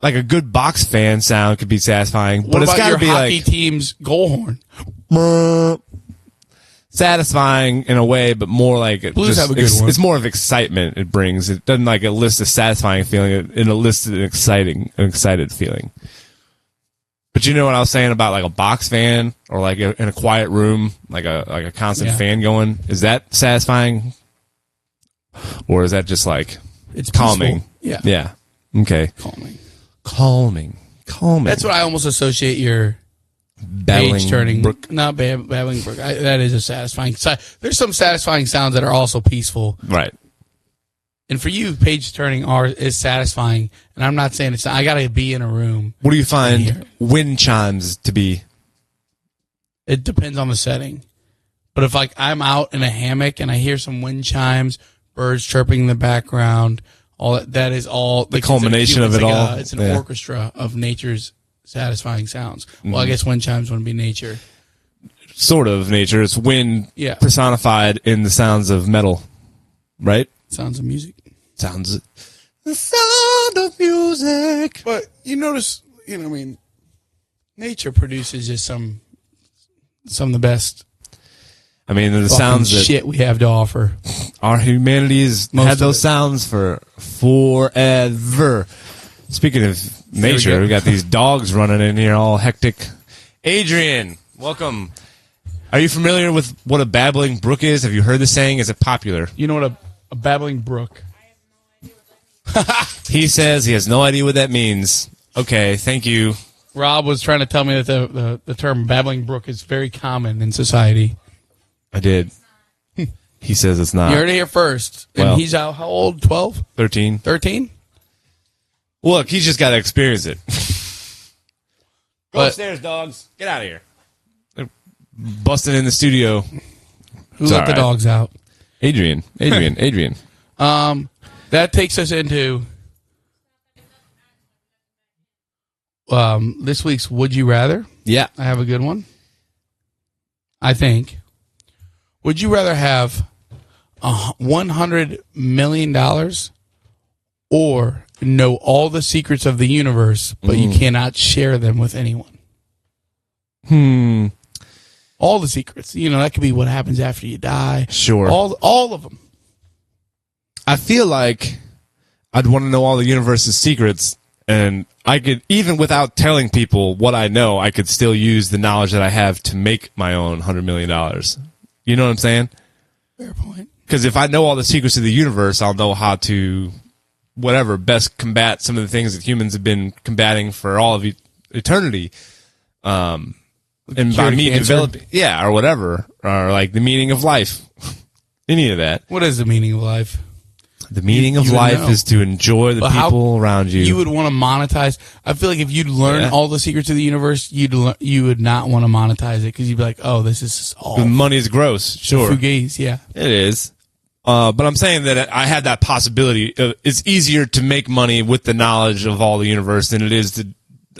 Speaker 2: good box fan sound could be satisfying, but it's got to be
Speaker 3: hockey
Speaker 2: like
Speaker 3: team's goal horn.
Speaker 2: Satisfying in a way, but more like
Speaker 3: Blues have a good one.
Speaker 2: It's more of excitement it brings. It doesn't like elicit a satisfying feeling. It elicits an excited feeling. But you know what I was saying about like a box fan or like in a quiet room, like a constant fan going. Is that satisfying, or is that just like
Speaker 3: it's
Speaker 2: calming?
Speaker 3: Peaceful.
Speaker 2: Yeah. Okay. Calming. That's
Speaker 3: what I almost associate your page turning. Not babbling brook. That is a satisfying. There's some satisfying sounds that are also peaceful,
Speaker 2: right?
Speaker 3: And for you, page turning is satisfying. And I'm not saying it's not. I got to be in a room.
Speaker 2: What do you find wind chimes to be?
Speaker 3: It depends on the setting. But if like I'm out in a hammock and I hear some wind chimes, birds chirping in the background, all that is all
Speaker 2: the culmination of it all.
Speaker 3: It's an orchestra of nature's satisfying sounds. Well, I guess wind chimes wouldn't be nature.
Speaker 2: Sort of nature. It's wind personified in the sounds of metal, right?
Speaker 3: Sounds of music.
Speaker 2: The sound of music.
Speaker 3: But you notice, nature produces just some of the best.
Speaker 2: I mean, the sounds that
Speaker 3: shit we have to offer.
Speaker 2: Our humanity has had those sounds for forever. Speaking of nature, we got these dogs running in here all hectic. Adrian, welcome. Are you familiar with what a babbling brook is? Have you heard the saying? Is it popular?
Speaker 3: You know what a babbling brook?
Speaker 2: He says he has no idea what that means. Okay, thank you.
Speaker 3: Rob was trying to tell me that the term babbling brook is very common in society.
Speaker 2: I did. He says it's not.
Speaker 3: You heard it here first. And he's out, how old? 12?
Speaker 2: 13.
Speaker 3: 13?
Speaker 2: Look, he's just got to experience it. Go upstairs, dogs. Get out of here. They're busting in the studio.
Speaker 3: Who let the dogs out?
Speaker 2: Adrian.
Speaker 3: That takes us into this week's Would You Rather.
Speaker 2: Yeah.
Speaker 3: I have a good one. I think. Would you rather have $100 million or know all the secrets of the universe, but you cannot share them with anyone? All the secrets. That could be what happens after you die.
Speaker 2: Sure.
Speaker 3: All of them.
Speaker 2: I feel like I'd want to know all the universe's secrets, and I could, even without telling people what I know, I could still use the knowledge that I have to make my own $100 million. You know what I'm saying?
Speaker 3: Fair point.
Speaker 2: Because if I know all the secrets of the universe, I'll know how to, best combat some of the things that humans have been combating for all of eternity. And by me developing, or whatever, or like the meaning of life. Any of that.
Speaker 3: What is the meaning of life?
Speaker 2: The meaning of life is to enjoy the people around you.
Speaker 3: You would want to monetize. I feel like if you'd learn all the secrets of the universe, you would not want to monetize it because you'd be like, oh, this is all.
Speaker 2: The money is gross. Sure.
Speaker 3: Fugazi, yeah.
Speaker 2: It is. But I'm saying that I had that possibility. It's easier to make money with the knowledge of all the universe than it is to.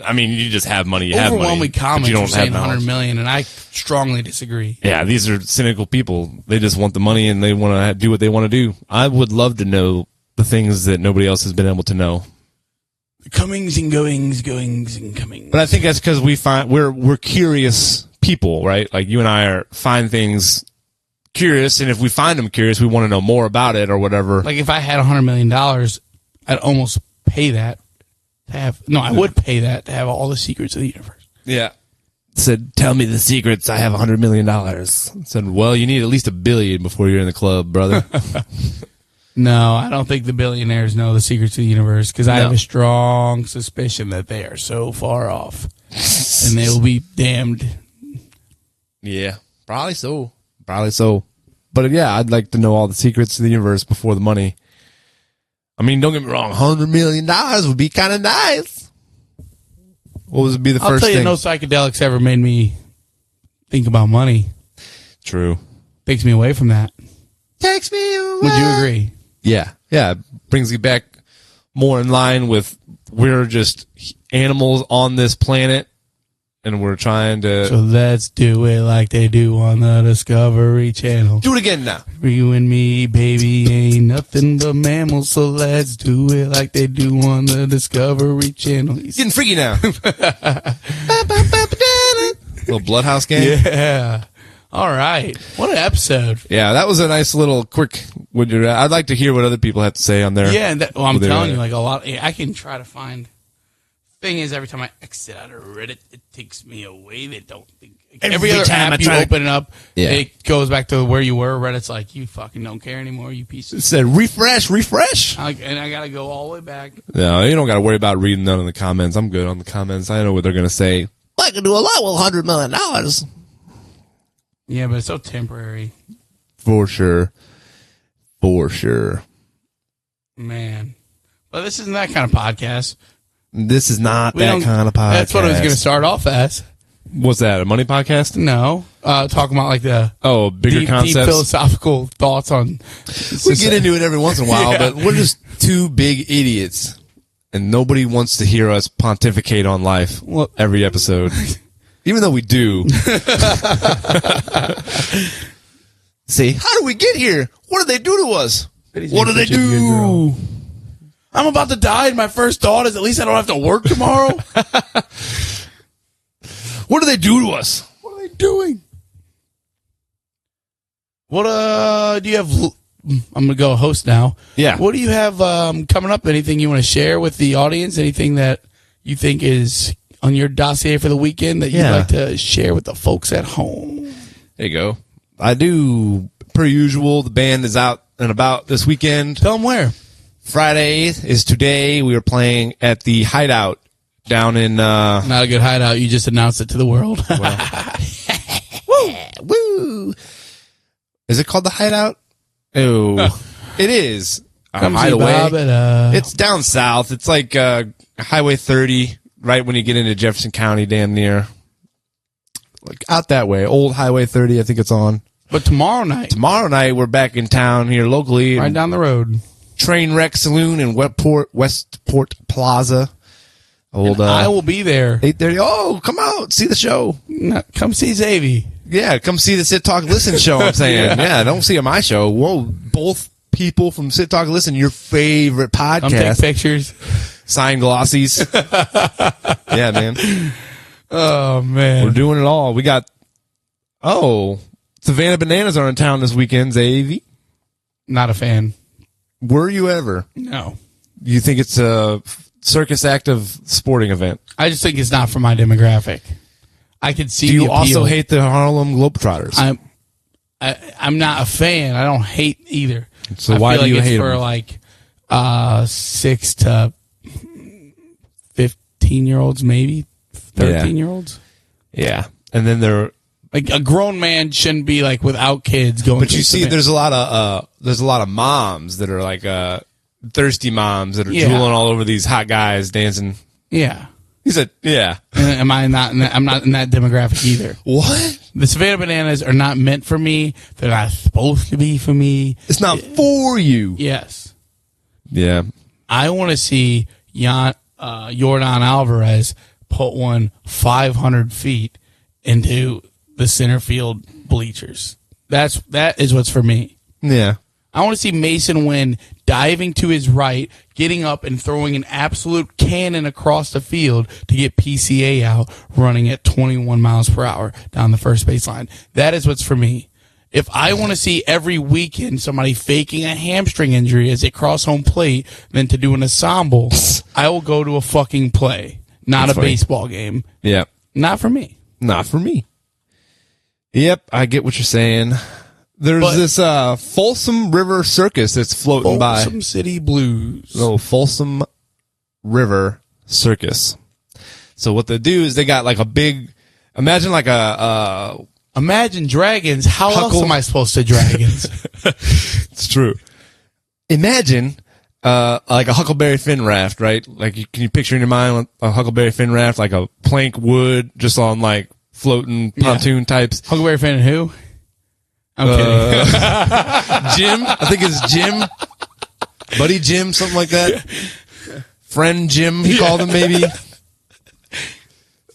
Speaker 2: I mean, you just have money. You have money.
Speaker 3: Overwhelming comments are saying 100 million, and I strongly disagree.
Speaker 2: Yeah, these are cynical people. They just want the money, and they want to do what they want to do. I would love to know the things that nobody else has been able to know.
Speaker 3: Comings and goings and comings.
Speaker 2: But I think that's because we're curious people, right? Like you and I find things curious, and if we find them curious, we want to know more about it or whatever.
Speaker 3: Like if I had $100 million, I'd almost pay that to have. No, I would pay that to have all the secrets of the universe.
Speaker 2: Yeah. Said, tell me the secrets. I have $100 million. Said, well, you need at least $1 billion before you're in the club, brother.
Speaker 3: No, I don't think the billionaires know the secrets of the universe because I have a strong suspicion that they are so far off and they will be damned.
Speaker 2: Yeah, probably so. But yeah, I'd like to know all the secrets of the universe before the money. I mean, don't get me wrong, $100 million would be kind of nice. What would be the first thing?
Speaker 3: No psychedelics ever made me think about money.
Speaker 2: True.
Speaker 3: Takes me away from that.
Speaker 2: Takes me away.
Speaker 3: Would you agree?
Speaker 2: Yeah. It brings you back more in line with we're just animals on this planet, and we're trying to...
Speaker 3: So let's do it like they do on the Discovery Channel.
Speaker 2: Do it again now.
Speaker 3: You and me, baby, ain't nothing but mammals, so let's do it like they do on the Discovery Channel.
Speaker 2: Getting freaky now. Little Bloodhouse game.
Speaker 3: Yeah. All right. What an episode.
Speaker 2: Yeah, that was a nice little quick... I'd like to hear what other people have to say on there.
Speaker 3: Yeah, I'm telling you, like a lot... I can try to find... Thing is, every time I exit out of Reddit, it takes me away. They don't think... Every other
Speaker 2: time
Speaker 3: app
Speaker 2: I
Speaker 3: you
Speaker 2: try to-
Speaker 3: open it up,
Speaker 2: Yeah.
Speaker 3: it goes back to where you were. Reddit's like, you fucking don't care anymore, you piece
Speaker 2: It
Speaker 3: of...
Speaker 2: said refresh.
Speaker 3: And I got to go all the way back.
Speaker 2: No, you don't got to worry about reading none of the comments. I'm good on the comments. I know what they're going to say. I can do a lot with $100 million.
Speaker 3: Yeah, but it's so temporary.
Speaker 2: For sure.
Speaker 3: Man. But this isn't that kind of podcast.
Speaker 2: This is not
Speaker 3: We
Speaker 2: that
Speaker 3: don't-
Speaker 2: kind of podcast.
Speaker 3: That's what I was going to start off as.
Speaker 2: What's that, a money podcast?
Speaker 3: No. Talking about like the
Speaker 2: Bigger
Speaker 3: deep
Speaker 2: concepts?
Speaker 3: philosophical thoughts on...
Speaker 2: We get into it every once in a while,
Speaker 3: Yeah.
Speaker 2: but we're just two big idiots. And nobody wants to hear us pontificate on life every episode. Even though we do. See, how do we get here? What did they do to us? What did they do?
Speaker 3: I'm about to die, and my first thought is at least I don't have to work tomorrow.
Speaker 2: What do they do to us?
Speaker 3: What are they doing? What do you have? I'm going to go host now.
Speaker 2: Yeah.
Speaker 3: What do you have coming up? Anything you want to share with the audience? Anything that you think is on your dossier for the weekend that you'd like to share with the folks at home?
Speaker 2: There you go. I do, per usual. The band is out and about this weekend.
Speaker 3: Tell them where.
Speaker 2: Friday is today. We are playing at the Hideout down in...
Speaker 3: Not a good hideout. You just announced it to the world.
Speaker 2: Woo! Is it called the Hideout? Oh, it is.
Speaker 3: Come see
Speaker 2: Hideaway.
Speaker 3: Bob at,
Speaker 2: It's down south. It's like Highway 30, right when you get into Jefferson County, damn near. Like out that way. Old Highway 30, I think it's on.
Speaker 3: But tomorrow night.
Speaker 2: Tomorrow night, we're back in town here locally.
Speaker 3: Right down the road.
Speaker 2: Trainwreck Saloon in Westport Plaza. Old,
Speaker 3: I will be there.
Speaker 2: 8:30. Oh, come out. See the show.
Speaker 3: No, come see Xavier.
Speaker 2: Yeah, come see the Sit Talk Listen show, I'm saying. Yeah, don't see my show. Whoa, both people from Sit Talk Listen, your favorite podcast.
Speaker 3: Come take pictures.
Speaker 2: Sign glossies. Yeah, man.
Speaker 3: Oh, man.
Speaker 2: We're doing it all. We got, Savannah Bananas are in town this weekend, Xavier.
Speaker 3: Not a fan.
Speaker 2: Were you ever?
Speaker 3: No.
Speaker 2: You think it's a circus active sporting event?
Speaker 3: I just think it's not for my demographic. I could see.
Speaker 2: Do you
Speaker 3: the
Speaker 2: also
Speaker 3: appeal.
Speaker 2: hate the Harlem Globetrotters?
Speaker 3: I'm not a fan. I don't hate either.
Speaker 2: So
Speaker 3: I
Speaker 2: why
Speaker 3: feel
Speaker 2: do you
Speaker 3: like it's
Speaker 2: hate
Speaker 3: for
Speaker 2: them?
Speaker 3: like 6 to 15-year-olds, maybe 13-year-olds.
Speaker 2: Yeah, and then they're.
Speaker 3: Like a grown man shouldn't be like without kids going.
Speaker 2: But
Speaker 3: to
Speaker 2: you
Speaker 3: this
Speaker 2: see,
Speaker 3: event.
Speaker 2: there's a lot of moms that are like thirsty moms that are
Speaker 3: Yeah.
Speaker 2: drooling all over these hot guys dancing.
Speaker 3: Yeah.
Speaker 2: He said, "Yeah,
Speaker 3: And am I not? I'm not in that demographic either.
Speaker 2: what?
Speaker 3: The Savannah Bananas are not meant for me. They're not supposed to be for me.
Speaker 2: It's not for you."
Speaker 3: Yes.
Speaker 2: Yeah,
Speaker 3: I want to see Jordan Alvarez put one 500 feet into the center field bleachers. That is what's for me.
Speaker 2: yeah.
Speaker 3: I want to see Mason Wynn diving to his right, getting up and throwing an absolute cannon across the field to get PCA out, running at 21 miles per hour down the first baseline. That is what's for me. If I want to see every weekend somebody faking a hamstring injury as they cross home plate than to do an ensemble, I will go to a fucking play, not a baseball game.
Speaker 2: Yeah.
Speaker 3: Not for me.
Speaker 2: Not for me. Yep, I get what you're saying. There's this Folsom River Circus that's floating by.
Speaker 3: Folsom City Blues.
Speaker 2: No, Folsom River Circus. So what they do is they got like a big, imagine like
Speaker 3: Imagine dragons. How else am I supposed to dragons?
Speaker 2: It's true. Imagine like a Huckleberry Finn raft, right? Like, can you picture in your mind a Huckleberry Finn raft, like a plank wood, just on like floating pontoon types?
Speaker 3: Huckleberry Finn and who? I'm kidding.
Speaker 2: Jim, I think it's Jim, Buddy Jim, something like that. Friend Jim, he called him maybe.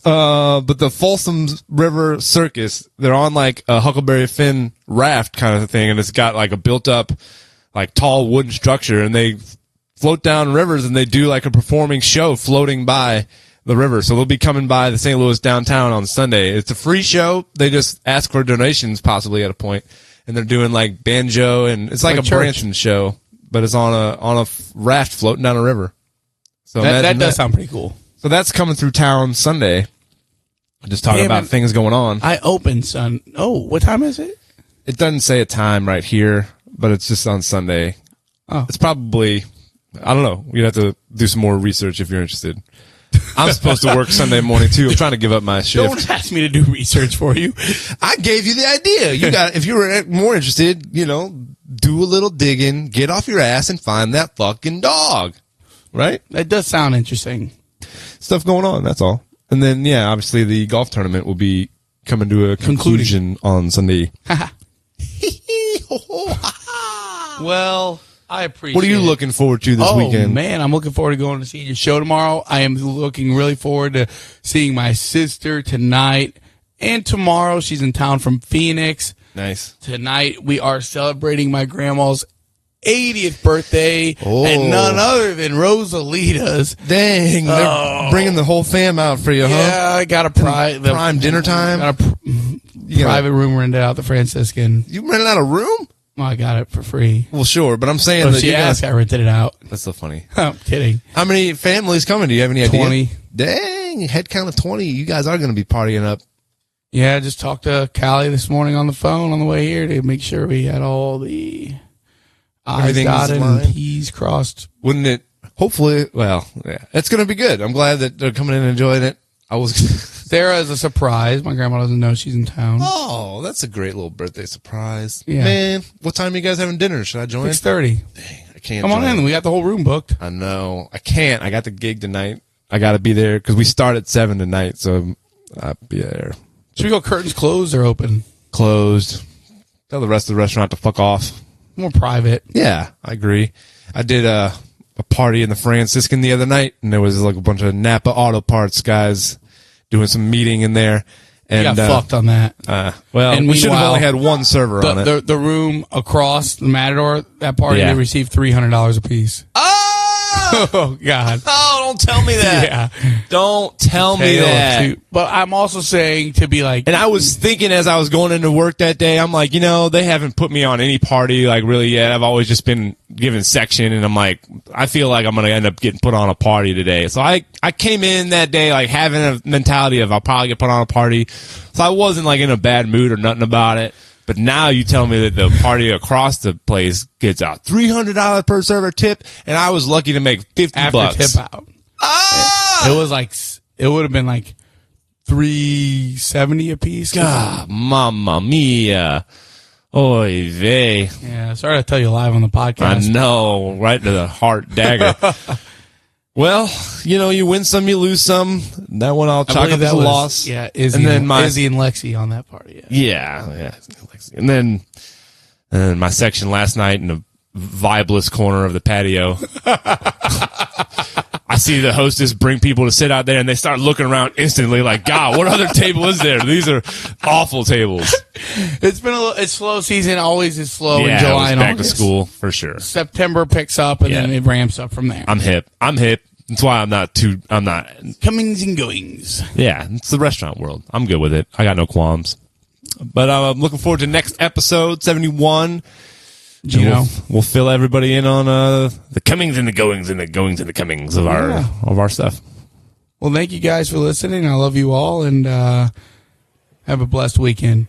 Speaker 2: But the Folsom River Circus, they're on like a Huckleberry Finn raft kind of thing, and it's got like a built up, like tall wooden structure, and they float down rivers and they do like a performing show floating by the river. So they'll be coming by the St. Louis downtown on Sunday. It's a free show. They just ask for donations possibly at a point, and they're doing like banjo, and it's like a Branson show, but it's on a raft floating down a river. So
Speaker 3: that does sound pretty cool.
Speaker 2: So that's coming through town Sunday. Just talking about things going on.
Speaker 3: I opened what time is it?
Speaker 2: It doesn't say a time right here, but it's just on Sunday.
Speaker 3: Oh.
Speaker 2: It's probably, I don't know. You'd have to do some more research if you're interested. I'm supposed to work Sunday morning too. I'm trying to give up my shift.
Speaker 3: Don't ask me to do research for you.
Speaker 2: I gave you the idea. You got, if you were more interested, do a little digging, get off your ass and find that fucking dog. Right?
Speaker 3: That does sound interesting.
Speaker 2: Stuff going on. That's all. And then, yeah, obviously the golf tournament will be coming to a conclusion on Sunday.
Speaker 3: Well, I appreciate it.
Speaker 2: What are you looking forward to this weekend?
Speaker 3: Oh, man, I'm looking forward to going to see your show tomorrow. I am looking really forward to seeing my sister tonight and tomorrow. She's in town from Phoenix.
Speaker 2: Nice.
Speaker 3: Tonight, we are celebrating my grandma's 80th birthday, and none other than Rosalita's.
Speaker 2: Dang, they're bringing the whole fam out for you, huh?
Speaker 3: Yeah, I got a
Speaker 2: prime dinner time.
Speaker 3: Got a private room rented out the Franciscan.
Speaker 2: You rented out a room?
Speaker 3: Well, I got it for free.
Speaker 2: Well, sure, but I'm saying that
Speaker 3: she asked, I rented it out.
Speaker 2: That's so funny.
Speaker 3: I'm kidding.
Speaker 2: How many families coming? Do you have any idea?
Speaker 3: 20.
Speaker 2: Dang, head count of 20. You guys are going to be partying up.
Speaker 3: Yeah, I just talked to Callie this morning on the phone on the way here to make sure we had all the I's dotted and T's crossed.
Speaker 2: Wouldn't it? Hopefully, well, yeah, it's going to be good. I'm glad that they're coming in and enjoying it. I was
Speaker 3: Sarah is a surprise. My grandma doesn't know she's in town.
Speaker 2: Oh, that's a great little birthday surprise.
Speaker 3: Yeah.
Speaker 2: Man, what time are you guys having dinner? Should I join?
Speaker 3: 6:30.
Speaker 2: Dang, I can't.
Speaker 3: Come on in. We got the whole room booked.
Speaker 2: I know. I can't. I got the gig tonight. I got to be there because we start at 7 tonight, so I'll be there.
Speaker 3: Should we go curtains closed or open?
Speaker 2: Closed. Tell the rest of the restaurant to fuck off.
Speaker 3: More private.
Speaker 2: Yeah, I agree. I did a party in the Franciscan the other night, and there was like a bunch of Napa Auto Parts guys doing some meeting in there. And
Speaker 3: we got fucked on that.
Speaker 2: And we should have only had one server on it.
Speaker 3: The room across the Matador, that party, they received $300 a piece. Oh, God.
Speaker 2: Oh, don't tell me that.
Speaker 3: Yeah.
Speaker 2: Don't tell me that.
Speaker 3: But I'm also saying to be like...
Speaker 2: And I was thinking as I was going into work that day, I'm like, they haven't put me on any party like really yet. I've always just been given section, and I'm like, I feel like I'm going to end up getting put on a party today. So I came in that day like having a mentality of I'll probably get put on a party. So I wasn't like in a bad mood or nothing about it. But now you tell me that the party across the place gets out $300 per server tip, and I was lucky to make $50
Speaker 3: after tip out. It was like, it would have been like $370 a piece.
Speaker 2: God, mamma mia. Oy vey.
Speaker 3: Yeah, sorry to tell you live on the podcast.
Speaker 2: I know, right to the heart dagger. Well, you win some, you lose some. That one I'll chalk up as a loss.
Speaker 3: Yeah, Izzy and Lexi on that party.
Speaker 2: Yeah. And then my section last night in the vibeless corner of the patio. I see the hostess bring people to sit out there, and they start looking around instantly like, God, what other table is there? These are awful tables.
Speaker 3: It's been it's slow season. Always is slow in
Speaker 2: Yeah,
Speaker 3: July and
Speaker 2: back to
Speaker 3: August.
Speaker 2: school for sure.
Speaker 3: September picks up, and then it ramps up from there.
Speaker 2: I'm hip. That's why I'm not.
Speaker 3: Comings and goings.
Speaker 2: Yeah, it's the restaurant world. I'm good with it. I got no qualms. But I'm looking forward to next episode, 71. We'll fill everybody in on the comings and the goings and the goings and the comings of our stuff.
Speaker 3: Well, thank you guys for listening. I love you all, and have a blessed weekend.